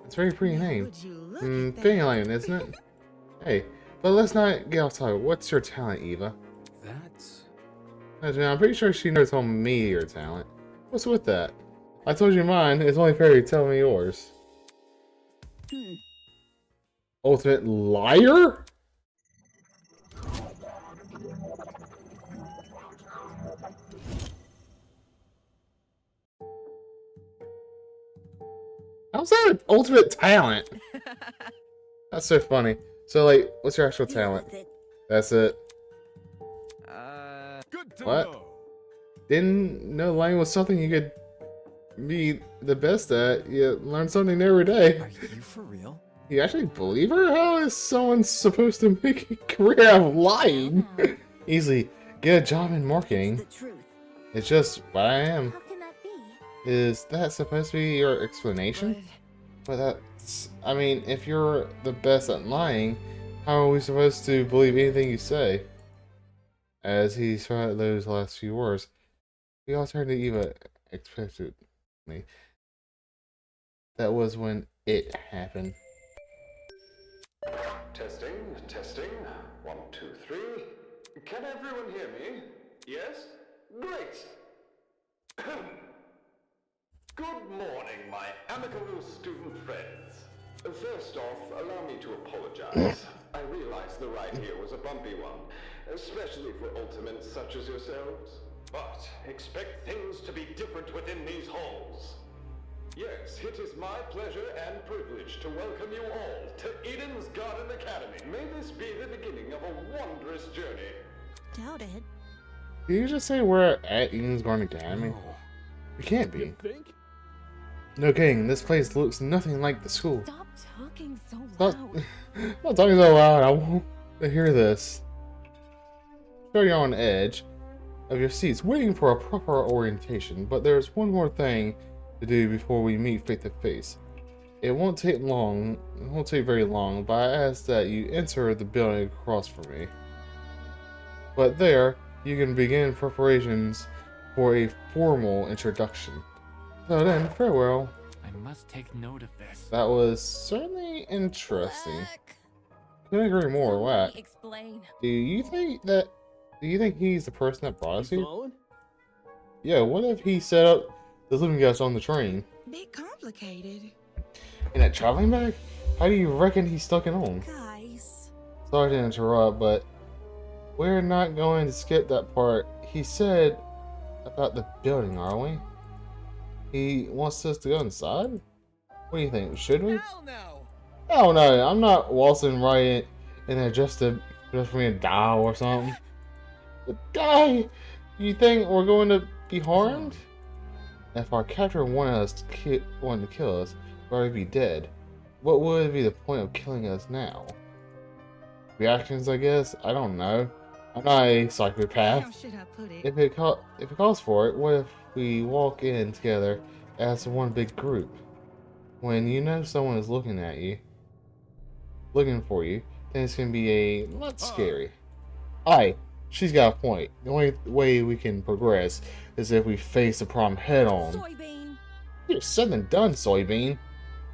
It's a very pretty name. Would you look at that? Fingerling, isn't it? Hey, but let's not get off topic. What's your talent, Eva? That's Actually, I'm pretty sure she knows on me your talent. What's with that? I told you mine. It's only fair you tell me yours. Ultimate liar? How's that an ultimate talent? That's so funny. So, like, what's your actual talent? That's it. Good to What? know. Didn't know lying was something you could be the best at. You learn something every day. Are you for real? You actually believe her? How is someone supposed to make a career out of lying? Easily get a job in marketing. It's just what I am. How can that be? Is that supposed to be your explanation? But that's... I mean, if you're the best at lying, how are we supposed to believe anything you say? As he spouted those last few words, we all turned to Eva expectantly. That was when it happened. Testing, testing. 1, 2, 3. Can everyone hear me? Yes? Great! Good morning, my amicable student friends. First off, allow me to apologize. I realize the ride here was a bumpy one, especially for ultimates such as yourselves. But expect things to be different within these halls. Yes, it is my pleasure and privilege to welcome you all to Eden's Garden Academy. May this be the beginning of a wondrous journey. Doubt it. Did you just say we're at Eden's Garden Academy? We can't be. You think? No kidding, this place looks nothing like the school. Stop talking so Stop, loud. not talking so loud, I want to hear this. Sure, you're on edge of your seats, waiting for a proper orientation, but there's one more thing to do before we meet face to face. It won't take very long, but I ask that you enter the building across from me. But there, you can begin preparations for a formal introduction. So then, farewell. I must take note of this. That was certainly interesting. Whack. Couldn't agree more. What? Explain. Do you think he's the person that brought us You here? following? Yeah. What if he set up the living guest on the train? Bit complicated. In that traveling bag? How do you reckon he stuck it on? Guys. Sorry to interrupt, but we're not going to skip that part. He said about the building, are we? He wants us to go inside? What do you think? Should we? Hell no. Oh no, I'm not waltzing right in there just for me to die or something. But die? You think we're going to be harmed? If our captor wanted to kill us, we'd already be dead. What would be the point of killing us now? Reactions, I guess? I don't know. I'm not a psychopath. How should I put it? If it calls for it, what if we walk in together as one big group? When you know someone is looking for you, then it's gonna be a lot scary. She's got a point. The only way we can progress is if we face the problem head on. Soybean. You're said and done, Soybean.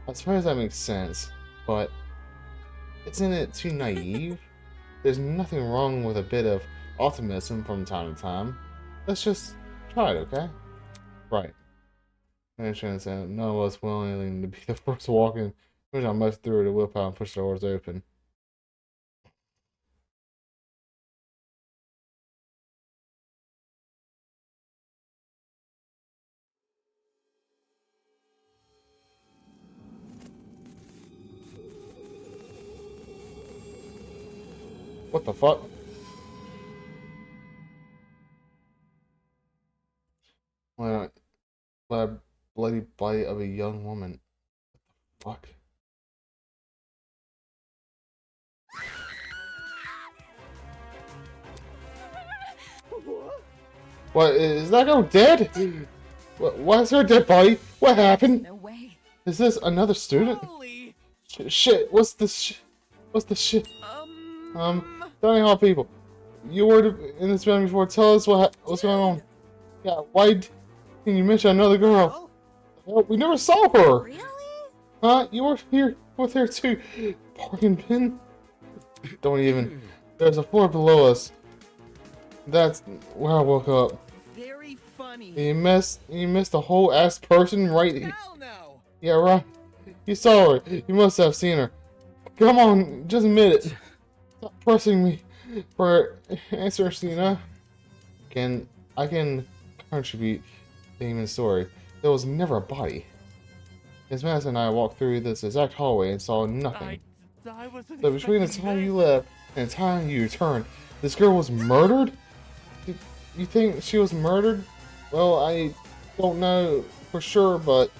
I suppose that makes sense, but isn't it too naive? There's nothing wrong with a bit of optimism from time to time. Let's just try it, okay? Right. I'm trying to say none of us willing to be the first to walk in. Which I must through the whip out and push the doors open. What the fuck? What a bloody body of a young woman. What the fuck? What, is that girl dead? Why is her dead body? What happened? No way. Is this another student? Holy. Shit, what's this What's the shit? Dining hall people. You were in this building before. Tell us what's going on. Yeah, why didn't you mention another girl? Well, we never saw her. Really? Huh? You were here with her too. Parking pin? Don't even. There's a floor below us. That's when I woke up. Very funny. You missed a whole ass person right. Hell no. Yeah, right. You saw her. You must have seen her. Come on, just admit it. Stop pressing me for answers, you know? I can contribute Damon's story. There was never a body. His master and I walked through this exact hallway and saw nothing. I wasn't So between the expecting time this. you left and the time you returned, this girl was murdered? You think she was murdered? Well, I don't know for sure, but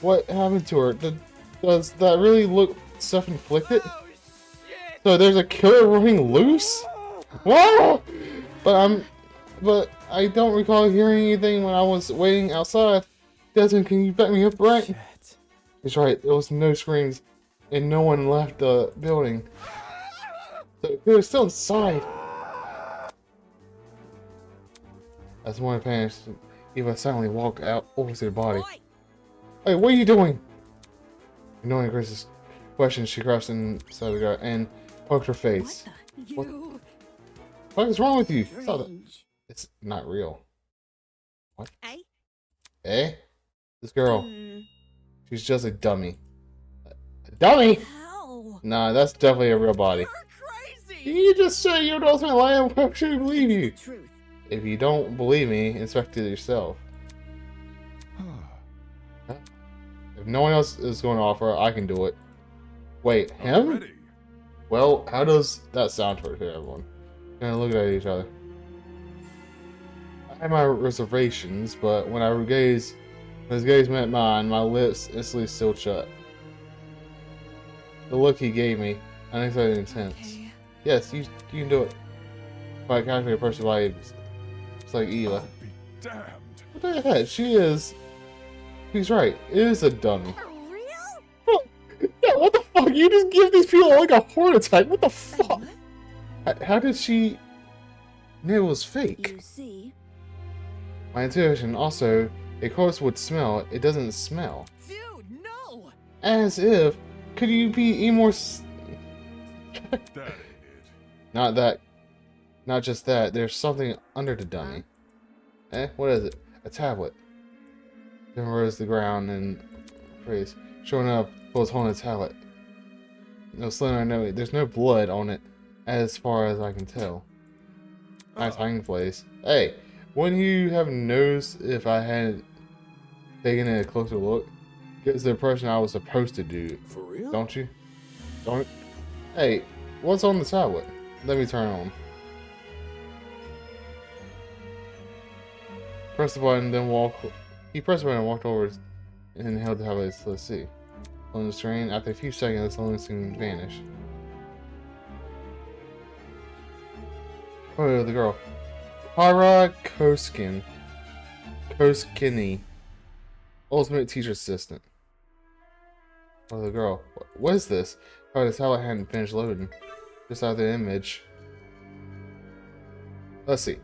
what happened to her? Does that really look self-inflicted? Oh, shit. So there's a killer running loose? Whoa! But I don't recall hearing anything when I was waiting outside. Desmond, can you back me up, right? Shit. He's right. There was no screams, and no one left the building. So they were still inside. As one panics, Eva silently walked out over to the body. Boy, Hey, what are you doing? Ignoring Chris's question, she crouched inside the guard and poked her face. what the? What- You. What is wrong with you? Stop it. Strange. It's not real. What? Eh? Eh? This girl. Hmm. She's just a dummy. A dummy? How? Nah, that's definitely a real body. You're crazy. You just said you're the ultimate lion. Why should I believe you? Truth. If you don't believe me, inspect it yourself. If no one else is going to offer, I can do it. Wait, him? Well, how does that sound to everyone? Gonna look at each other. I had my reservations, but when his gaze met mine, my lips instantly sealed shut. The look he gave me, unexpected and intense. Okay. Yes, you can do it. By calculating a person by it's like Eva. Be damned. What the heck? He's right. It is a dummy. For real? Oh, yeah, what the fuck? You just give these people like a heart attack. What the fuck? How did she know it was fake? You see? My intuition also, a corpse would smell. It doesn't smell. Dude, no. As if. Could you be any more? That ain't it. Not that. Not just that. There's something under the dummy. Eh? What is it? A tablet. Then rose the ground and phrase. Showing up was holding a tablet. No slender note. There's no blood on it, as far as I can tell. Nice hiding place. Hey, wouldn't you have noticed if I had taken a closer look? Gives the impression I was supposed to do. For real? Don't you? Don't. Hey, what's on the tablet? Let me turn it on. Press the button, then walk. He pressed the button and walked over and held the tablet. Let's see. On the screen, after a few seconds, the loading screen vanished. Oh, the girl. Hara Koskini. Ultimate teacher assistant. Oh, the girl. What is this? Oh, the tablet hadn't finished loading. Just out the image. Let's see.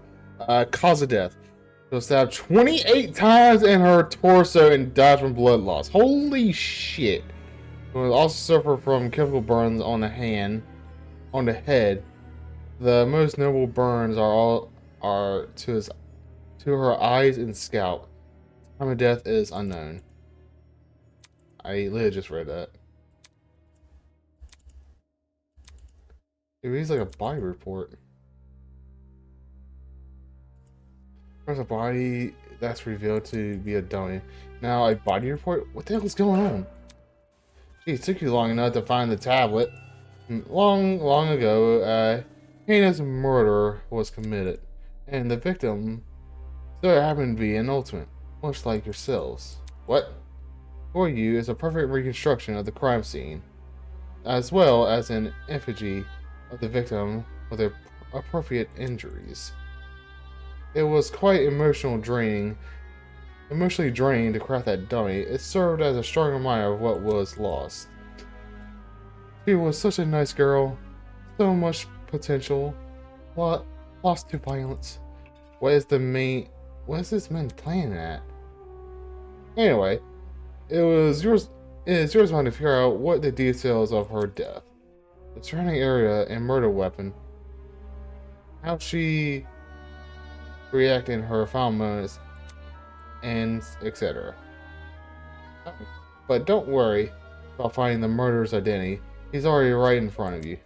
Cause of death. She was stabbed 28 times in her torso and died from blood loss. Holy shit. She will also suffer from chemical burns on the head. The most notable burns are to her eyes and scalp. Time of death is unknown. I literally just read that. It reads like a body report. There's a body that's revealed to be a dummy. Now a body report? What the hell is going on? Gee, it took you long enough to find the tablet. Long ago, a heinous murder was committed, and the victim so happened to be an ultimate, much like yourselves. What? For you is a perfect reconstruction of the crime scene, as well as an effigy of the victim with their appropriate injuries. It was quite emotionally draining to craft that dummy. It served as a strong reminder of what was lost. She was such a nice girl, so much potential, lost to violence. What is this man playing at? Anyway, it is yours mind to figure out what the details of her death, the surrounding area and murder weapon, how she react in her final moments, and etc. But don't worry about finding the murderer's identity. He's already right in front of you.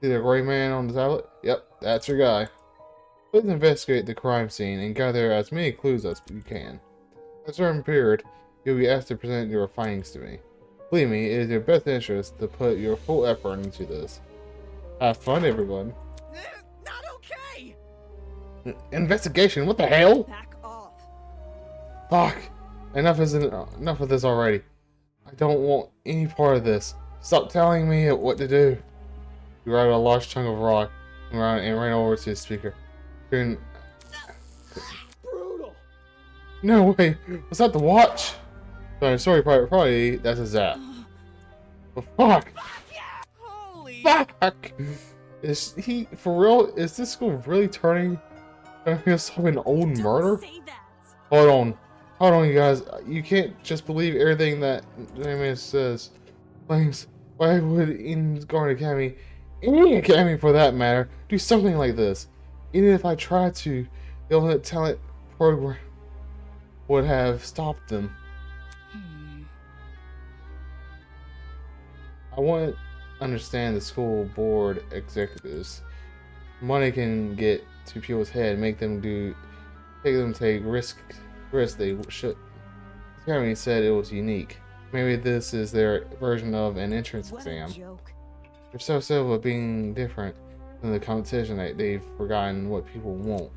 See the gray man on the tablet? Yep, that's your guy. Please investigate the crime scene and gather as many clues as you can. At a certain period, you'll be asked to present your findings to me. Believe me, it is in your best interest to put your full effort into this. Have fun, everyone. Not okay! Investigation? What the hell? Back off. Fuck. Enough of this already. I don't want any part of this. Stop telling me what to do. You grabbed a large chunk of rock and ran over to the speaker. Brutal. No way. Was that the watch? Sorry, Private Party. That's a zap. But fuck. Holy. Fuck. Is he for real? Is this school really turning into an old murder? Hold on, you guys. You can't just believe everything that Damien says. Claims. Why would in Garden Academy, any academy for that matter, do something like this? Even if I tried to, the Ultimate Talent program would have stopped them. I want to understand the school board executives. Money can get to people's head, make them take risks they should. The academy said it was unique. Maybe this is their version of an entrance exam. They're so sad about being different than the competition that they've forgotten what people want.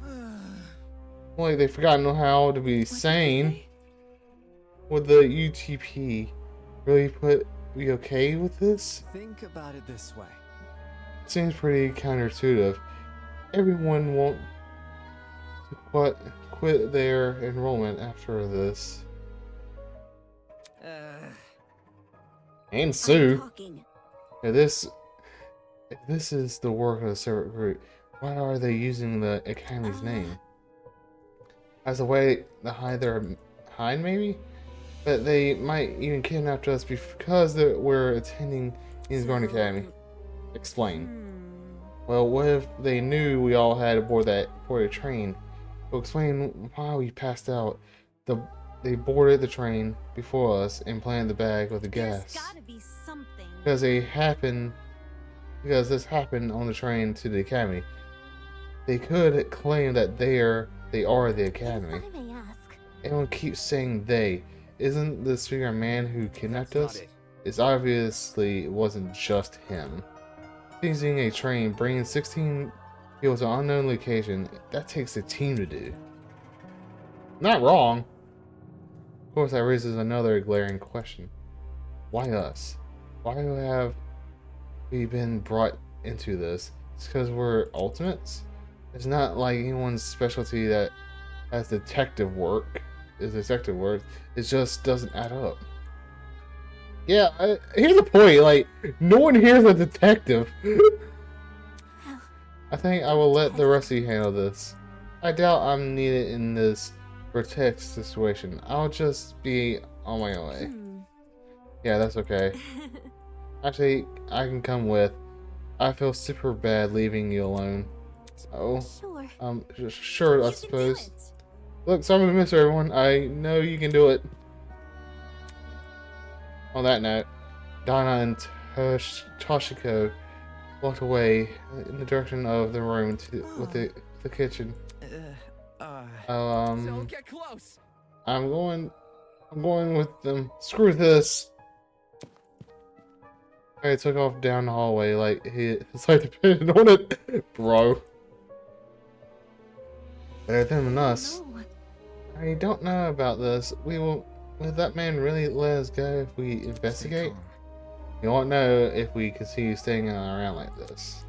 Like they've forgotten how to be sane. Would the UTP really be okay with this? Think about it this way. Seems pretty counterintuitive. Everyone won't quit their enrollment after this. And sue. If this is the work of a separate group, why are they using the academy's name? As a way to hide maybe? But they might even kidnap us because we're attending Eden's Garden Academy. Explain. Well, what if they knew we all had aboard a train? Well, explain why we passed out. They boarded the train before us and planted the bag with the gas. There's gotta be something. Because this happened on the train to the academy. They could claim that they are the academy. If I may ask. Everyone keeps saying they. Isn't the speaker a man who kidnapped us? It's obviously it wasn't just him. Seizing a train, bringing 16 people to an unknown location, that takes a team to do. Not wrong. Of course, that raises another glaring question. Why us? Why have we been brought into this? It's because we're ultimates? It's not like anyone's specialty that has detective work. It just doesn't add up. Yeah, here's the point. Like, no one here's a detective. I think I will let the rest of you handle this. I doubt I'm needed in this protect situation. I'll just be on my own way. Yeah, that's okay. Actually, I can come with. I feel super bad leaving you alone. Oh, sure, I suppose. Look, sorry to miss everyone. I know you can do it. On that note, Donna and Toshiko walked away in the direction of the room with the kitchen. Don't get close. I'm going with them. Screw this. I took off down the hallway like it's like depended on it, bro. Better them than us. I don't know about this. Will that man really let us go if we investigate? You won't know if we continue staying around like this.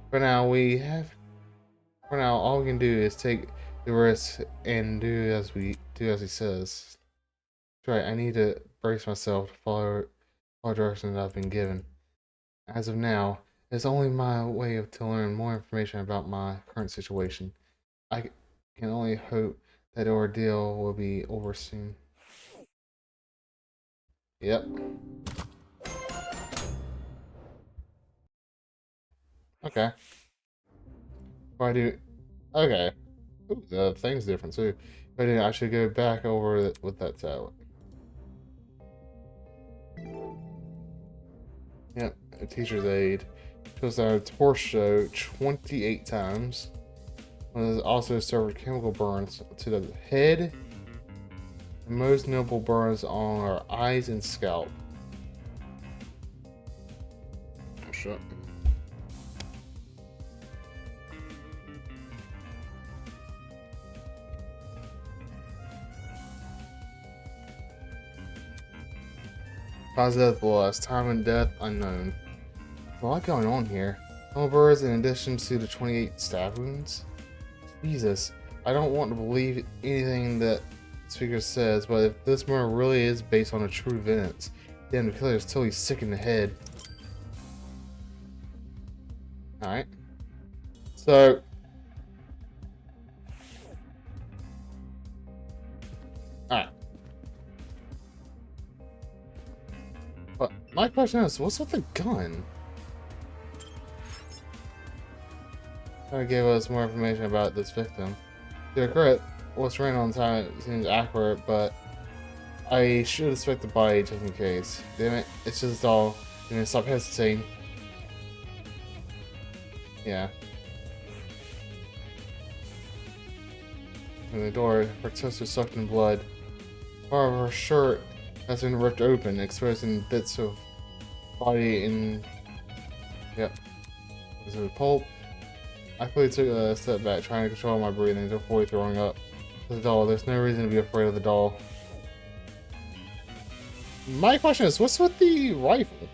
For now, all we can do is take the risk and do as he says. That's right. I need to brace myself to follow directions I've been given. As of now, it's only my way to learn more information about my current situation. I can only hope that ordeal will be over soon. Yep. Okay. Okay. Ooh, the thing's different too. But yeah, I should go back over it with that tablet. Yep, a teacher's aid. Shows our torso 28 times. It also suffered chemical burns to the head. The most notable burns on our eyes and scalp. Oh, shit. Cause of death lost. Time and death unknown. There's a lot going on here. No birds in addition to the 28 stab wounds. Jesus, I don't want to believe anything that the speaker says, but if this murder really is based on a true event, then the killer is totally sick in the head. Alright. So... Alright. But my question is, what's with the gun? Trying to give us more information about this victim. To be correct, what's written on time seems accurate, but I should expect the body just in case. Damn it, it's just all. Stop hesitating. Yeah. And the door, her chest is soaked in blood. Part of her shirt has been ripped open, exposing bits of body in. Yep. This is pulp. I quickly took a step back, trying to control my breathing before throwing up. The doll, there's no reason to be afraid of the doll. My question is, what's with the rifle?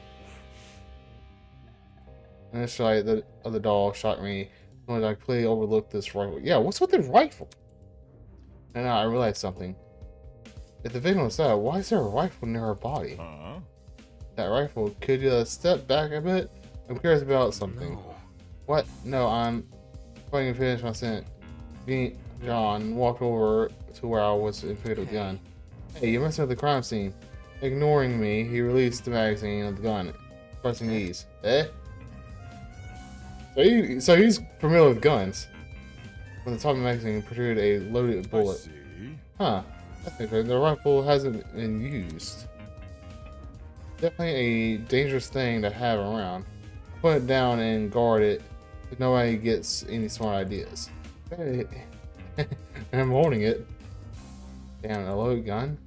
Initially, the other doll shocked me when I completely overlooked this rifle. Yeah, what's with the rifle? And now I realized something. If the victim was dead, why is there a rifle near her body? That rifle, could you step back a bit? I'm curious about something. No. What? No, I'm going to finish my sentence. John walked over to where I was infected with the gun. Hey, you're messing with the crime scene. Ignoring me, he released the magazine of the gun, pressing ease. Eh? So he's familiar with guns. When the top of the magazine protruded a loaded bullet. Huh. That's interesting. The rifle hasn't been used. Definitely a dangerous thing to have around. Put it down and guard it so nobody gets any smart ideas. Hey. I'm holding it. Damn, a loaded gun?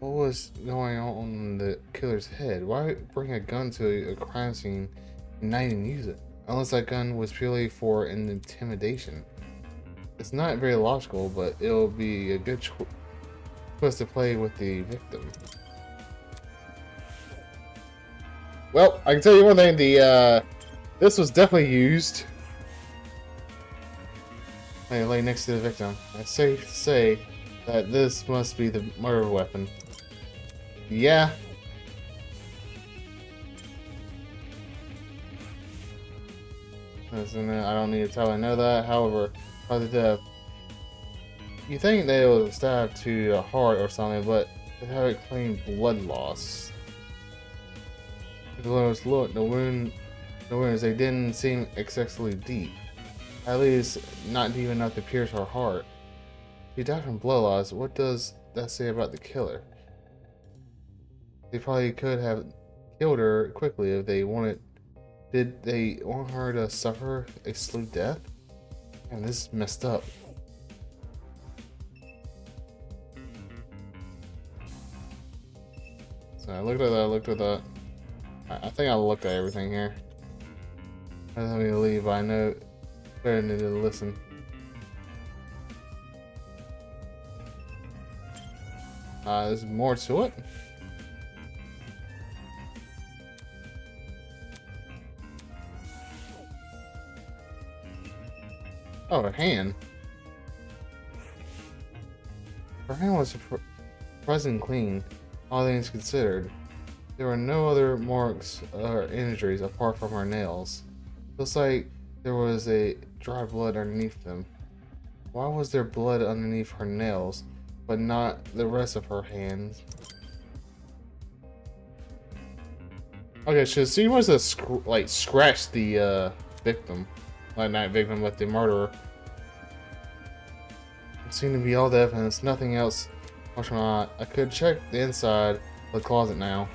What was going on in the killer's head? Why bring a gun to a crime scene and not even use it? Unless that gun was purely for an intimidation. It's not very logical, but it'll be a good twist to play with the victim. Well, I can tell you one thing, this was definitely used. I lay next to the victim. It's safe to say that this must be the murder weapon. Yeah. Listen, I don't need to tell I know that. However, by the death, you think they will stab to the heart or something, but they haven't claimed blood loss. Look, the wounds, they didn't seem excessively deep. At least, not deep enough to pierce her heart. She died from blood loss. What does that say about the killer? They probably could have killed her quickly if they wanted. Did they want her to suffer a slow death? Man, this is messed up. So I looked at that. I think I looked at everything here. I don't need to leave, but I know better than to listen. There's more to it. Oh, a hand. Her hand was surprisingly clean, all things considered. There were no other marks or injuries apart from her nails. Looks like there was a dry blood underneath them. Why was there blood underneath her nails, but not the rest of her hands? Okay, so she must have scratched the victim. Like, not victim, but the murderer seemed to be all the evidence, nothing else. I could check the inside of the closet now.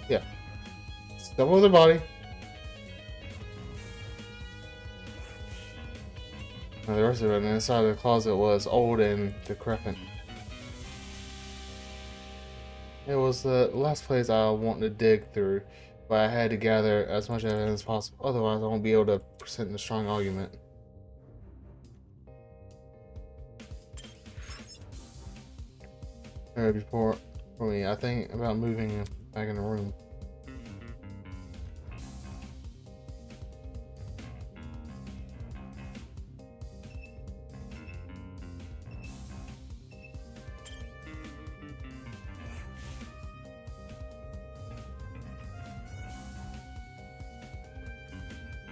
Yeah. Step over the body. Now the rest of it inside of the closet was old and decrepit. It was the last place I wanted to dig through, but I had to gather as much evidence as possible, otherwise I won't be able to present a strong argument. Before me, I think about moving back in the room.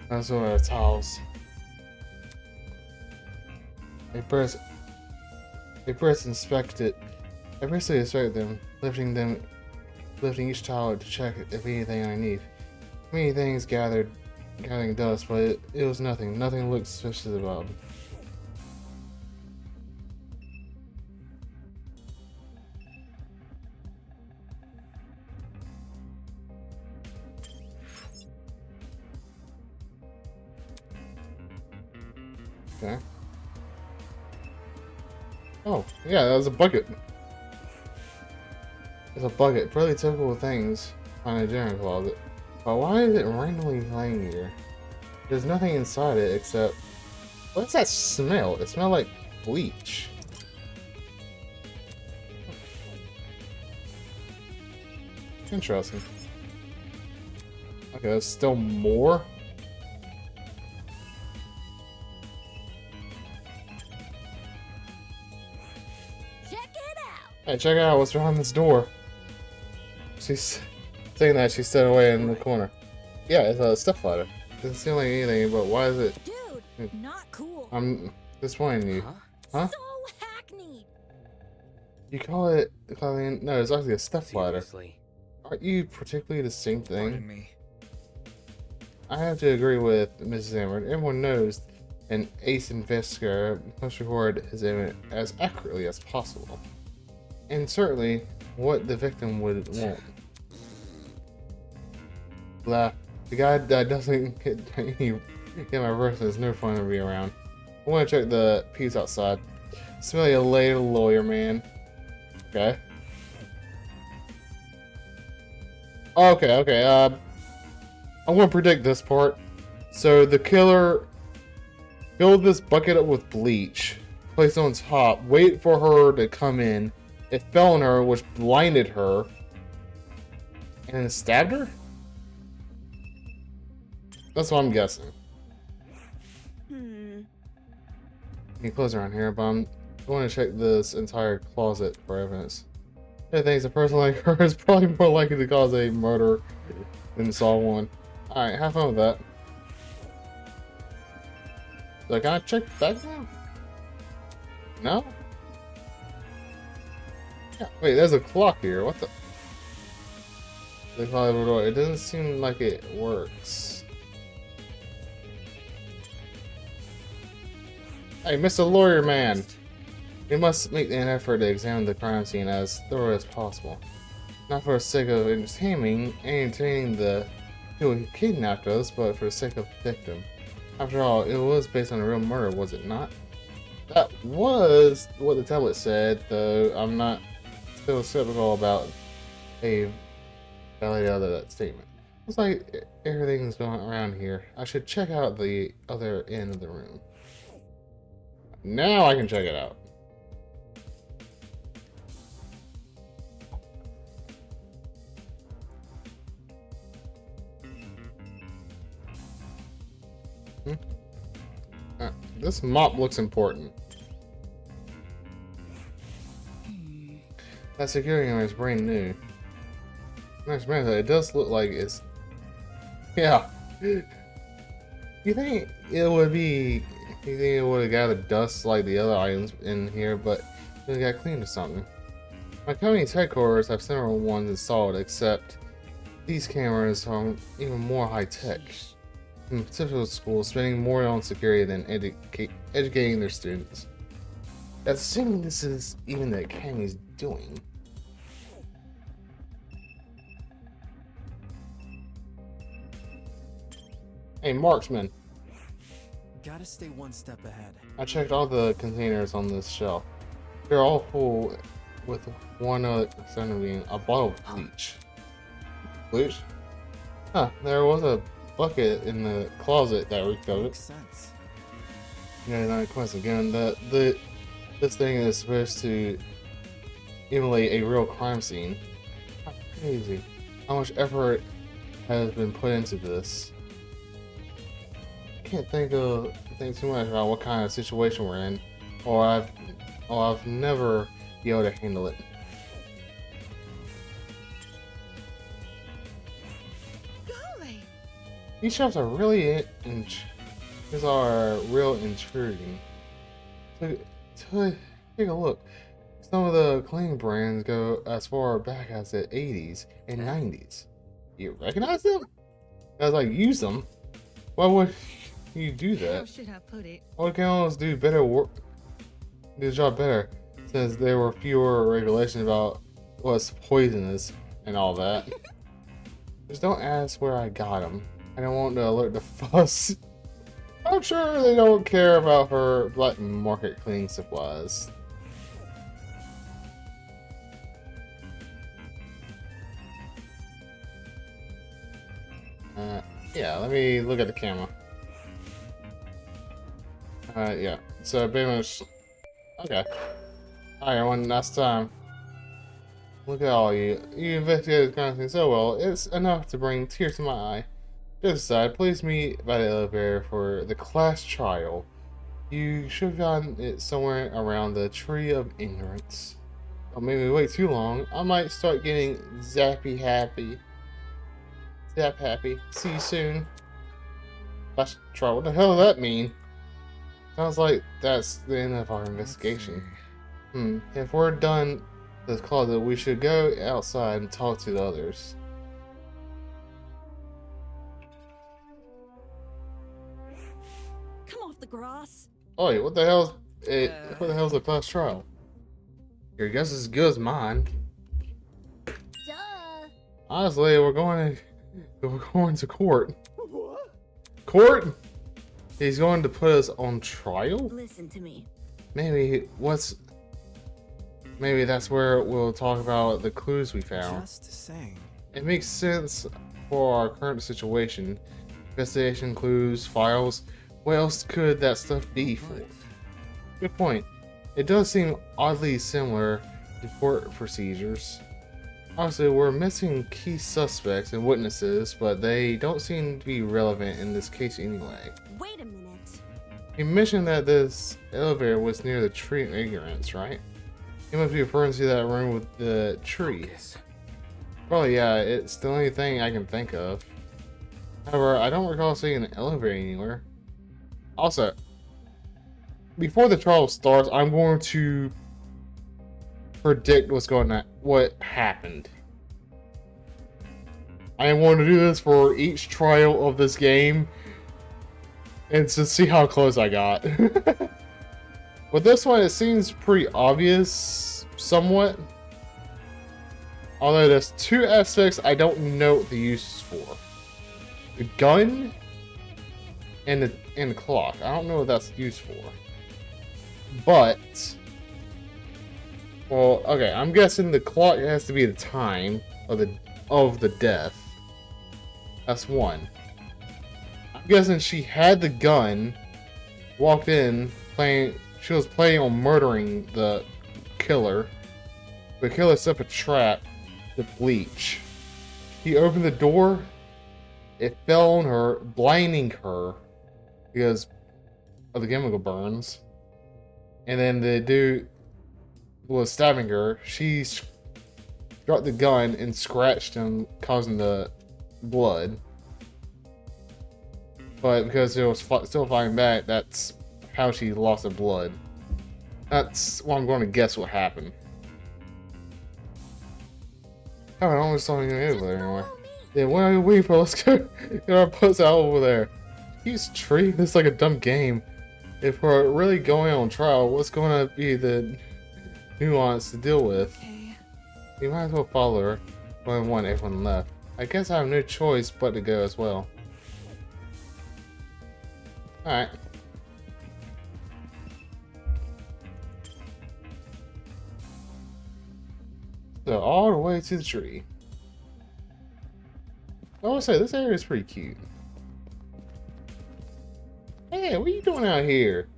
That's one of the towels. I press inspected. I briefly inspected them, lifting each towel to check if anything I need. Many things gathering dust, but it was nothing. Nothing looked suspicious about them. Okay. Oh, yeah, that was a bucket. It's a bucket. Pretty typical things on a general closet. But why is it randomly laying here? There's nothing inside it except... What's that smell? It smells like bleach. Interesting. Okay, there's still more? Hey, check out what's behind this door. She's saying that she stood away in the corner. Yeah, it's a step ladder. Doesn't seem like anything, but why is it? Dude, not cool. I'm disappointing you. Huh? So hackneyed. You call it? No, it's actually a step ladder. Seriously. Aren't you particularly the same thing? Pardon me. I have to agree with Mrs. Amber. Everyone knows an ace investigator must record his image as accurately as possible. And certainly, what the victim would want. Blah. The guy that doesn't get my person is no fun to be around. I want to check the piece outside. Smell you later, lawyer man. Okay. Okay. I'm gonna predict this part. So the killer filled this bucket up with bleach, placed it on top, wait for her to come in. It fell on her, which blinded her, and then stabbed her? That's what I'm guessing. You close around here, but I want to check this entire closet for evidence. I think a person like her is probably more likely to cause a murder than solve one. Alright, have fun with that. So can I check back now? No? Yeah, wait, there's a clock here. What the? The clock door. It doesn't seem like it works. Hey, Mr. Lawyer Man. We must make an effort to examine the crime scene as thorough as possible. Not for the sake of entertaining the people who kidnapped us, but for the sake of the victim. After all, it was based on a real murder, was it not? That was what the tablet said, though I'm not still skeptical about a validity of that statement. Looks like everything's going around here. I should check out the other end of the room. Now I can check it out. This mop looks important. That security camera is brand new. Nice man, it does look like it's... Yeah. You think it would be? You think it would have got a dust like the other items in here, but it got cleaned or something? My company's headquarters have similar ones installed, except these cameras are even more high tech. Typical schools spending more on security than educating their students. That's assuming this is even the academy's doing. Hey, marksman. Gotta stay one step ahead. I checked all the containers on this shelf. They're all full, with one exception being a bottle of bleach. Bleach? Huh, there was a bucket in the closet that recovered. Makes sense. Yeah, not a coincidence. Again, this thing is supposed to emulate a real crime scene. How crazy. How much effort has been put into this? I can't think too much about what kind of situation we're in, or I've never be able to handle it. Golly. These shelves are really these are real intriguing. Take a look. Some of the cleaning brands go as far back as the 80s and 90s. You recognize them? As I use them. Why would you do that? How should I put it? Why can't almost do better work? Do the job better, since there were fewer regulations about what's poisonous and all that. Just don't ask where I got them. I don't want to alert the fuss. I'm sure they don't care about her black market cleaning supplies. Yeah, let me look at the camera. Yeah, so pretty much. Okay. Alright, everyone, last time. Look at all you. You investigated this kind of thing so well, it's enough to bring tears to my eye. Just aside, please meet by the elevator for the class trial. You should have gotten it somewhere around the Tree of Ignorance. Don't make me wait too long. I might start getting zappy happy. Zap happy. See you soon. Class trial. What the hell does that mean? Sounds like that's the end of our investigation. If we're done this closet, we should go outside and talk to the others. Come off the grass. Oh, wait, what the hell's a class trial? Your guess is as good as mine. Duh. Honestly, we're going to court. Court? He's going to put us on trial? Listen to me. Maybe that's where we'll talk about the clues we found. Just saying. It makes sense for our current situation. Investigation clues, files. What else could that stuff be for? Good point. It does seem oddly similar to court procedures. Obviously, we're missing key suspects and witnesses, but they don't seem to be relevant in this case anyway. Wait a minute. You mentioned that this elevator was near the Tree of Ignorance, right? You must be referring to that room with the tree. Focus. Probably, yeah, it's the only thing I can think of. However, I don't recall seeing an elevator anywhere. Also, before the trial starts, I'm going to predict what happened. I am going to do this for each trial of this game, and to see how close I got. With this one, it seems pretty obvious, somewhat. Although there's two aspects I don't know what the use is for. The gun and the clock. I don't know what that's used for. But, well, okay, I'm guessing the clock has to be the time of the death. That's one. I'm guessing she had the gun, walked in, she was planning on murdering the killer. The killer set up a trap to bleach. He opened the door, it fell on her, blinding her because of the chemical burns. And then the dude was stabbing her. She dropped the gun and scratched him, causing the blood. but because it was still fighting back, that's how she lost her blood. That's what I'm going to guess what happened. Oh, I almost saw anything over there anyway. Yeah, what are you waiting for? Let's go get our butts out over there. Use tree? This is like a dumb game. If we're really going on trial, what's going to be the nuance to deal with? Okay. We might as well follow her when everyone left. I guess I have no choice but to go as well. Alright. So all the way to the tree. I will say, this area is pretty cute. Hey, what are you doing out here?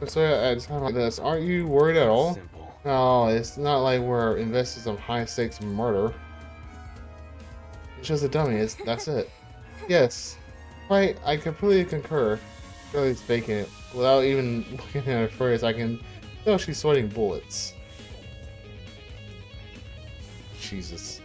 So at a time like this, aren't you worried at all? No, it's not like we're invested in some high-stakes murder. It's just a dummy, that's it. Yes. Right, I completely concur. Shirley's faking it. Without even looking at her face, I can tell she's sweating bullets. Jesus.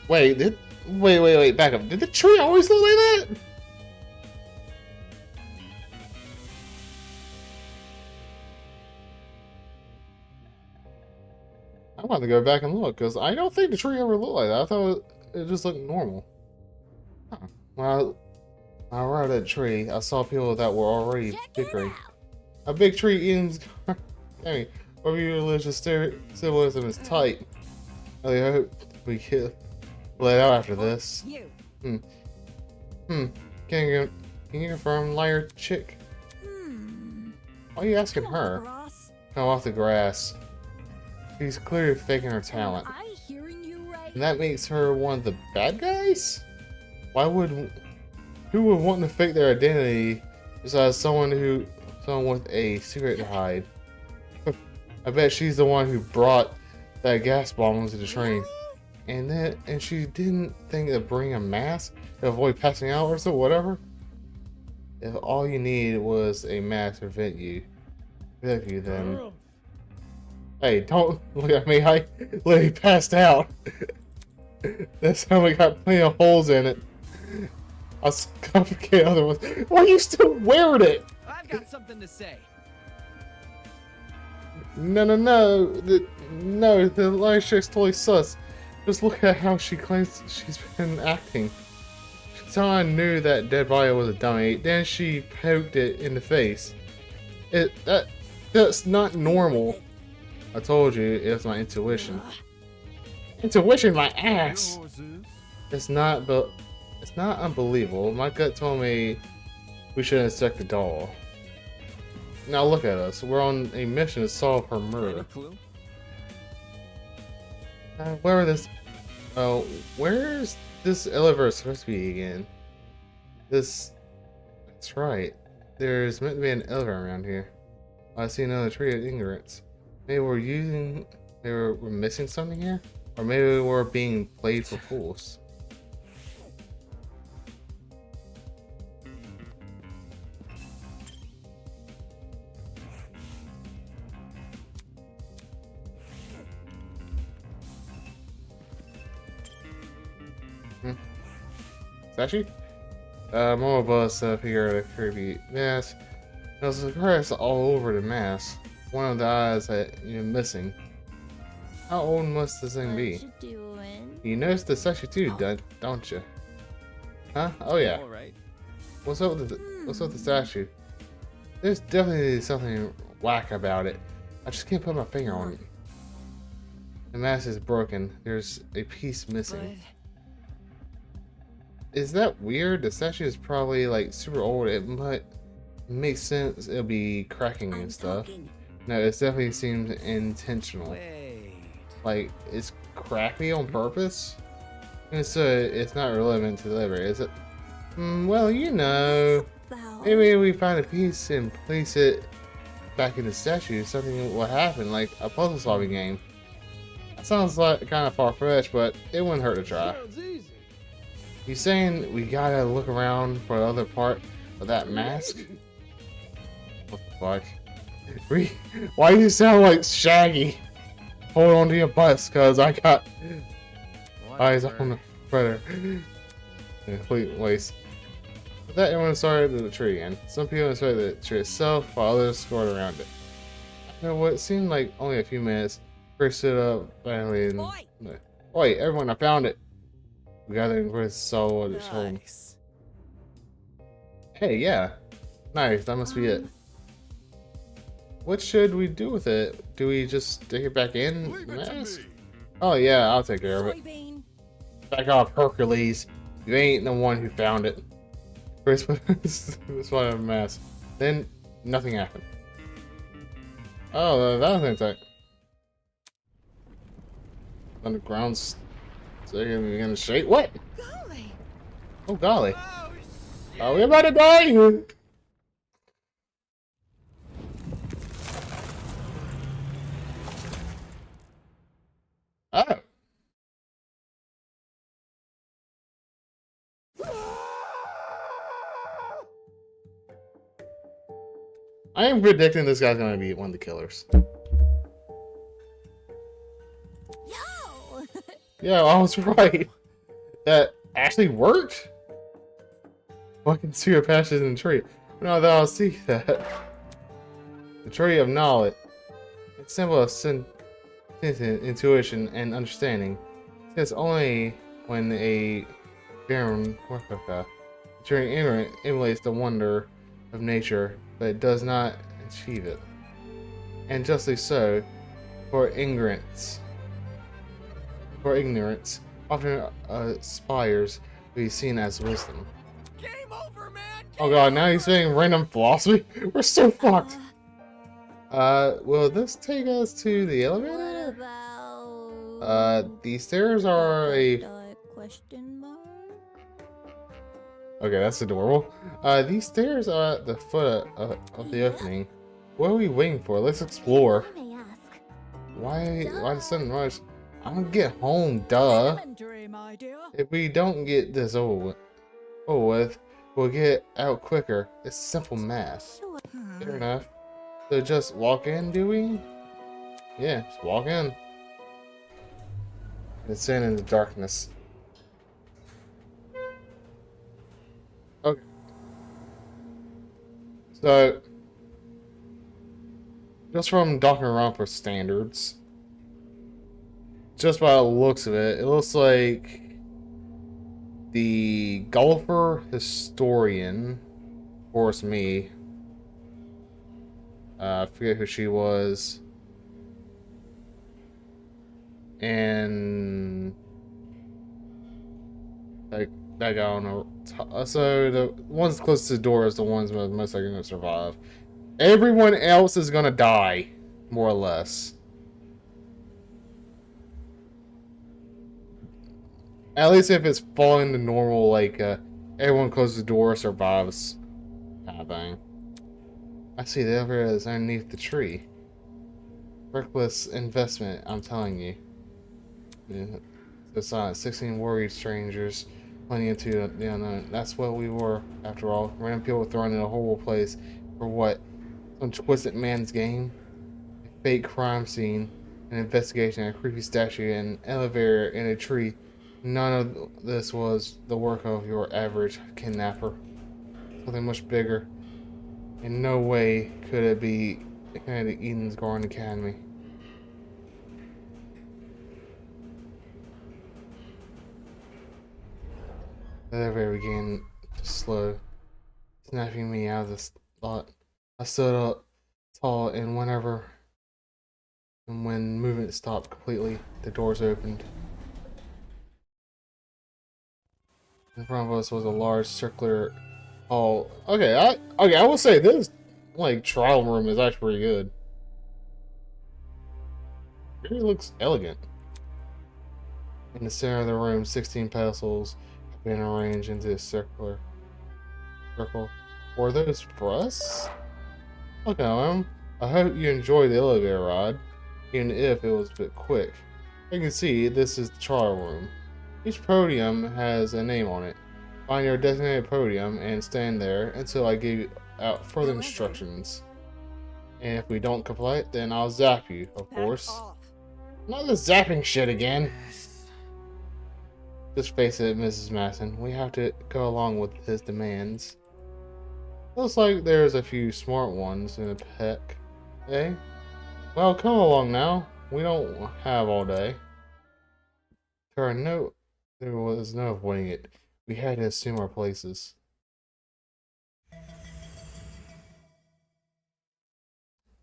Wait, wait, back up. Did the tree always look like that? I'm about to go back and look, because I don't think the tree ever looked like that. I thought it just looked normal. Huh. When I arrived at the tree, I saw people that were already bickering. A big tree eating... Dang, whatever your religious symbolism is tight. I hope we get let out after this. Can you confirm, liar chick? Why are you asking her? Come off the grass. She's clearly faking her talent. And that makes her one of the bad guys? Who would want to fake their identity besides someone with a secret to hide? I bet she's the one who brought that gas bomb into the train. And she didn't think to bring a mask to avoid passing out or so, whatever. If all you need was a mask to prevent you, then... Hey, don't look at me. I literally passed out. This helmet got plenty of holes in it. I'll complicate other ones. Why are you still wearing it? I've got something to say. No. The liar chick's totally sus. Just look at how she claims she's been acting. So I knew that dead body was a dummy. Then she poked it in the face. That's not normal. I told you it was my intuition. Intuition, my ass. It's not unbelievable. My gut told me we should inspect the doll. Now look at us. We're on a mission to solve her murder. Where's this elevator supposed to be again? That's right. There's meant to be an elevator around here. I see another tree of ignorance. Maybe we're missing something here? Or maybe we're being played for fools. Sashi? More of us here at a creepy mask. There's a grass all over the mask. One of the eyes that you're missing. How old must this thing be? You noticed the Sashi too, don't you? Huh? Oh yeah. Alright. What's up with the statue? There's definitely something whack about it. I just can't put my finger on it. The mask is broken. There's a piece missing. Is that weird? The statue is probably like super old. It might make sense. It'll be cracking and stuff. No, it definitely seems intentional. Like it's crappy on purpose. And so it's not relevant to the liver, is it? Well, you know, maybe we find a piece and place it back in the statue. Something will happen, like a puzzle solving game. That sounds like kind of far-fetched, but it wouldn't hurt to try. You saying we gotta look around for the other part of that mask? What the fuck? Why do you sound like Shaggy? Hold on to your butts, cause I got eyes on the predator. Complete waste. With that, everyone started the tree again. Some people inspected the tree itself, while others scored around it. After what seemed like only a few minutes, Chris stood up finally and... Oi, everyone, I found it! We gathered in Chris saw what it showed. Hey, yeah. Nice, that must be it. What should we do with it? Do we just stick it back in the mask? Oh yeah, I'll take care of it. Back off, Hercules. You ain't the one who found it. Chris put this one in a mask. Then nothing happened. Oh, that was tight. Underground's gonna shake. What? Golly. Oh golly. Are we about to die? Oh. I am predicting this guy's gonna be one of the killers. Yo! Yeah, I was right. That actually worked. Fucking see your passions in the tree. No, that I'll see that. The tree of knowledge. It's simple as intuition and understanding. It's only when a barren during ignorant emulates the wonder of nature, but it does not achieve it. And justly so, for ignorance often aspires to be seen as wisdom. Game over, man. Oh god, now he's saying random philosophy? We're so fucked. Will this take us to the elevator? These stairs are a... Question mark? Okay, that's adorable. These stairs are at the foot of the opening. What are we waiting for? Let's explore. Why the sudden rush? I'm gonna get home, duh. If we don't get this over with, we'll get out quicker. It's simple math. Fair enough. So just walk in, do we? Yeah, just walk in. Descend in the darkness. Okay. So, just from Danganronpa standards, just by the looks of it, it looks like the golfer historian, of course me, I forget who she was, and like that guy on the so the ones closest to the door is the ones most likely to survive. Everyone else is gonna die, more or less. At least if it's following the normal, like, everyone closes the door, survives kind of thing. I see the elevator is underneath the tree. Reckless investment, I'm telling you. It's 16 worried strangers running into the unknown. That's what we were, after all. Random people thrown in a horrible place for what? Some twisted man's game? A fake crime scene, an investigation, a creepy statue, an elevator, and a tree. None of this was the work of your average kidnapper. Something much bigger. In no way could it be connected to Eden's Garden Academy. The elevator began to slow, snapping me out of this thought. I stood up tall, and when movement stopped completely, the doors opened. In front of us was a large circular hall. Okay, I will say this like trial room is actually pretty good. It really looks elegant. In the center of the room, 16 pedestals have been arranged into a circle. Were those for us? Look at them. I hope you enjoyed the elevator ride, even if it was a bit quick. You can see this is the trial room. Each podium has a name on it. Find your designated podium and stand there until I give out further instructions. And if we don't comply, then I'll zap you, of course. Not the zapping shit again. Just face it, Mrs. Masson. We have to go along with his demands. Looks like there's a few smart ones in the pack. Eh? Well, come along now. We don't have all day. There was no avoiding it. We had to assume our places.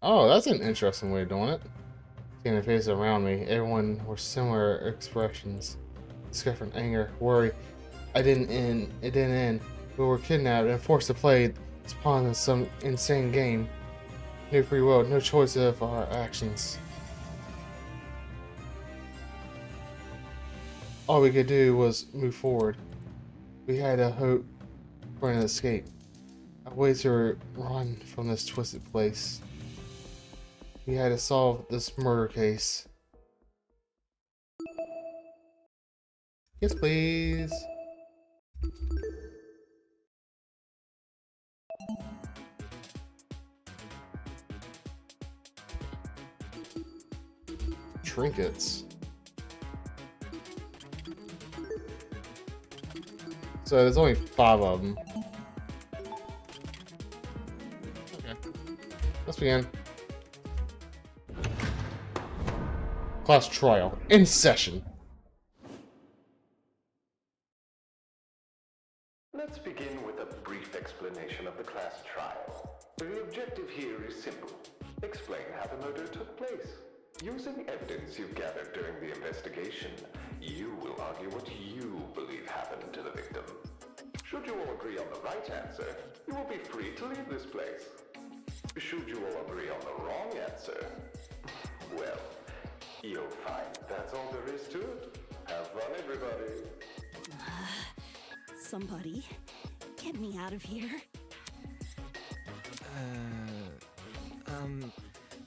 Oh, that's an interesting way of doing it. Seeing the faces around me, everyone were similar expressions. Discomfort, anger, worry. It didn't end. We were kidnapped and forced to play as pawns in some insane game. No free will, no choice of our actions. All we could do was move forward. We had a hope for an escape. A way to run from this twisted place. We had to solve this murder case. Yes, please. Trinkets. So there's only 5 of them. Okay. Let's begin. Class trial in session. Let's begin with a brief explanation of the class trial. The objective here is simple. Explain how the murder took place. Using evidence you've gathered during the investigation, you will argue what you believe happened to the victim. Should you all agree on the right answer, you will be free to leave this place. Should you all agree on the wrong answer, well, you'll find that's all there is to it. Have fun, everybody. Somebody, get me out of here.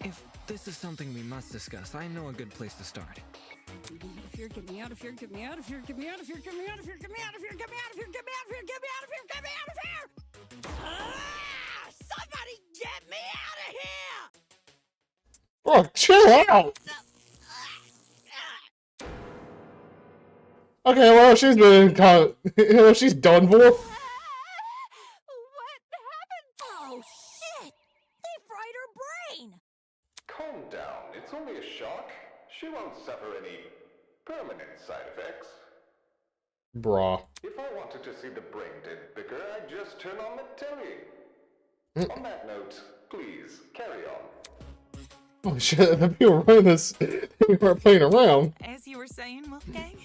If this is something we must discuss, I know a good place to start. Get me out of here, get me out of here, get me out of here, get me out of here, get me out of here, get me out of here, get me out of here, get me out of here, get me out of here! Ah! Somebody get me out of here! Oh, chill out! Okay, well, she's been she's done for. What happened? Oh shit! They fried her brain! Calm down, it's only a shock. She won't suffer any permanent side effects. Bruh. If I wanted to see the brain dead bicker, I'd just turn on the telly. On that note, please, carry on. Oh shit, the people running this, we weren't playing around. As you were saying, Wolfgang?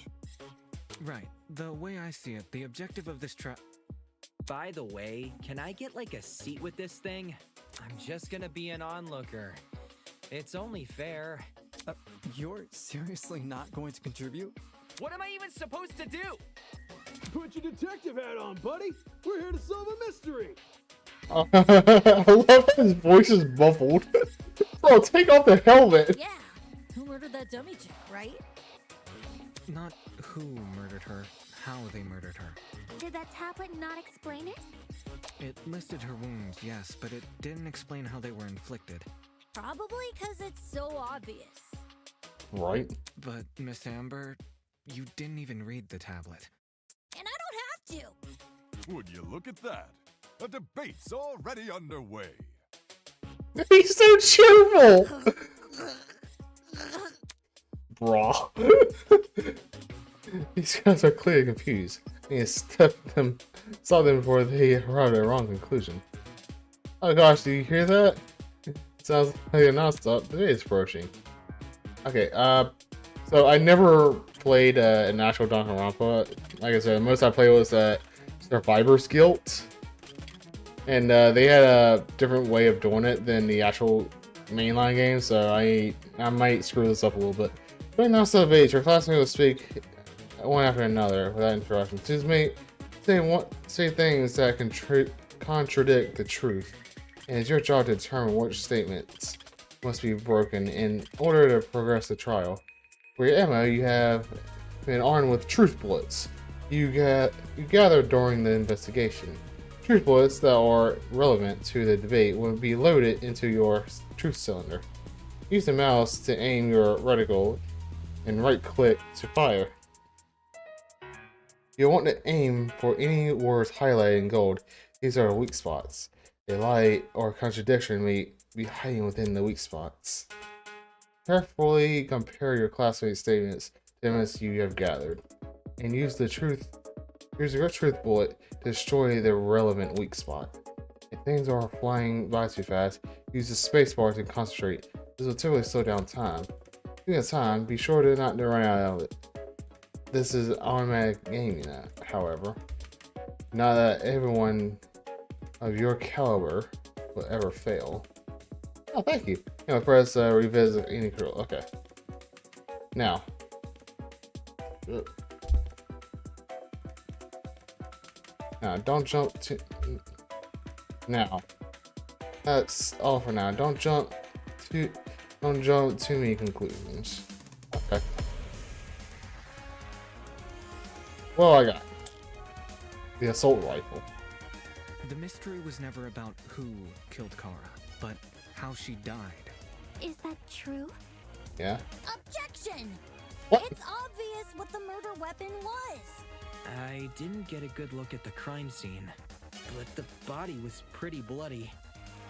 Right. The way I see it, the objective of this trial... By the way, can I get like a seat with this thing? I'm just gonna be an onlooker. It's only fair. You're seriously not going to contribute? What am I even supposed to do? Put your detective hat on, buddy. We're here to solve a mystery. I love his voice is muffled. Bro, take off the helmet. Yeah. Who murdered that dummy chick, right? Not who murdered her, how they murdered her. Did that tablet not explain it? It listed her wounds, yes, but it didn't explain how they were inflicted. Probably because it's so obvious. Right. But, Miss Amber, you didn't even read the tablet. And I don't have to. Would you look at that? A debate's already underway. He's so cheerful! Bruh. These guys are clearly confused. He saw them before they arrived at a wrong conclusion. Oh gosh, do you hear that? It sounds like a non-stop. The day is approaching. Okay, so I never played an actual Danganronpa. Like I said, the most I played was Survivor's Guilt. And they had a different way of doing it than the actual mainline game, so I might screw this up a little bit. But now, so age, your classmate will speak one after another without interruption. Excuse me, say things that contradict the truth, and it's your job to determine which statements must be broken in order to progress the trial. For your ammo, you have been armed with truth bullets you gathered during the investigation. Truth bullets that are relevant to the debate will be loaded into your truth cylinder. Use the mouse to aim your reticle and right-click to fire. You'll want to aim for any words highlighted in gold. These are weak spots. A lie or contradiction may be hiding within the weak spots. Carefully compare your classmates' statements to the evidence you have gathered, and use your truth bullet to destroy the relevant weak spot. If things are flying by too fast, use the spacebar to concentrate. This will typically slow down time. If you have time, be sure to not run out of it. This is automatic gaming, however. Not that everyone of your caliber will ever fail. Oh, thank you. Press revisit any control. Okay. Now. Now, don't jump to... Now. That's all for now. Don't jump to many conclusions. Okay. Well, I got the assault rifle. The mystery was never about who killed Kara, but how she died. Is that true? Yeah. Objection! What? It's obvious what the murder weapon was. I didn't get a good look at the crime scene, but the body was pretty bloody.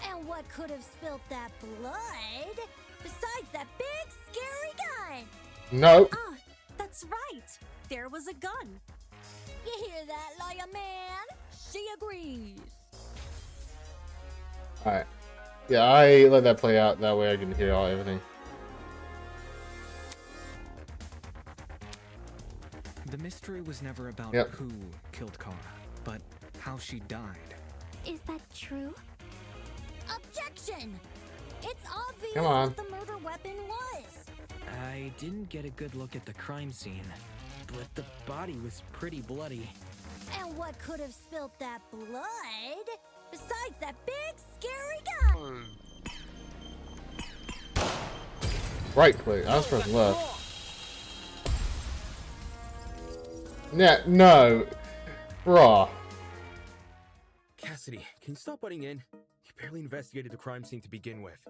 And what could have spilt that blood besides that big scary gun? No. Ah, that's right. There was a gun. You hear that, lawyer man? She agrees. Alright. Yeah, I let that play out. That way I can hear everything. The mystery was never about who killed Kara, but how she died. Is that true? Objection! It's obvious Come on. what the murder weapon was. I didn't get a good look at the crime scene, but the body was pretty bloody. And what could have spilt that blood besides that big scary gun? Right click. I was pressing left. Yeah, no. Raw. Cassidy, can you stop butting in? You barely investigated the crime scene to begin with.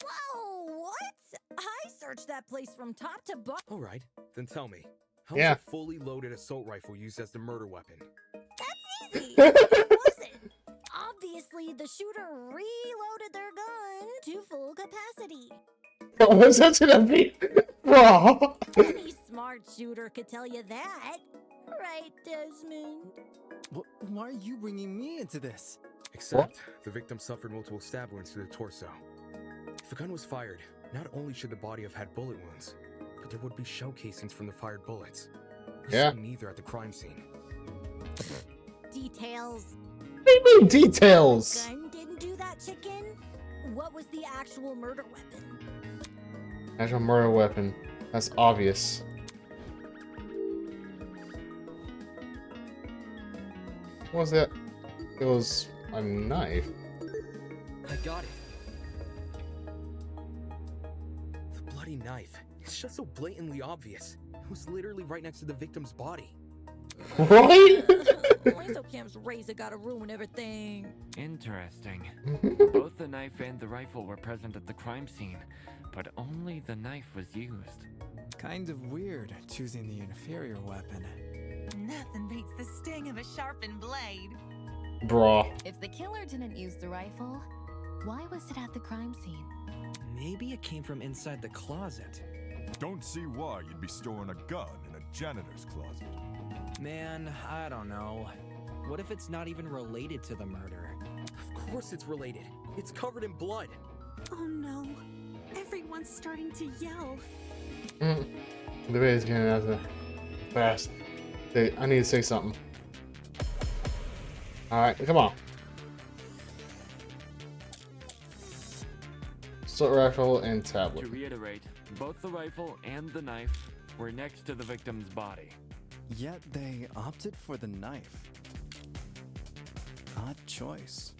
Whoa, what? I searched that place from top to bottom. Alright, then tell me. How Yeah. was a fully loaded assault rifle used as the murder weapon? That's easy. It wasn't. Obviously, the shooter reloaded their gun to full capacity. Oh, what's that gonna be? Raw. Any smart shooter could tell you that. Right, Desmond? Why are you bringing me into this? Except, the victim suffered multiple stab wounds to the torso. If a gun was fired, not only should the body have had bullet wounds, but there would be shell casings from the fired bullets. We saw neither at the crime scene. Details. What do you mean details? The gun didn't do that, chicken. What was the actual murder weapon? Actual murder weapon. That's obvious. What was that? It was a knife. I got it. The bloody knife. It's just so blatantly obvious. It was literally right next to the victim's body. Right? So Cam's razor gotta ruin everything. Interesting. Both the knife and the rifle were present at the crime scene, but only the knife was used. Kind of weird choosing the inferior weapon. Nothing beats the sting of a sharpened blade. Bra. If the killer didn't use the rifle, why was it at the crime scene? Maybe it came from inside the closet. Don't see why you'd be storing a gun in a janitor's closet. Man, I don't know. What if it's not even related to the murder? Of course it's related. It's covered in blood. Oh no. Everyone's starting to yell. The video's getting out of fast. I need to say something. Alright, come on. Assault rifle and tablet. To reiterate, both the rifle and the knife were next to the victim's body. Yet they opted for the knife. Odd choice.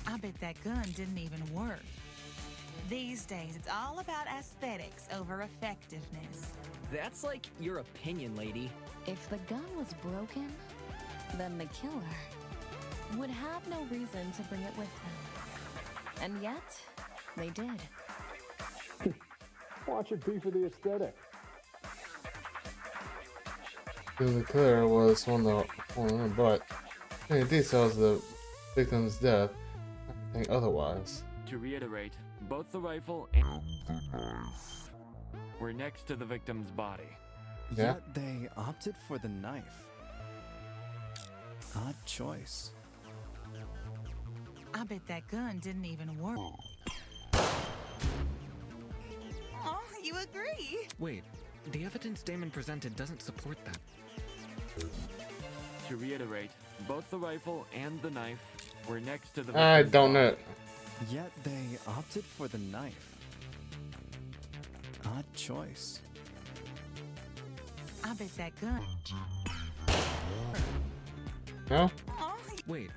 I bet that gun didn't even work. These days, it's all about aesthetics over effectiveness. That's like your opinion, lady. If the gun was broken, then the killer would have no reason to bring it with them. And yet, they did. Watch it be for the aesthetic. The killer was on the but any details of the victim's death, I think otherwise. To reiterate, both the rifle and the knife were next to the victim's body. Yeah. Yet they opted for the knife. Odd choice. I bet that gun didn't even work. Oh, you agree? Wait, the evidence Damon presented doesn't support that. To reiterate, both the rifle and the knife were next to the victim's I don't know. body. Yet they opted for the knife. Odd choice. I bet that gun. No? Oh, Wait,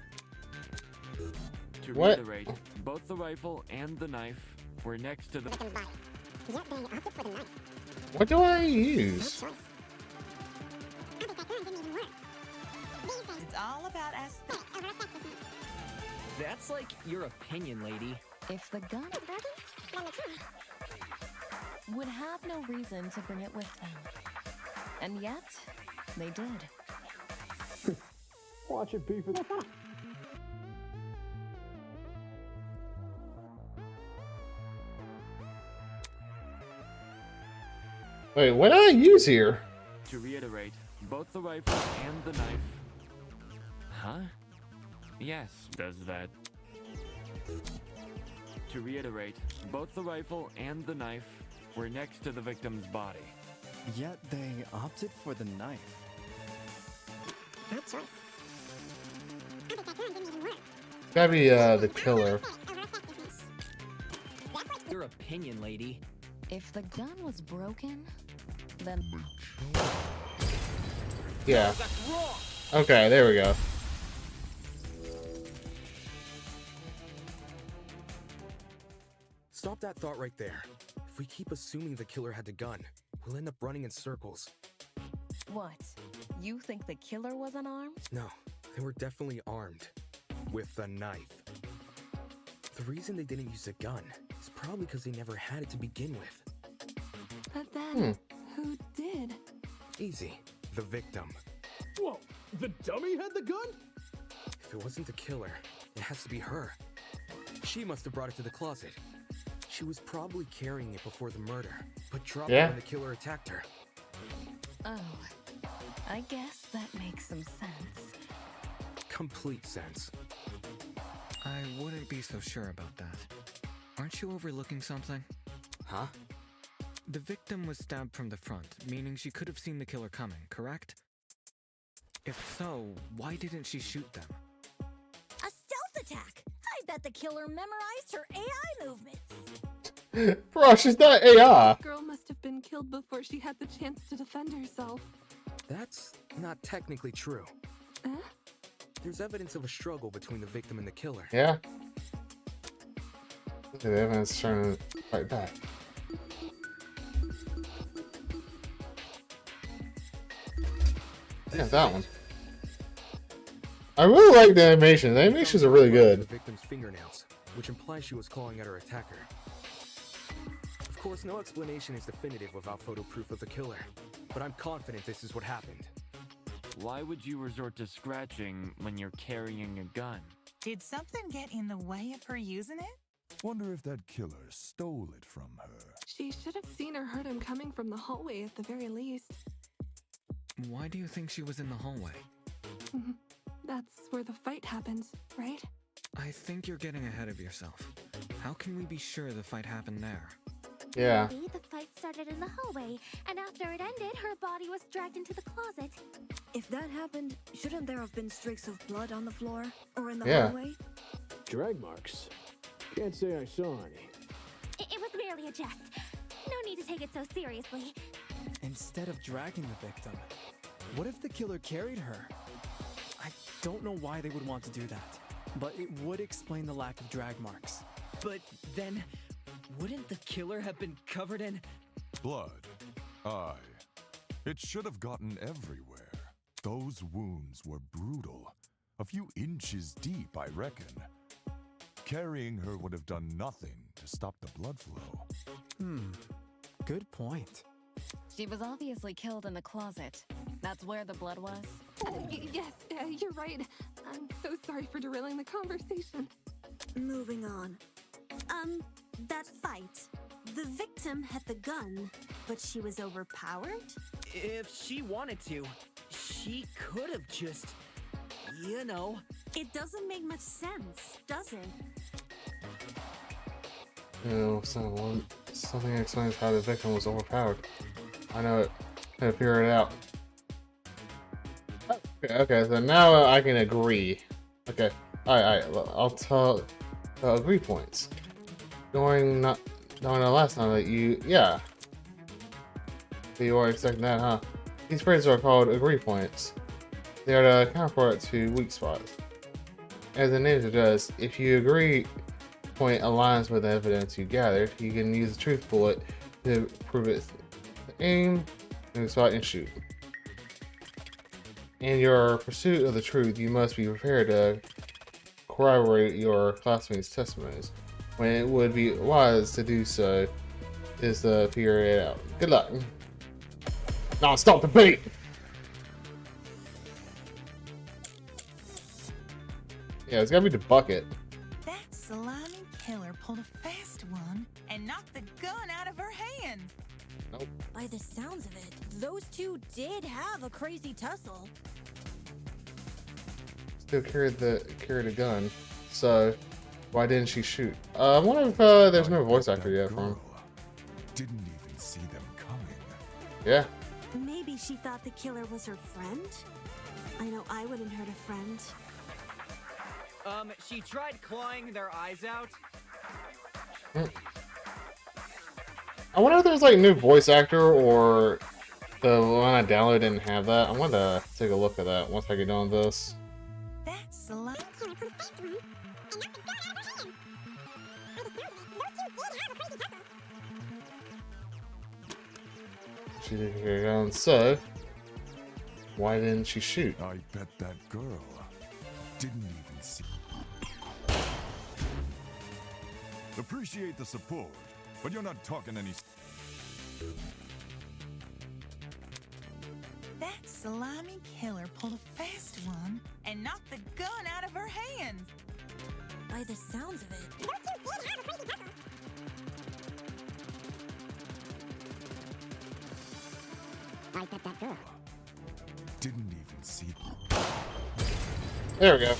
To What? reiterate, both the rifle and the knife were next to the What do I use? it's all about aesthetics. That's like your opinion, lady. If the gun would have no reason to bring it with them. And yet, they did. Watch it be for the... Wait, what did I use here? To reiterate, both the rifle and the knife. Huh? Yes, does that. To reiterate, both the rifle and the knife were next to the victim's body. Yet they opted for the knife. Gotta be the killer. Your opinion, lady. If the gun was broken, then Yeah. Okay, there we go. Stop that thought right there. If we keep assuming the killer had the gun, we'll end up running in circles. what? You think the killer was unarmed? No, they were definitely armed. With a knife. The reason they didn't use a gun is probably because they never had it to begin with. But then, who did? Easy. The victim. Whoa, the dummy had the gun? If it wasn't the killer, it has to be her. She must have brought it to the closet. She was probably carrying it before the murder, but dropped it when the killer attacked her. Oh, I guess that makes some sense. Complete sense. I wouldn't be so sure about that. Aren't you overlooking something? Huh? The victim was stabbed from the front, meaning she could have seen the killer coming, correct? If so, why didn't she shoot them? A stealth attack! I bet the killer memorized her AI movements. Bro, she's not AI. The girl must have been killed before she had the chance to defend herself. That's not technically true. There's evidence of a struggle between the victim and the killer. Yeah. The evidence trying to fight back. Yeah, that one. I really like the animation. The animations are really The good. victim's fingernails, which implies she was clawing at her attacker. Of course, no explanation is definitive without photo proof of the killer, but I'm confident this is what happened. Why would you resort to scratching when you're carrying a gun? Did something get in the way of her using it? Wonder if that killer stole it from her. She should have seen or heard him coming from the hallway at the very least. Why do you think she was in the hallway? That's where the fight happens, right? I think you're getting ahead of yourself. How can we be sure the fight happened there? Yeah. Maybe the fight started in the hallway, and after it ended, her body was dragged into the closet. If that happened, shouldn't there have been streaks of blood on the floor? Or in the Yeah. hallway? Drag marks. Can't say I saw any. It was merely a jest. No need to take it so seriously. Instead of dragging the victim, what if the killer carried her? I don't know why they would want to do that, but it would explain the lack of drag marks. But then, wouldn't the killer have been covered in... Blood. Aye, It should have gotten everywhere. Those wounds were brutal. A few inches deep, I reckon. Carrying her would have done nothing to stop the blood flow. Good point. She was obviously killed in the closet. That's where the blood was. Yes, you're right. I'm so sorry for derailing the conversation. Moving on. That fight. The victim had the gun, but she was overpowered? If she wanted to, she could have just, you know. It doesn't make much sense, does it? Something explains how the victim was overpowered. I know it. I gotta figure it out. Okay, so now I can agree. Okay, alright, I'll tell agree points. During the last time that you were expecting that, huh? These phrases are called agree points. They are the counterpart to weak spots. As the name suggests, if you agree point aligns with the evidence you gathered, you can use the truth bullet to prove its aim, and spot and shoot. In your pursuit of the truth, you must be prepared to corroborate your classmates' testimonies. When it would be wise to do so is to figure it out. Good luck. Non-stop debate! Yeah, it's gotta be the bucket. That slimy killer pulled a fast one and knocked the gun out of her hand. Nope. By the sounds of it, those two did have a crazy tussle. Still carried a gun, so why didn't she shoot? I wonder if there's no voice actor yet for him. Didn't even see them coming. Yeah. Maybe she thought the killer was her friend? I know I wouldn't hurt a friend. She tried clawing their eyes out. I wonder if there's like new voice actor or the one I downloaded didn't have that. I want to take a look at that once I get done with this. That slimy. She didn't get a gun, so why didn't she shoot? I bet that girl didn't even see. Appreciate the support, but you're not talking any. That slimy killer pulled a fast one and knocked the gun out of her hand. By the sounds of it. I bet that girl didn't even see. There we go.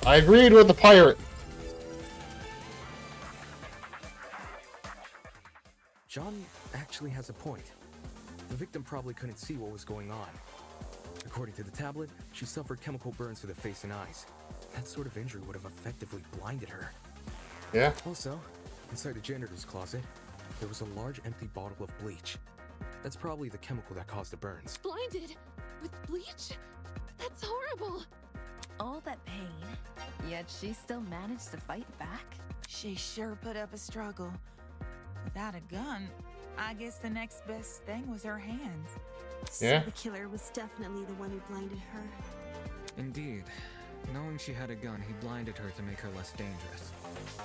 I agreed with the pirate. John actually has a point. The victim probably couldn't see what was going on. According to the tablet, she suffered chemical burns to the face and eyes. That sort of injury would have effectively blinded her. Yeah. Also, inside the janitor's closet, there was a large empty bottle of bleach. That's probably the chemical that caused the burns. Blinded? With bleach? That's horrible! All that pain, yet she still managed to fight back? She sure put up a struggle. Without a gun, I guess the next best thing was her hands. Yeah. So the killer was definitely the one who blinded her. Indeed. Knowing she had a gun, he blinded her to make her less dangerous.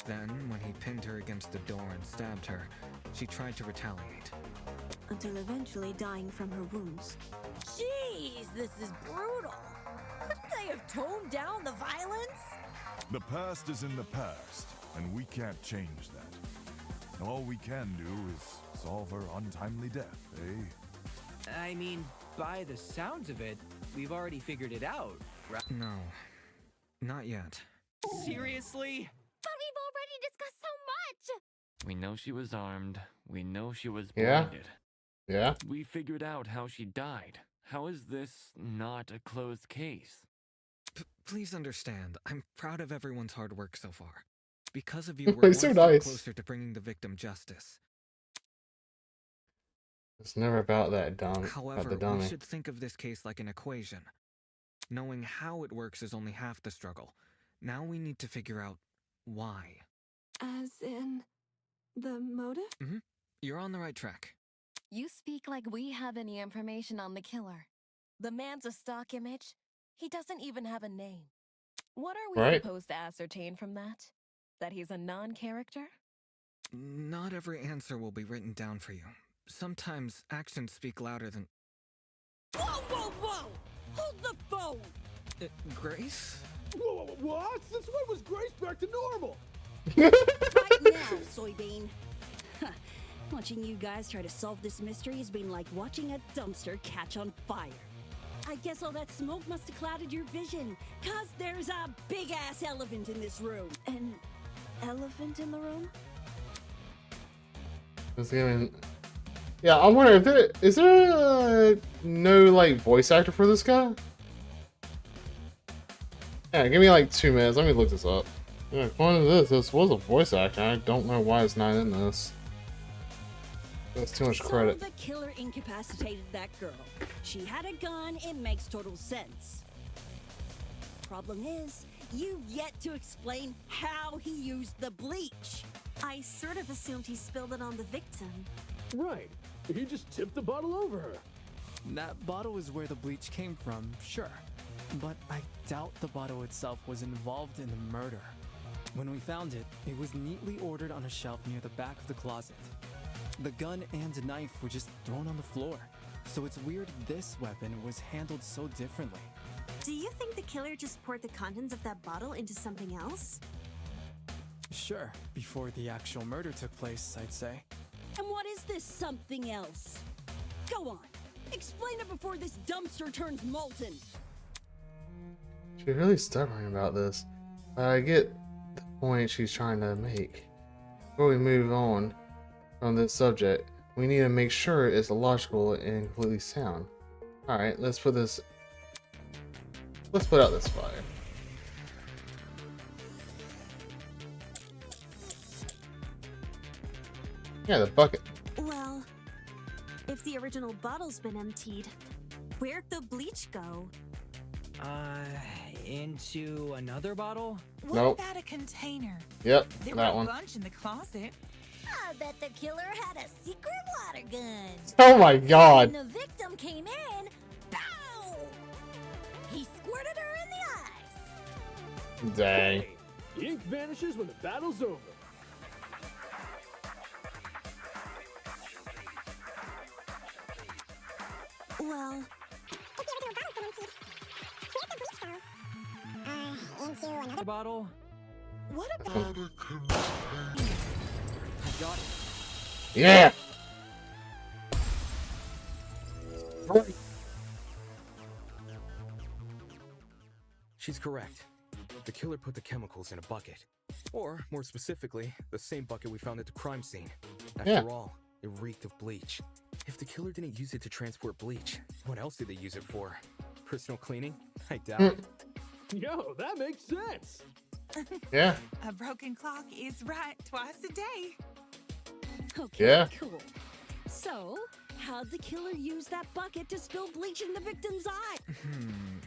Then, when he pinned her against the door and stabbed her, she tried to retaliate. Until eventually dying from her wounds. Jeez, this is brutal. Couldn't they have toned down the violence? The past is in the past, and we can't change that. All we can do is solve her untimely death, eh? I mean, by the sounds of it, we've already figured it out, right? No, not yet. Seriously? But we've already discussed so much! We know she was armed. We know she was Yeah. blinded. Yeah. We figured out how she died. How is this not a closed case? Please understand, I'm proud of everyone's hard work so far. Because of you, we're one It's so step nice. closer to bringing the victim justice. It's never about that dumb. However, the dummy. we should think of this case like an equation. Knowing how it works is only half the struggle. Now we need to figure out why. As in, the motive? You're on the right track. You speak like we have any information on the killer. The man's a stock image. He doesn't even have a name. What are we Right. supposed to ascertain from that? That he's a non-character? Not every answer will be written down for you. Sometimes actions speak louder than... Whoa, whoa, whoa! Hold the phone! Grace? Whoa, what? Since when was Grace back to normal? Right now, soybean. Watching you guys try to solve this mystery has been like watching a dumpster catch on fire. I guess all that smoke must have clouded your vision, 'cause there's a big-ass elephant in this room. An elephant in the room? Yeah, I wonder if is there no like voice actor for this guy? Yeah, give me like 2 minutes. Let me look this up. Yeah, according to this was a voice actor. I don't know why it's not in this. That's too much credit. So the killer incapacitated that girl. She had a gun, it makes total sense. Problem is, you've yet to explain how he used the bleach. I sort of assumed he spilled it on the victim. Right. He just tipped the bottle over her. That bottle is where the bleach came from, sure. But I doubt the bottle itself was involved in the murder. When we found it, it was neatly ordered on a shelf near the back of the closet. The gun and knife were just thrown on the floor, so it's weird this weapon was handled so differently. Do you think the killer just poured the contents of that bottle into something else? Sure, before the actual murder took place, I'd say. And what is this something else? Go on, explain it before this dumpster turns molten. She's really stubborn about this, but I get the point she's trying to make. Before we move on from this subject, we need to make sure it's logical and completely sound. Alright, let's put out this fire. Yeah, the bucket. Well, if the original bottle's been emptied, where'd the bleach go? Into another bottle? What Nope. about a container? Yep, There that were one. a bunch in the closet. I bet the killer had a secret water gun. Oh my god. When the victim came in, bow! He squirted her in the eyes. Dang. The ink vanishes when the battle's over. Well, Into another bottle? What about I got it. Yeah. She's correct. The killer put the chemicals in a bucket. Or, more specifically, the same bucket we found at the crime scene. After all, it reeked of bleach. If the killer didn't use it to transport bleach, what else did they use it for? Personal cleaning? I doubt it. Yo, that makes sense. Yeah. A broken clock is right twice a day. Okay, Yeah. cool. So, how'd the killer use that bucket to spill bleach in the victim's eye?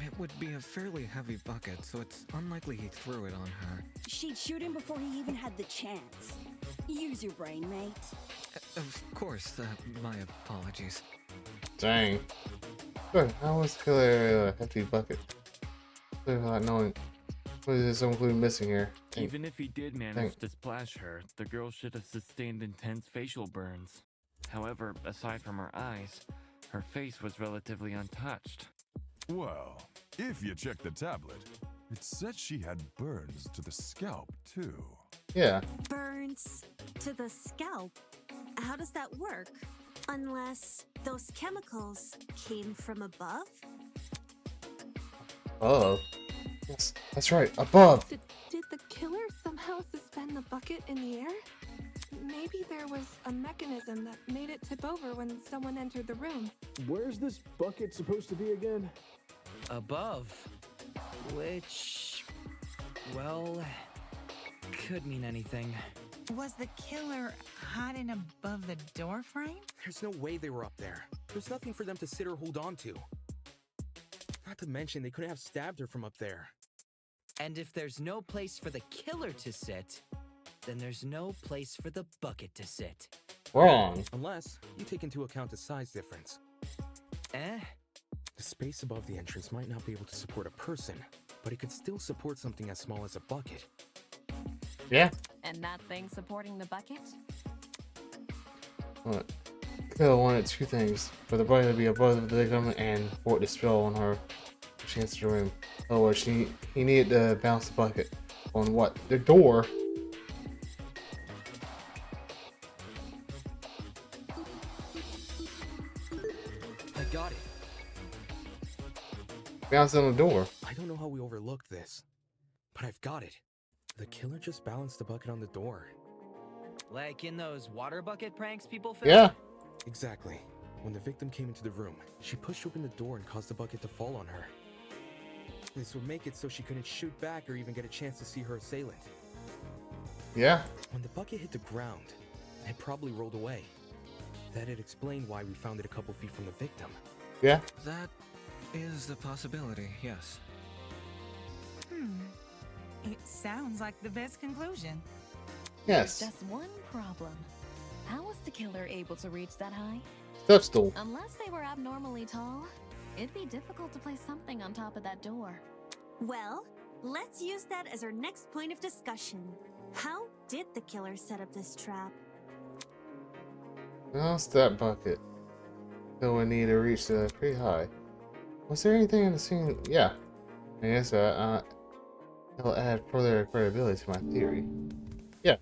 It would be a fairly heavy bucket, so it's unlikely he threw it on her. She'd shoot him before he even had the chance. Use your brain, mate. Of course, my apologies. Dang. Good. How was killer a hefty bucket? Without knowing what is included missing here. Even if he did manage to splash her, the girl should have sustained intense facial burns. However, aside from her eyes, her face was relatively untouched. Well, if you check the tablet, it said she had burns to the scalp, too. Yeah. burns to the scalp. How does that work? Unless those chemicals came from above? Above. Yes, that's right. Above. Did the killer somehow suspend the bucket in the air? Maybe there was a mechanism that made it tip over when someone entered the room. Where's this bucket supposed to be again? Above. Which, well, could mean anything. Was the killer hiding above the door frame? There's no way they were up there. There's nothing for them to sit or hold on to. Not to mention, they couldn't have stabbed her from up there. And if there's no place for the killer to sit, then there's no place for the bucket to sit. wrong. Unless you take into account the size difference. Eh? The space above the entrance might not be able to support a person, but it could still support something as small as a bucket. Yeah. And that thing supporting the bucket? What? Killer wanted two things: for the bucket to be above the victim and for it to spill on her when she enters the room. Otherwise, he needed to bounce the bucket on what? The door. I got it. Bounce on the door. I don't know how we overlooked this, but I've got it. The killer just balanced the bucket on the door. Like in those water bucket pranks people film? Yeah. Exactly. When the victim came into the room, she pushed open the door and caused the bucket to fall on her. This would make it so she couldn't shoot back or even get a chance to see her assailant. Yeah. When the bucket hit the ground, it probably rolled away. That'd explain why we found it a couple feet from the victim. Yeah. That is a possibility, yes. It sounds like the best conclusion. Yes. There's just one problem. How was the killer able to reach that high? Step stool. Unless they were abnormally tall, it'd be difficult to place something on top of that door. Well, let's use that as our next point of discussion. How did the killer set up this trap? Bounce that bucket. Killer would need to reach pretty high. Was there anything in the scene? Yeah. I guess it'll add further credibility to my theory. Yeah.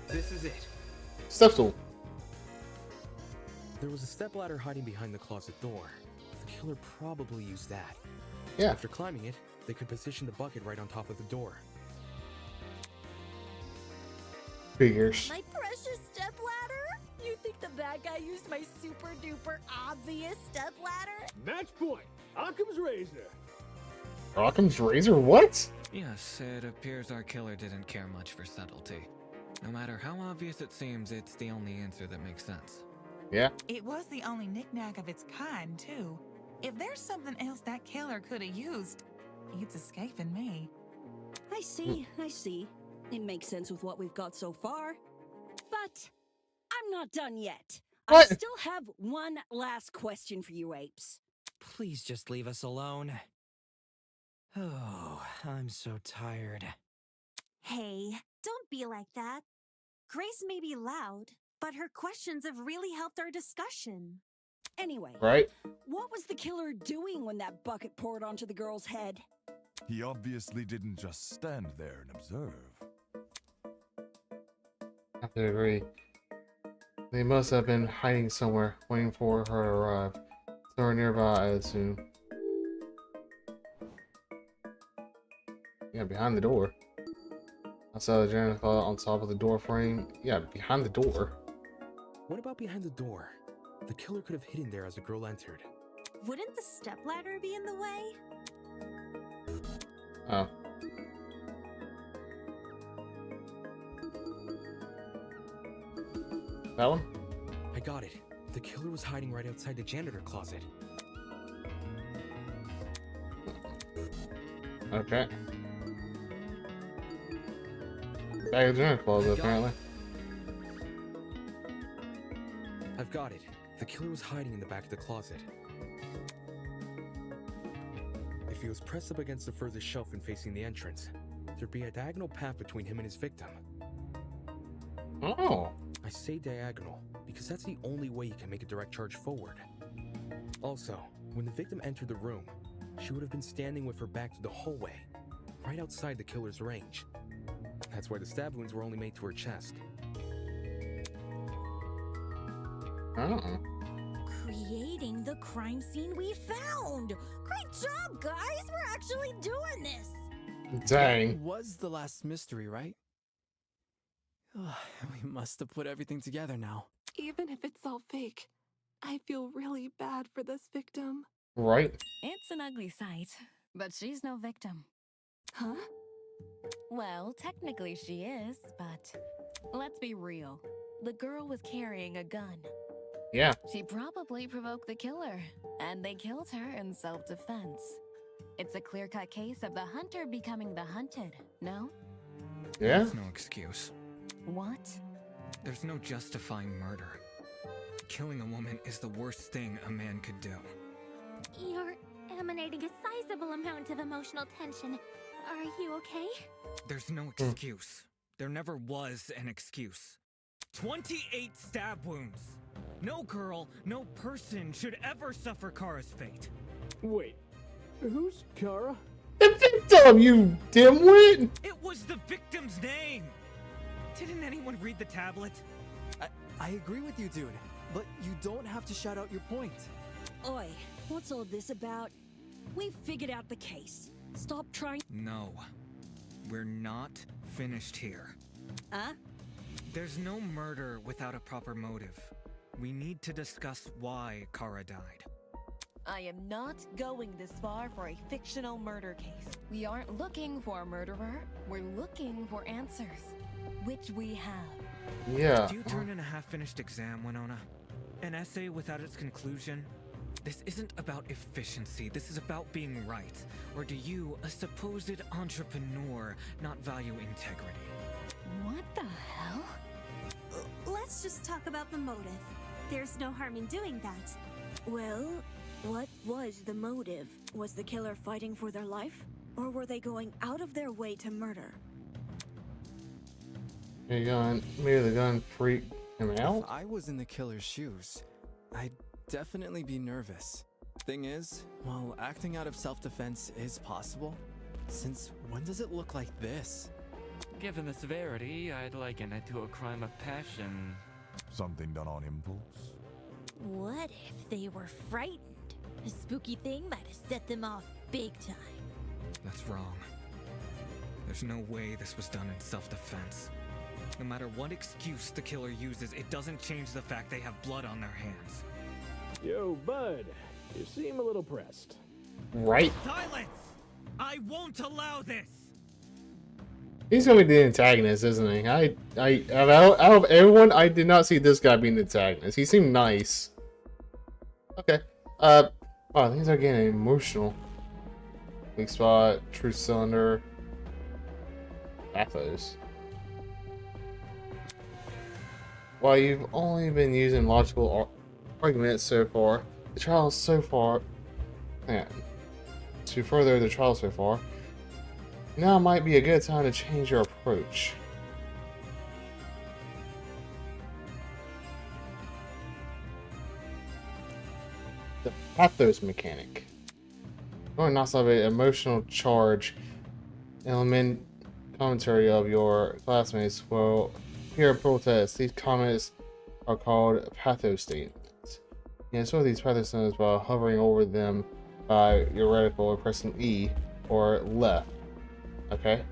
This is it. Step stool. There was a stepladder hiding behind the closet door. The killer probably used that. Yeah. After climbing it, they could position the bucket right on top of the door. Figures. My precious stepladder? You think the bad guy used my super duper obvious stepladder? Match point. Occam's razor. Occam's razor? What? Yes, it appears our killer didn't care much for subtlety. No matter how obvious it seems, it's the only answer that makes sense. Yeah. It was the only knickknack of its kind, too. If there's something else that killer could have used, it's escaping me. I see, I see. It makes sense with what we've got so far. But I'm not done yet. What? I still have one last question for you apes. Please just leave us alone. Oh, I'm so tired. Hey, don't be like that. Grace may be loud, but her questions have really helped our discussion. Anyway, Right? what was the killer doing when that bucket poured onto the girl's head? He obviously didn't just stand there and observe. I have to agree. They must have been hiding somewhere, waiting for her to arrive. Somewhere nearby, I assume. Yeah, behind the door. I saw the janitor closet on top of the door frame. Yeah, behind the door. What about behind the door? The killer could have hidden there as the girl entered. Wouldn't the stepladder be in the way? Oh. That one? I got it. The killer was hiding right outside the janitor closet. Okay. Back of the janitor closet, apparently. I've got it. The killer was hiding in the back of the closet. If he was pressed up against the furthest shelf and facing the entrance, there'd be a diagonal path between him and his victim. Oh. I say diagonal because that's the only way you can make a direct charge forward. Also, when the victim entered the room, she would have been standing with her back to the hallway, right outside the killer's range. That's why the stab wounds were only made to her chest. Oh. Creating the crime scene we found! Great job, guys! We're actually doing this! Dang. That was the last mystery, right? We must have put everything together now. Even if it's all fake, I feel really bad for this victim. Right? It's an ugly sight, but she's no victim. Huh? Well, technically she is, but let's be real. The girl was carrying a gun. Yeah. She probably provoked the killer, and they killed her in self-defense. It's a clear-cut case of the hunter becoming the hunted, no? Yeah? That's no excuse. What? There's no justifying murder. Killing a woman is the worst thing a man could do. You're emanating a sizable amount of emotional tension. Are you okay? There's no excuse. There never was an excuse. 28 stab wounds. No girl, no person should ever suffer Kara's fate. Wait, who's Kara? The victim, you dimwit! It was the victim's name! Didn't anyone read the tablet? I agree with you, dude. But you don't have to shout out your point. Oi, what's all this about? We've figured out the case. Stop trying. No. We're not finished here. Huh? There's no murder without a proper motive. We need to discuss why Kara died. I am not going this far for a fictional murder case. We aren't looking for a murderer. We're looking for answers, which we have. Yeah. Do you turn in a half-finished exam, Winona? An essay without its conclusion? This isn't about efficiency, this is about being right. Or do you, a supposed entrepreneur, not value integrity? What the hell? Let's just talk about the motive. There's no harm in doing that. Well, what was the motive? Was the killer fighting for their life? Or were they going out of their way to murder? Maybe the gun freak him out? If I was in the killer's shoes, I'd definitely be nervous. Thing is, while acting out of self-defense is possible, since when does it look like this? Given the severity, I'd liken it to a crime of passion. Something done on impulse? What if they were frightened? A spooky thing might have set them off big time. That's wrong. There's no way this was done in self-defense. No matter what excuse the killer uses, it doesn't change the fact they have blood on their hands. Yo, bud, you seem a little pressed. Right. Silence! I won't allow this! He's gonna be the antagonist, isn't he? Out of everyone, I did not see this guy being the antagonist. He seemed nice. Okay. Wow, things are getting emotional. Weak spot, true cylinder, pathos. While you've only been using logical arguments so far, the trial so far, and to further the trial so far, now might be a good time to change your approach. The pathos mechanic. Going knocks off an emotional charge element commentary of your classmates will hear a protest. These comments are called pathos statements. You can sort these pathos statements by hovering over them by your reticle or pressing E or left. Okay?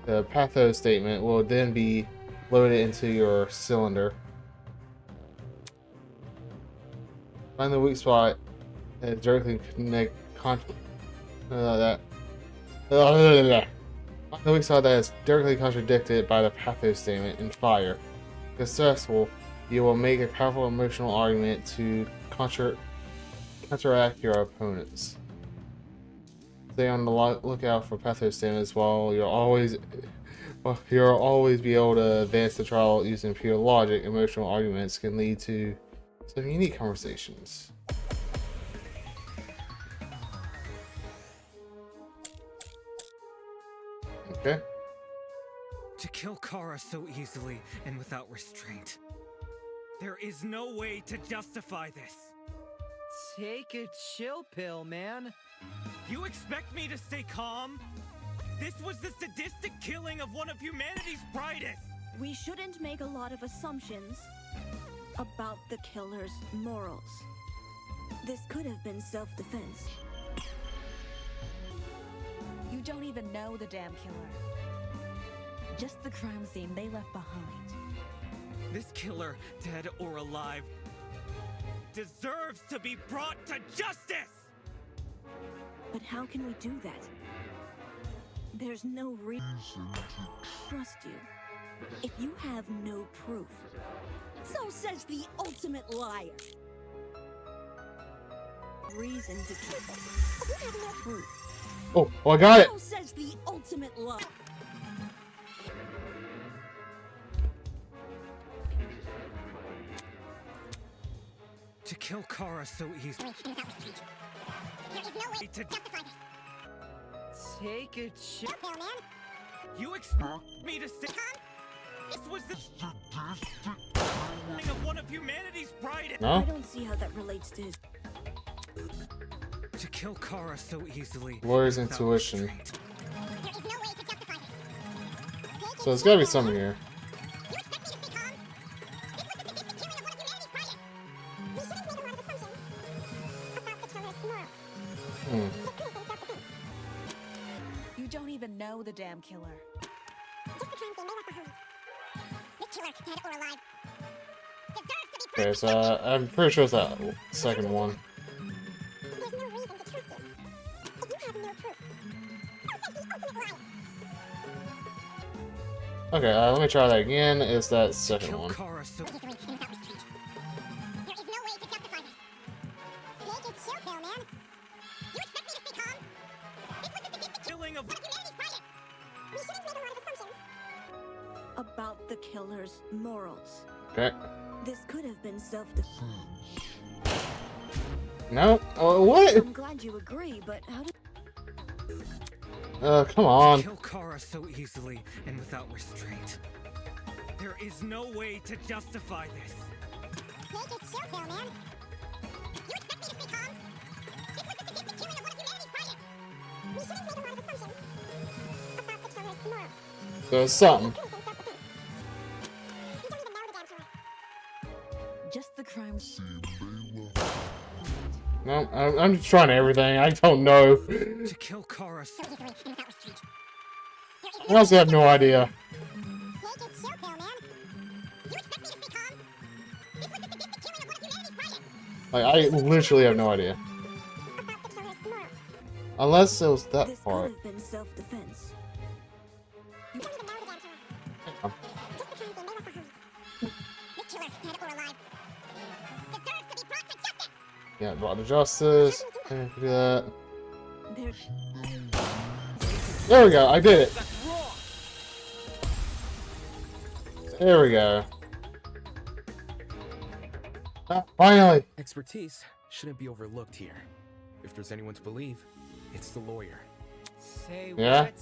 The pathos statement will then be loaded into your cylinder. Find the weak spot and directly connect Find the weak spot that is directly contradicted by the pathos statement and fire. If successful, you will make a powerful emotional argument to counteract your opponents. Stay on the lookout for pathos statements while you'll always be able to advance the trial using pure logic. Emotional arguments can lead to some unique conversations. Okay. To kill Kara so easily and without restraint. There is no way to justify this. Take a chill pill, man. You expect me to stay calm? This was the sadistic killing of one of humanity's brightest. We shouldn't make a lot of assumptions about the killer's morals. This could have been self-defense. You don't even know the damn killer. Just the crime scene they left behind. This killer, dead or alive, deserves to be brought to justice! But how can we do that? There's no reason to trust you if you have no proof. So says the ultimate liar. Reason to trust. We have no proof. Oh, I got it. So says the ultimate liar. To kill Kara so easily. Take a chip. You expect me to say this was the thing of one of humanity's brightest. No? I don't see how that relates to his. To kill Kara so easily. Lawyer's intuition. So there's gotta be something here. You don't even know the damn killer. Okay, so I'm pretty sure it's that second one. Okay, let me try that again. It's that second one. About the killer's morals. Okay. This could have been self-defense. No? Oh, what? I'm glad you agree, but how did... Come on. Kill Kara so easily and without restraint. There is no way to justify this. There's something. Just the crime. No, I'm just trying everything. I don't know. To kill Kara. I also have no idea. Like, I literally have no idea. Unless it was that part. Could have been self-defense. Yeah, brought to justice. Do that. There we go. I did it. There we go. Finally. Expertise shouldn't be overlooked here. If there's anyone to believe, it's the lawyer. Say Yeah? what?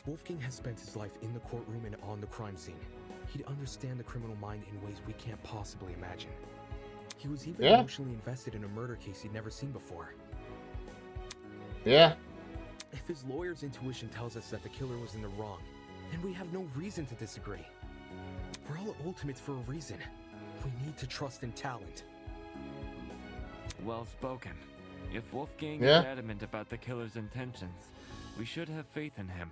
Wolfgang has spent his life in the courtroom and on the crime scene. He'd understand the criminal mind in ways we can't possibly imagine. He was even emotionally invested in a murder case he'd never seen before. Yeah. If his lawyer's intuition tells us that the killer was in the wrong, then we have no reason to disagree. We're all ultimates for a reason. We need to trust in talent. Well spoken. If Wolfgang Yeah? is adamant about the killer's intentions, we should have faith in him.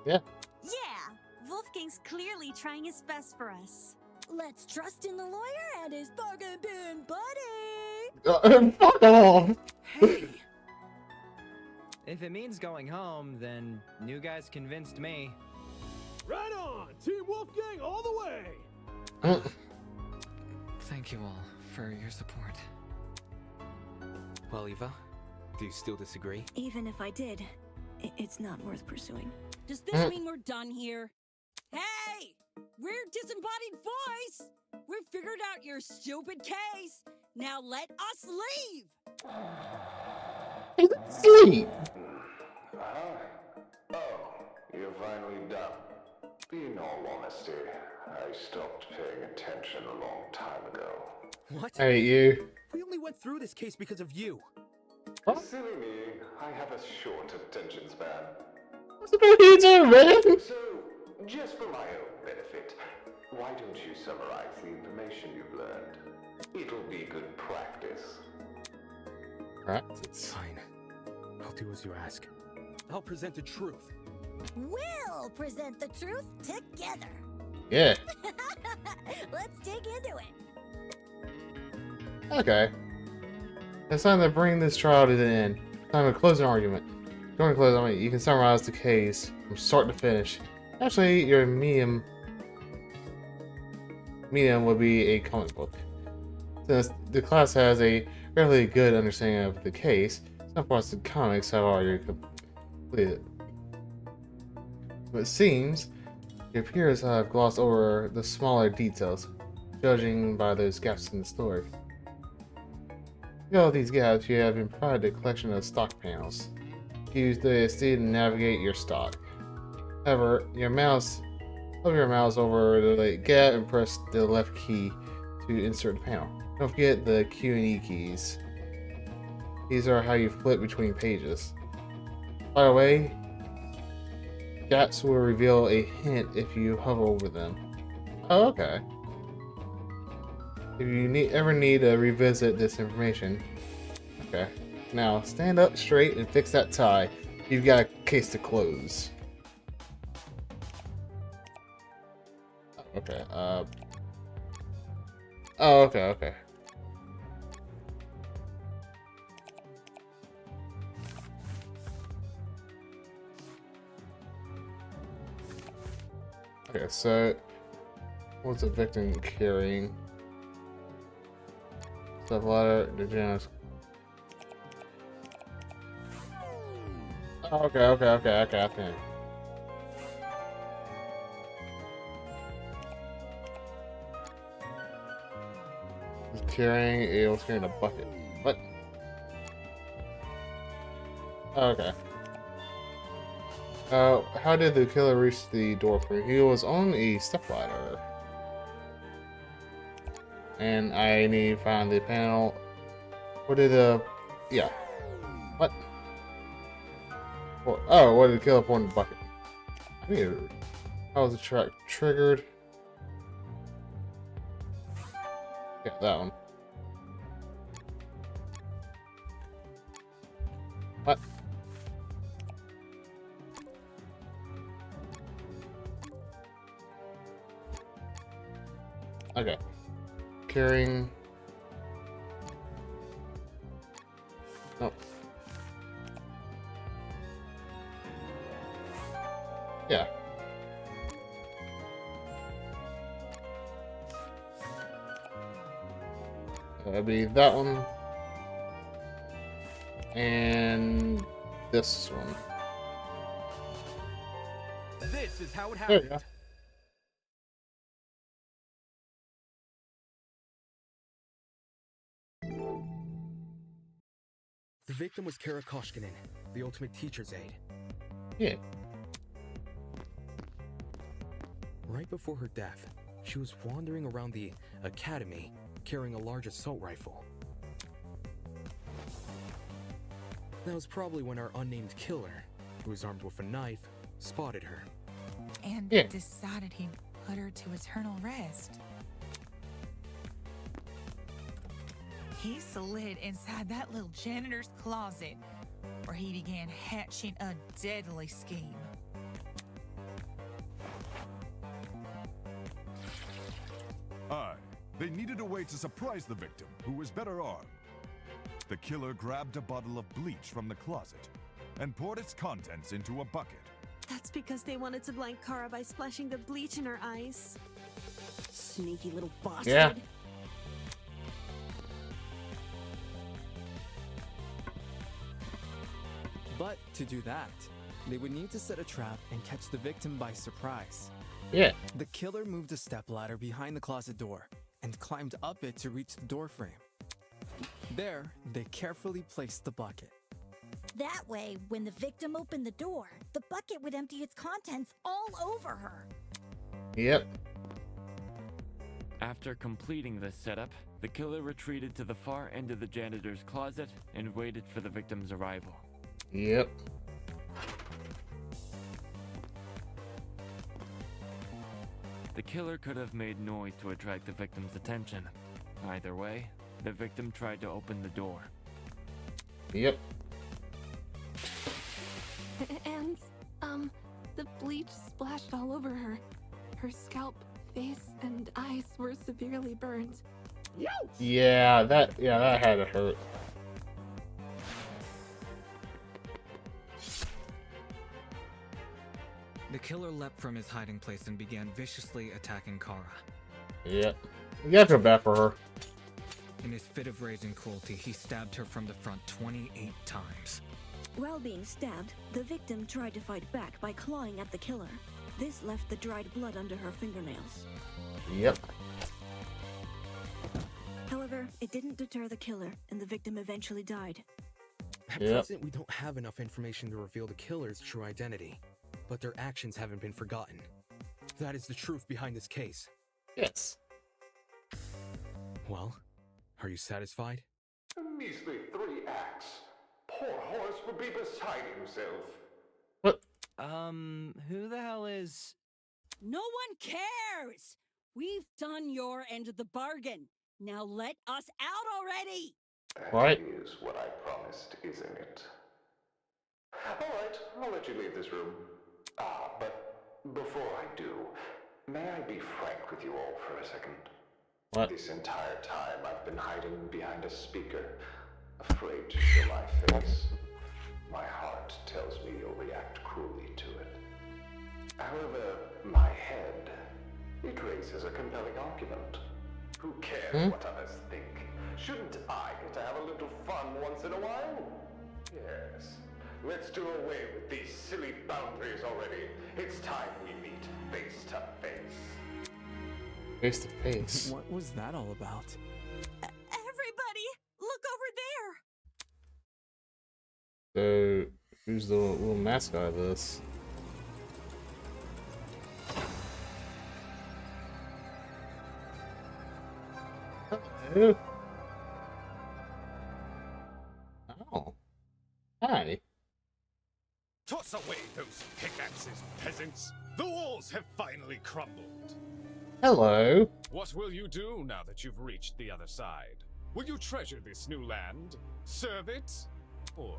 Yeah. Yeah, Wolfgang's clearly trying his best for us. Let's trust in the lawyer and his bargain bin buddy. Fuck off. Hey! If it means going home, then new guys convinced me. Right on! Team Wolfgang all the way! Thank you all for your support. Well, Eva, do you still disagree? Even if I did, it's not worth pursuing. Does this mean we're done here? Hey! We're Disembodied Voice! We've figured out your stupid case! Now let us leave! He's asleep. Oh, you're finally done. In all honesty, I stopped paying attention a long time ago. What? I hate you. We only went through this case because of you. Silly me, I have a short attention span. What's about you doing, man? So, just for my own benefit, why don't you summarize the information you've learned? It'll be good practice. Practice? Fine. I'll do as you ask. I'll present the truth. We'll present the truth together. Yeah. Let's dig into it. Okay. It's time to bring this trial to the end. Time to close an argument. During close argument, you can summarize the case from start to finish. Actually, your medium would be a comic book. Since the class has a fairly good understanding of the case, some parts of the comics have already completed. But it seems your peers have glossed over the smaller details, judging by those gaps in the story. With all these gaps, you have imparted a collection of stock panels. Use the SD to navigate your stock. However, hover your mouse over the gap and press the left key to insert the panel. Don't forget the Q and E keys. These are how you flip between pages. By the way, gaps will reveal a hint if you hover over them. Oh, okay. If you ever need to revisit this information. Okay. Now, stand up straight and fix that tie. You've got a case to close. Okay, oh, okay. Okay, so what's the victim carrying? Step ladder, the Janus. Okay, I think. He's carrying a bucket. What? Okay. How did the killer reach the door frame? He was on a stepladder. And I need to find the panel. What did yeah. What? Oh, what did the killer point in the bucket? I need to... How was the track triggered? Yeah, that one. What? Okay. Carrying... Nope. Yeah. That'll be that one. And this one. This is how it There you happened. go. The victim was Kara Koshkinen, the ultimate teacher's aide. Yeah. Right before her death, she was wandering around the academy carrying a large assault rifle. That was probably when our unnamed killer, who was armed with a knife, spotted her. And Yeah. decided he'd put her to eternal rest. He slid inside that little janitor's closet, where he began hatching a deadly scheme. Aye, they needed a way to surprise the victim, who was better armed. The killer grabbed a bottle of bleach from the closet and poured its contents into a bucket. That's because they wanted to blind Kara by splashing the bleach in her eyes. Sneaky little bastard. Yeah. But to do that, they would need to set a trap and catch the victim by surprise. Yeah. The killer moved a stepladder behind the closet door and climbed up it to reach the door frame. There, they carefully placed the bucket. That way, when the victim opened the door, the bucket would empty its contents all over her. Yep. After completing this setup, the killer retreated to the far end of the janitor's closet and waited for the victim's arrival. Yep. The killer could have made noise to attract the victim's attention. Either way, the victim tried to open the door. Yep. And, the bleach splashed all over her. Her scalp, face, and eyes were severely burned. Yeah, that had to hurt. The killer leapt from his hiding place and began viciously attacking Kara. Yep. You gotta feel bad for her. In his fit of rage and cruelty, he stabbed her from the front 28 times. While being stabbed, the victim tried to fight back by clawing at the killer. This left the dried blood under her fingernails. Yep. However, It didn't deter the killer, and the victim eventually died. At present, we don't have enough information to reveal the killer's true identity, but their actions haven't been forgotten. That is the truth behind this case. Yes. Well, are you satisfied? A measly 3 acts. Poor Horace would be beside himself. What? Who the hell is... No one cares! We've done your end of the bargain. Now let us out already! What? That is what I promised, isn't it? Alright, I'll let you leave this room. But before I do, may I be frank with you all for a second? What? This entire time I've been hiding behind a speaker, afraid to show my face. My heart tells me you'll react cruelly to it. However, my head, it raises a compelling argument. Who cares what others think? Shouldn't I get to have a little fun once in a while? Yes. Let's do away with these silly boundaries already. It's time we meet face to face. Face to face. What was that all about? Everybody, look over So, there! who's the little mascot of this? Hello. Oh. Hi. Toss away those pickaxes, peasants! The walls have finally crumbled! Hello. What will you do now that you've reached the other side? Will you treasure this new land? Serve it? Or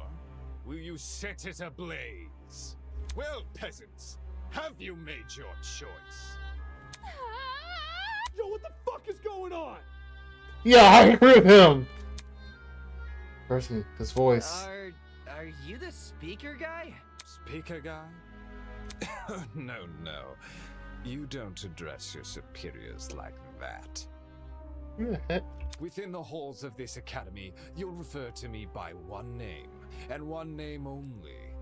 will you set it ablaze? Well, peasants, have you made your choice? Yo, what the fuck is going on? Yeah, I agree with him. Person, his voice. Are you the speaker guy? Speaker guy? No. You don't address your superiors like that. Within the halls of this academy, you'll refer to me by one name, and one name only.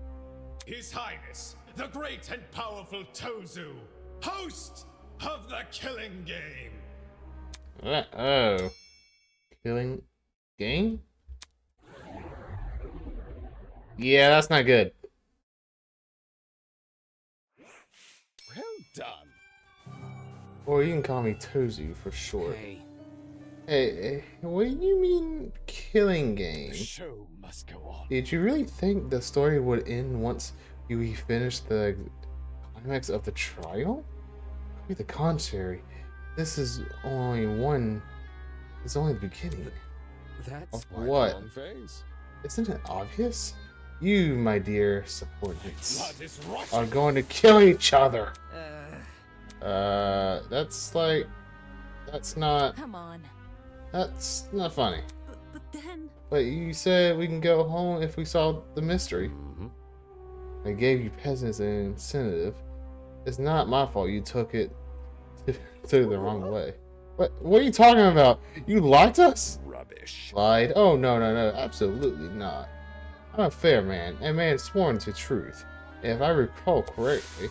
His Highness, the great and powerful Tozu, host of the Killing Game! Uh-oh. Killing game? Yeah, that's not good. Well done. Or you can call me Tozu for short. Hey, what do you mean killing game? The show must go on. Did you really think the story would end once we finished the climax of the trial? Quite the contrary. This is only one. It's only the beginning. That's of what? Long phase. Isn't it obvious? You, my dear subordinates, Blood is rushing. are going to kill each other. That's like, that's not. Come on. That's not funny. But then... But you said we can go home if we solve the mystery. I gave you peasants an incentive. It's not my fault you took it to the wrong way. What are you talking about? You lied to us? Rubbish. Lied? Oh, no, absolutely not. I'm a fair man, a man sworn to truth. And if I recall correctly,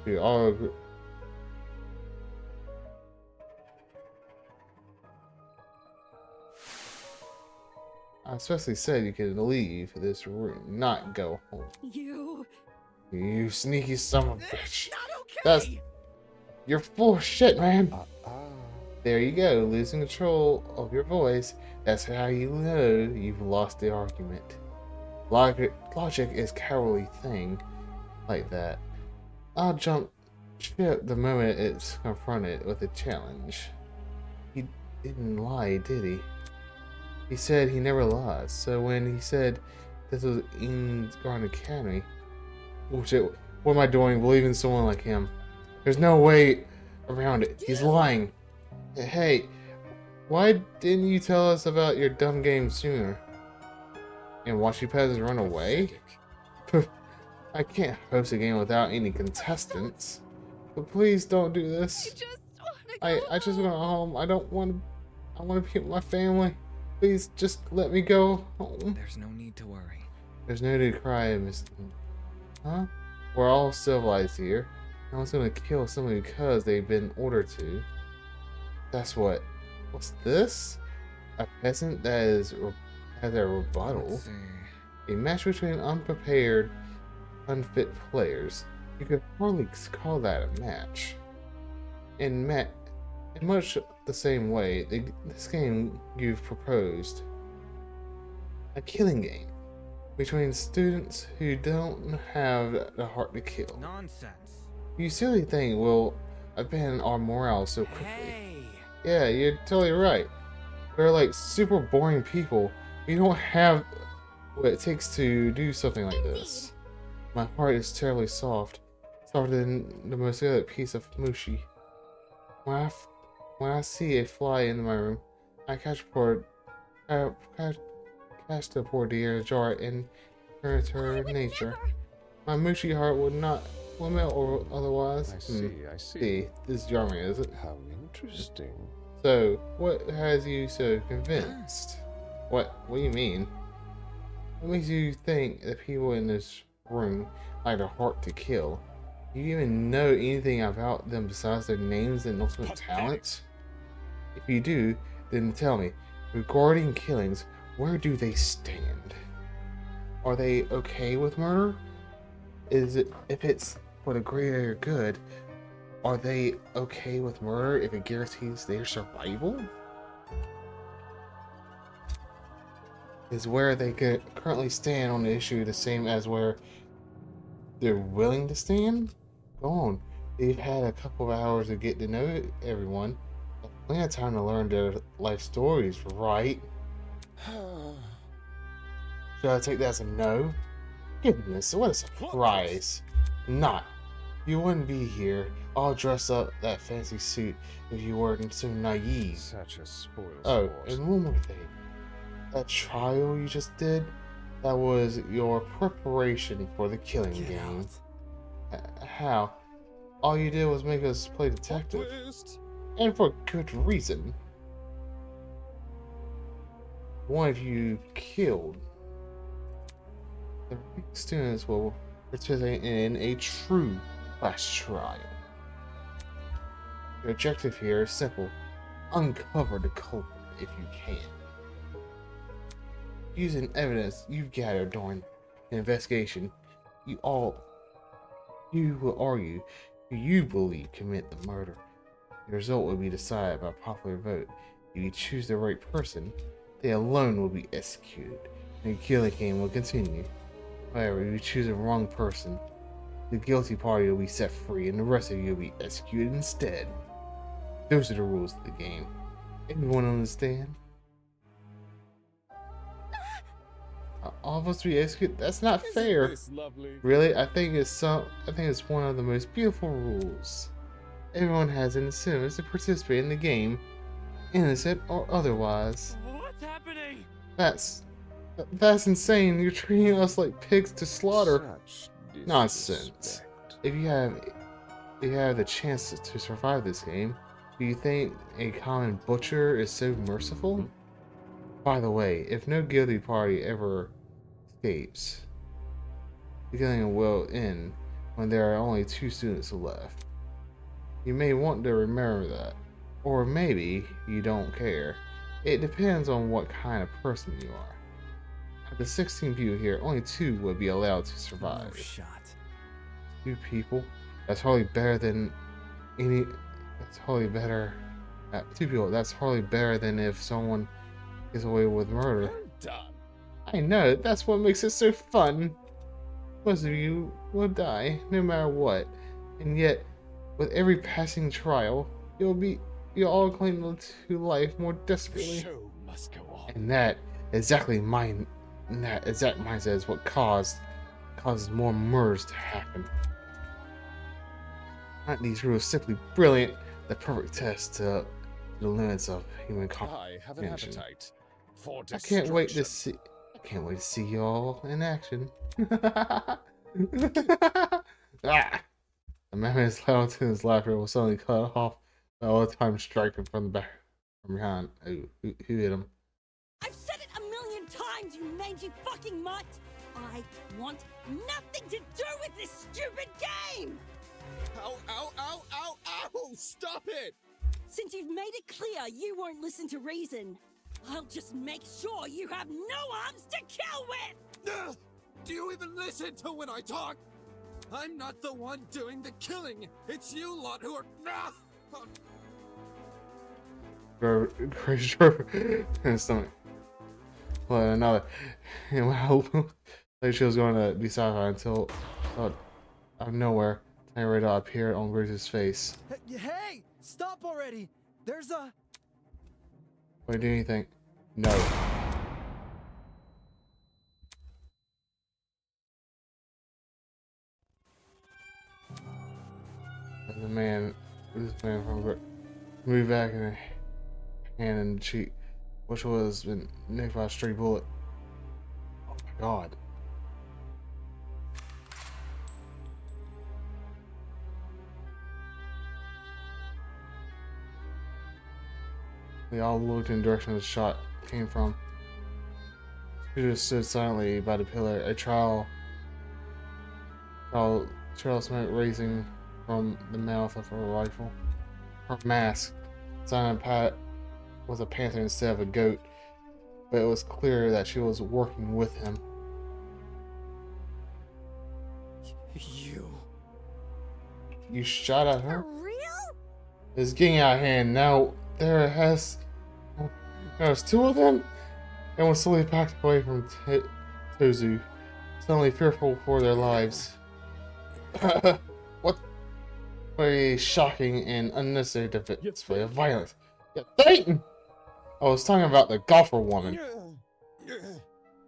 we all agree. I especially said you could leave this room, not go home. You sneaky son of a bitch. That's... You're full of shit, man. There you go, losing control of your voice. That's how you know you've lost the argument. Logic is a cowardly thing like that. I'll jump ship the moment it's confronted with a challenge. He didn't lie, did he? He said he never lies. So when he said this was Danganronpa Academy, what am I doing believing someone like him? There's no way around it. He's lying. Hey, why didn't you tell us about your dumb game sooner? And watch you peasants run away? I can't host a game without any contestants. But please don't do this. I just want to go home. I want to be with my family. Please just let me go home. There's no need to worry. There's no need to cry, Miss. Huh? We're all civilized here. No one's gonna kill somebody because they've been ordered to. That's what What's this? A peasant that has a rebuttal. Let's see. A match between unprepared, unfit players. You could hardly call that a match. In much the same way, this game you've proposed. A killing game. Between students who don't have the heart to kill. Nonsense. You silly thing will abandon our morale so quickly. Hey. Yeah, you're totally right. We're like super boring people. We don't have what it takes to do something like this. My heart is terribly soft. Softer than the most delicate piece of mushi. When I see a fly in my room, I catch the poor dear in a jar and turn it to her nature. My mushi heart would melt or otherwise. I see. See, this is charming, is it? How interesting. So, what has you so convinced? What do you mean? What makes you think that people in this room like a heart to kill? Do you even know anything about them besides their names and ultimate talents? If you do, then tell me, regarding killings, where do they stand? Are they okay with murder? If it's for the greater good, are they okay with murder if it guarantees their survival? Is where they currently stand on the issue the same as where they're willing to stand? Go on. They've had a couple of hours to get to know everyone. Plenty of time to learn their life stories, right? Should I take that as a no? Goodness, what a surprise. Not. You wouldn't be here, all dressed up that fancy suit, if you weren't so naive. Such a spoiled sport. sport. And one more thing. That trial you just did, that was your preparation for the killing game. How? All you did was make us play detective. And for good reason. One of you killed. The students will participate in a true class trial. Your objective here is simple. Uncover the culprit if you can. Using evidence you've gathered during the investigation, you will argue who you believe commit the murder. The result will be decided by popular vote. If you choose the right person, they alone will be executed, and the killing game will continue. However, if you choose the wrong person, the guilty party will be set free, and the rest of you will be executed instead. Those are the rules of the game. Everyone understand? All of us be executed? That's not fair. Really? I think it's one of the most beautiful rules. Everyone has an incentive to participate in the game, innocent or otherwise. What's happening? That's insane. You're treating us like pigs to slaughter. Nonsense. If you have the chance to survive this game, do you think a common butcher is so merciful? By the way, if no guilty party ever escapes, the killing will end when there are only 2 students left. You may want to remember that. Or maybe you don't care. It depends on what kind of person you are. Of the 16 people here, only 2 will be allowed to survive. No shot. 2 people? That's hardly better than any... That's hardly better... 2 people, that's hardly better than if someone gets away with murder. I know, that's what makes it so fun. Most of you will die, no matter what. And yet, with every passing trial, you'll all cling to life more desperately. The show must go on. And that exact mindset is what causes more murders to happen. Aren't these rules simply brilliant? The perfect test to the limits of human I have an comprehension. appetite for I can't wait to destruction. see you all in action. Ah! The madman's Laotin's laughter was suddenly cut off by all-time striking from behind. Oh, who hit him? I've said it a million times, you mangy fucking mutt! I want nothing to do with this stupid game! Ow, ow, ow, ow, ow! Stop it! Since you've made it clear you won't listen to reason, I'll just make sure you have no arms to kill with! Do you even listen to when I talk? I'm not the one doing the killing. It's you lot who are... Crazy sharp in his stomach. Well, another. And I hope like she was going to be satisfied until out of nowhere, tiny red dot appeared on Grace's face. Hey! Stop already! There's a... Wait, do anything? No. And the man, this man from moved back in a hand and cheek, which was been nicked by a stray bullet. Oh my god. We all looked in the direction the shot came from. She just stood silently by the pillar, a trail smoke raising from the mouth of her rifle. Her mask, Silent Pat, was a panther instead of a goat, but it was clear that she was working with him. You shot at her? For real? It's getting out of hand. Now there's two of them, and was slowly backed away from Tozu, suddenly fearful for their lives. What a shocking and unnecessary display of violence. Yeah, Dayton! I was talking about the golfer woman.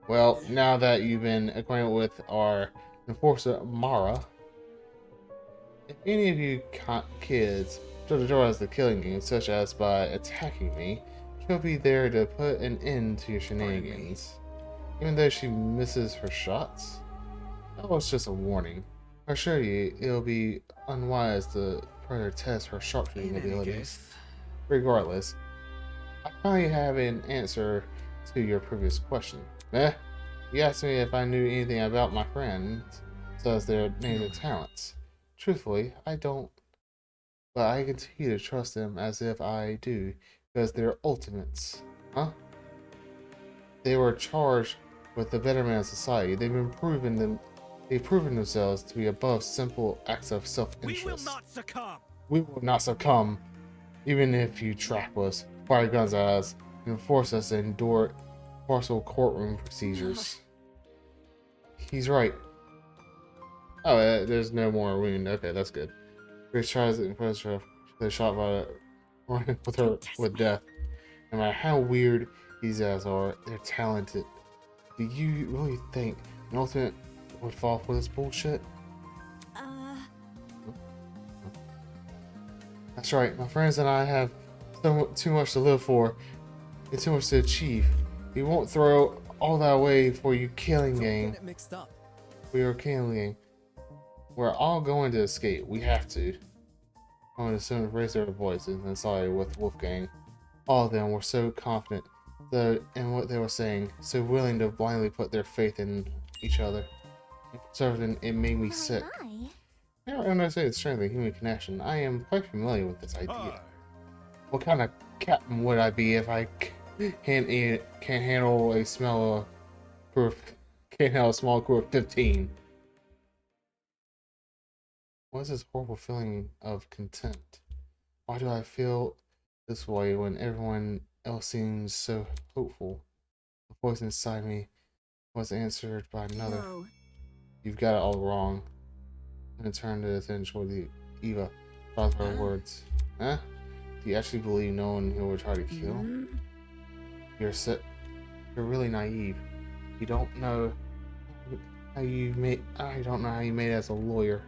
Well, now that you've been acquainted with our enforcer, Mara, if any of you kids try to draw us the killing game, such as by attacking me, she'll be there to put an end to your shenanigans. Even though she misses her shots, that was just a warning. I assure you, it'll be unwise to further test her sharpshooting abilities. Regardless, I finally have an answer to your previous question. You asked me if I knew anything about my friends, such as their names and talents. Truthfully, I don't. But I continue to trust them as if I do, because they're ultimates. Huh? They were charged with the betterment of society. They've proven themselves to be above simple acts of self-interest. We will not succumb! We will not succumb, even if you trap us, fire guns at us, and force us to endure partial courtroom procedures. He's right. Oh, there's no more wound. Okay, that's good. Grace tries to impress her. They're shot by running with her with death. No matter how weird these guys are, they're talented. Do you really think an ultimate would fall for this bullshit? That's right. My friends and I have too much to live for and too much to achieve. We won't throw all that away for you killing game. We are killing game. We're all going to escape. We have to. I'm going to soon raise their voices and sided with Wolfgang. All of them were so confident in what they were saying, so willing to blindly put their faith in each other. It made me sick. When I say the strength of human connection, I am quite familiar with this idea. What kind of captain would I be if I can't handle a small crew of 15? What is this horrible feeling of contempt? Why do I feel this way when everyone else seems so hopeful? The voice inside me was answered by another. No. You've got it all wrong. And turned to attention toward the Eva. Thought her words. Huh? Do you actually believe no one here will try to kill? You're really naive. You don't know how you made. I don't know how you made it as a lawyer.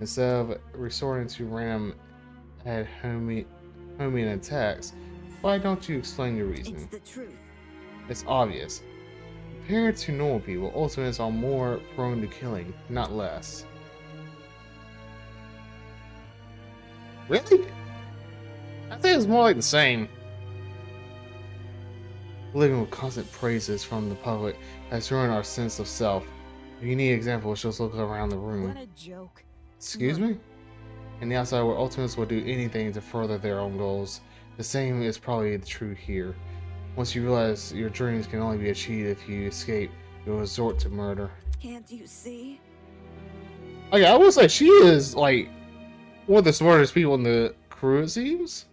Instead of resorting to random ad hominem attacks, why don't you explain your reasoning? It's the truth. It's obvious. Compared to normal people, ultimates are more prone to killing, not less. Really? I think it's more like the same. Living with constant praises from the public has ruined our sense of self. If you need examples, just look around the room. What a joke. Excuse me? In the outside world, Ultimates will do anything to further their own goals. The same is probably true here. Once you realize your dreams can only be achieved if you escape, you'll resort to murder. Can't you see? Okay, I will say she is like one of the smartest people in the crew, it seems.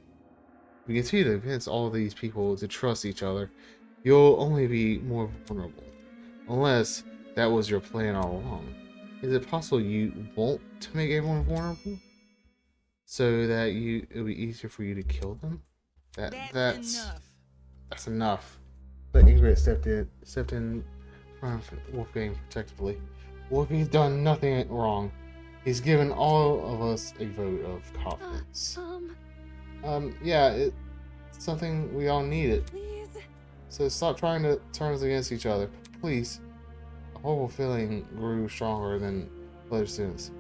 We continue to convince all of these people to trust each other. You'll only be more vulnerable. Unless that was your plan all along. Is it possible you want to make everyone vulnerable? So that it'll be easier for you to kill them? That's enough. But Ingrid stepped in front of Wolfgang protectively. Wolfgang's done nothing wrong. He's given all of us a vote of confidence. Yeah, it's something we all needed. Please. So stop trying to turn us against each other. Please. A horrible feeling grew stronger than other students.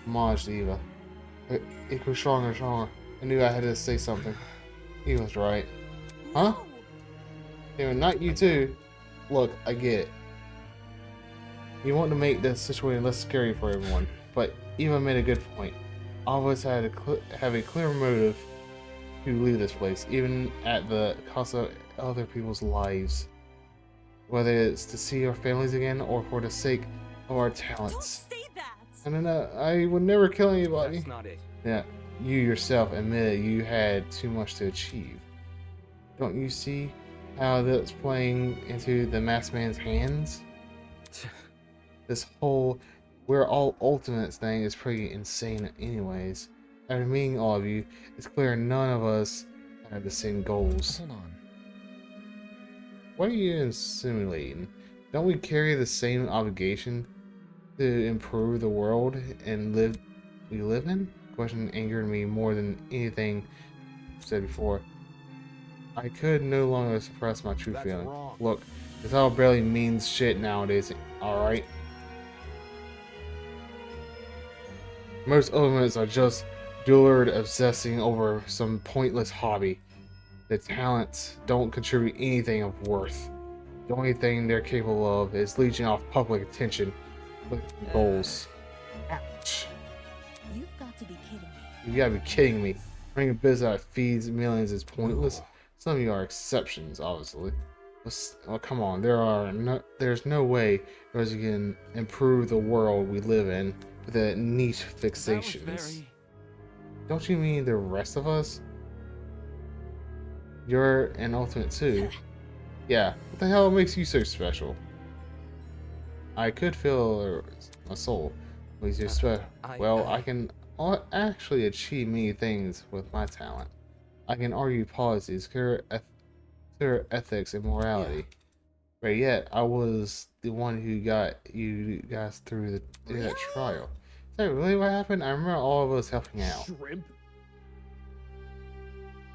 Homage to Eva. It grew stronger and stronger. I knew I had to say something. He was right. Huh? Yeah, not you too. Look, I get it. You want to make the situation less scary for everyone, but Eva made a good point. All of us had to have a clear motive to leave this place, even at the cost of other people's lives. Whether it's to see our families again or for the sake of our talents. Don't say that! I don't know. I would never kill anybody. That's not it. Yeah, you yourself admitted you had too much to achieve. Don't you see how that's playing into the masked man's hands? This whole we're all ultimates thing is pretty insane anyways. After meeting all of you, it's clear none of us have the same goals. Hold on. What are you insinuating? Don't we carry the same obligation to improve the world and we live in? Question angered me more than anything I've said before. I could no longer suppress my true feeling. Wrong. Look, this all barely means shit nowadays, alright? Most elements are just dullard obsessing over some pointless hobby. The talents don't contribute anything of worth. The only thing they're capable of is leeching off public attention with goals. Ouch. You've got to be kidding me. You gotta be kidding me. Running a business that feeds millions is pointless. Some of you are exceptions, obviously. Well, come on, there's no way you can improve the world we live in with a niche fixations. Don't you mean the rest of us? You're an ultimate too. Yeah, what the hell makes you so special? I could feel a soul. Makes you special. Well, I can actually achieve many things with my talent. I can argue policies, clear ethics, and morality. But yet, I was the one who got you guys through that trial. Is that really what happened? I remember all of us helping out. Shrimp?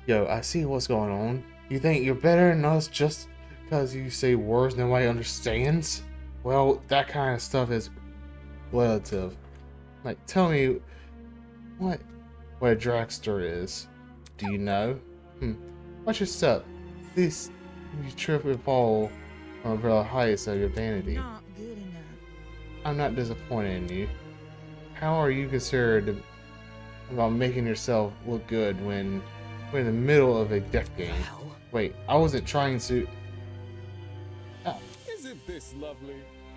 Yo, I see what's going on. You think you're better than us just because you say words nobody understands? Well, that kind of stuff is relative. Like, tell me what a dragster is. Do you know? Watch your step. This you trip and fall on the heights of your vanity. Not good enough. I'm not disappointed in you. How are you concerned about making yourself look good when we're in the middle of a death game? Wait, I wasn't trying to. Oh. Isn't this lovely?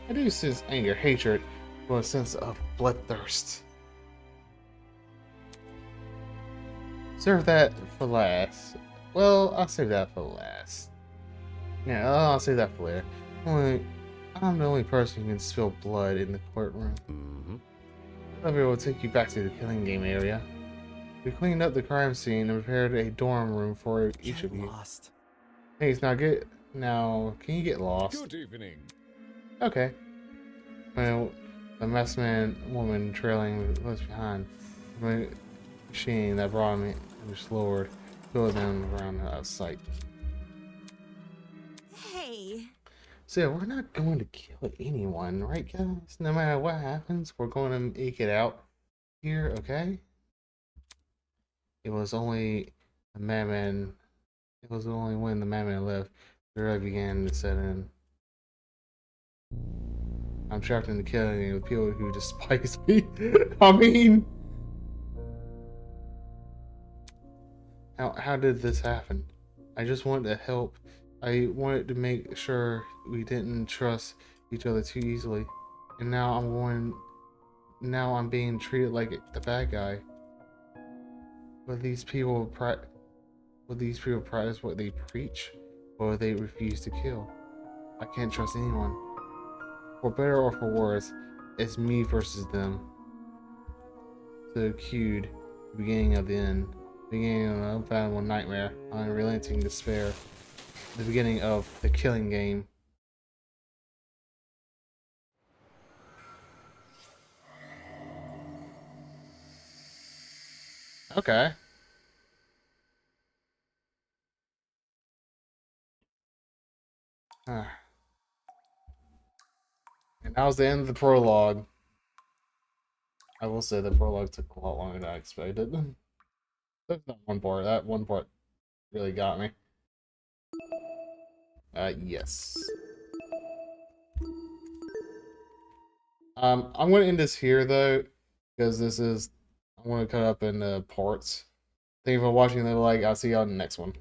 I do sense anger, hatred, or a sense of bloodthirst. Serve that for last. Well, I'll save that for last. Yeah, I'll save that for later. I'm the only person who can spill blood in the courtroom. Oliver will take you back to the killing game area. We cleaned up the crime scene and prepared a dorm room for each of you. Lost. Thanks. Now, can you get lost? Good evening. Okay. Well, the masked man woman trailing was behind. The machine that brought me was lowered, filled them around out of sight. Hey. So yeah, we're not going to kill anyone, right guys? No matter what happens, we're going to make it out here, okay? It was only the madman. It was only when the madman left that I began to set in. I'm trapped in the killing of people who despise me. I mean, How did this happen? I just wanted to help. I wanted to make sure we didn't trust each other too easily. And now I'm being treated like the bad guy. Will these people practice what they preach, or will they refuse to kill? I can't trust anyone. For better or for worse, it's me versus them. So cued, the beginning of the end. Beginning of an unfathomable nightmare, unrelenting despair. The beginning of the killing game. Okay. And that was the end of the prologue. I will say the prologue took a lot longer than I expected. That one part. That one part really got me. Yes. I'm gonna end this here though, because I'm gonna cut up in parts. Thank you for watching. I'll see y'all in the next one.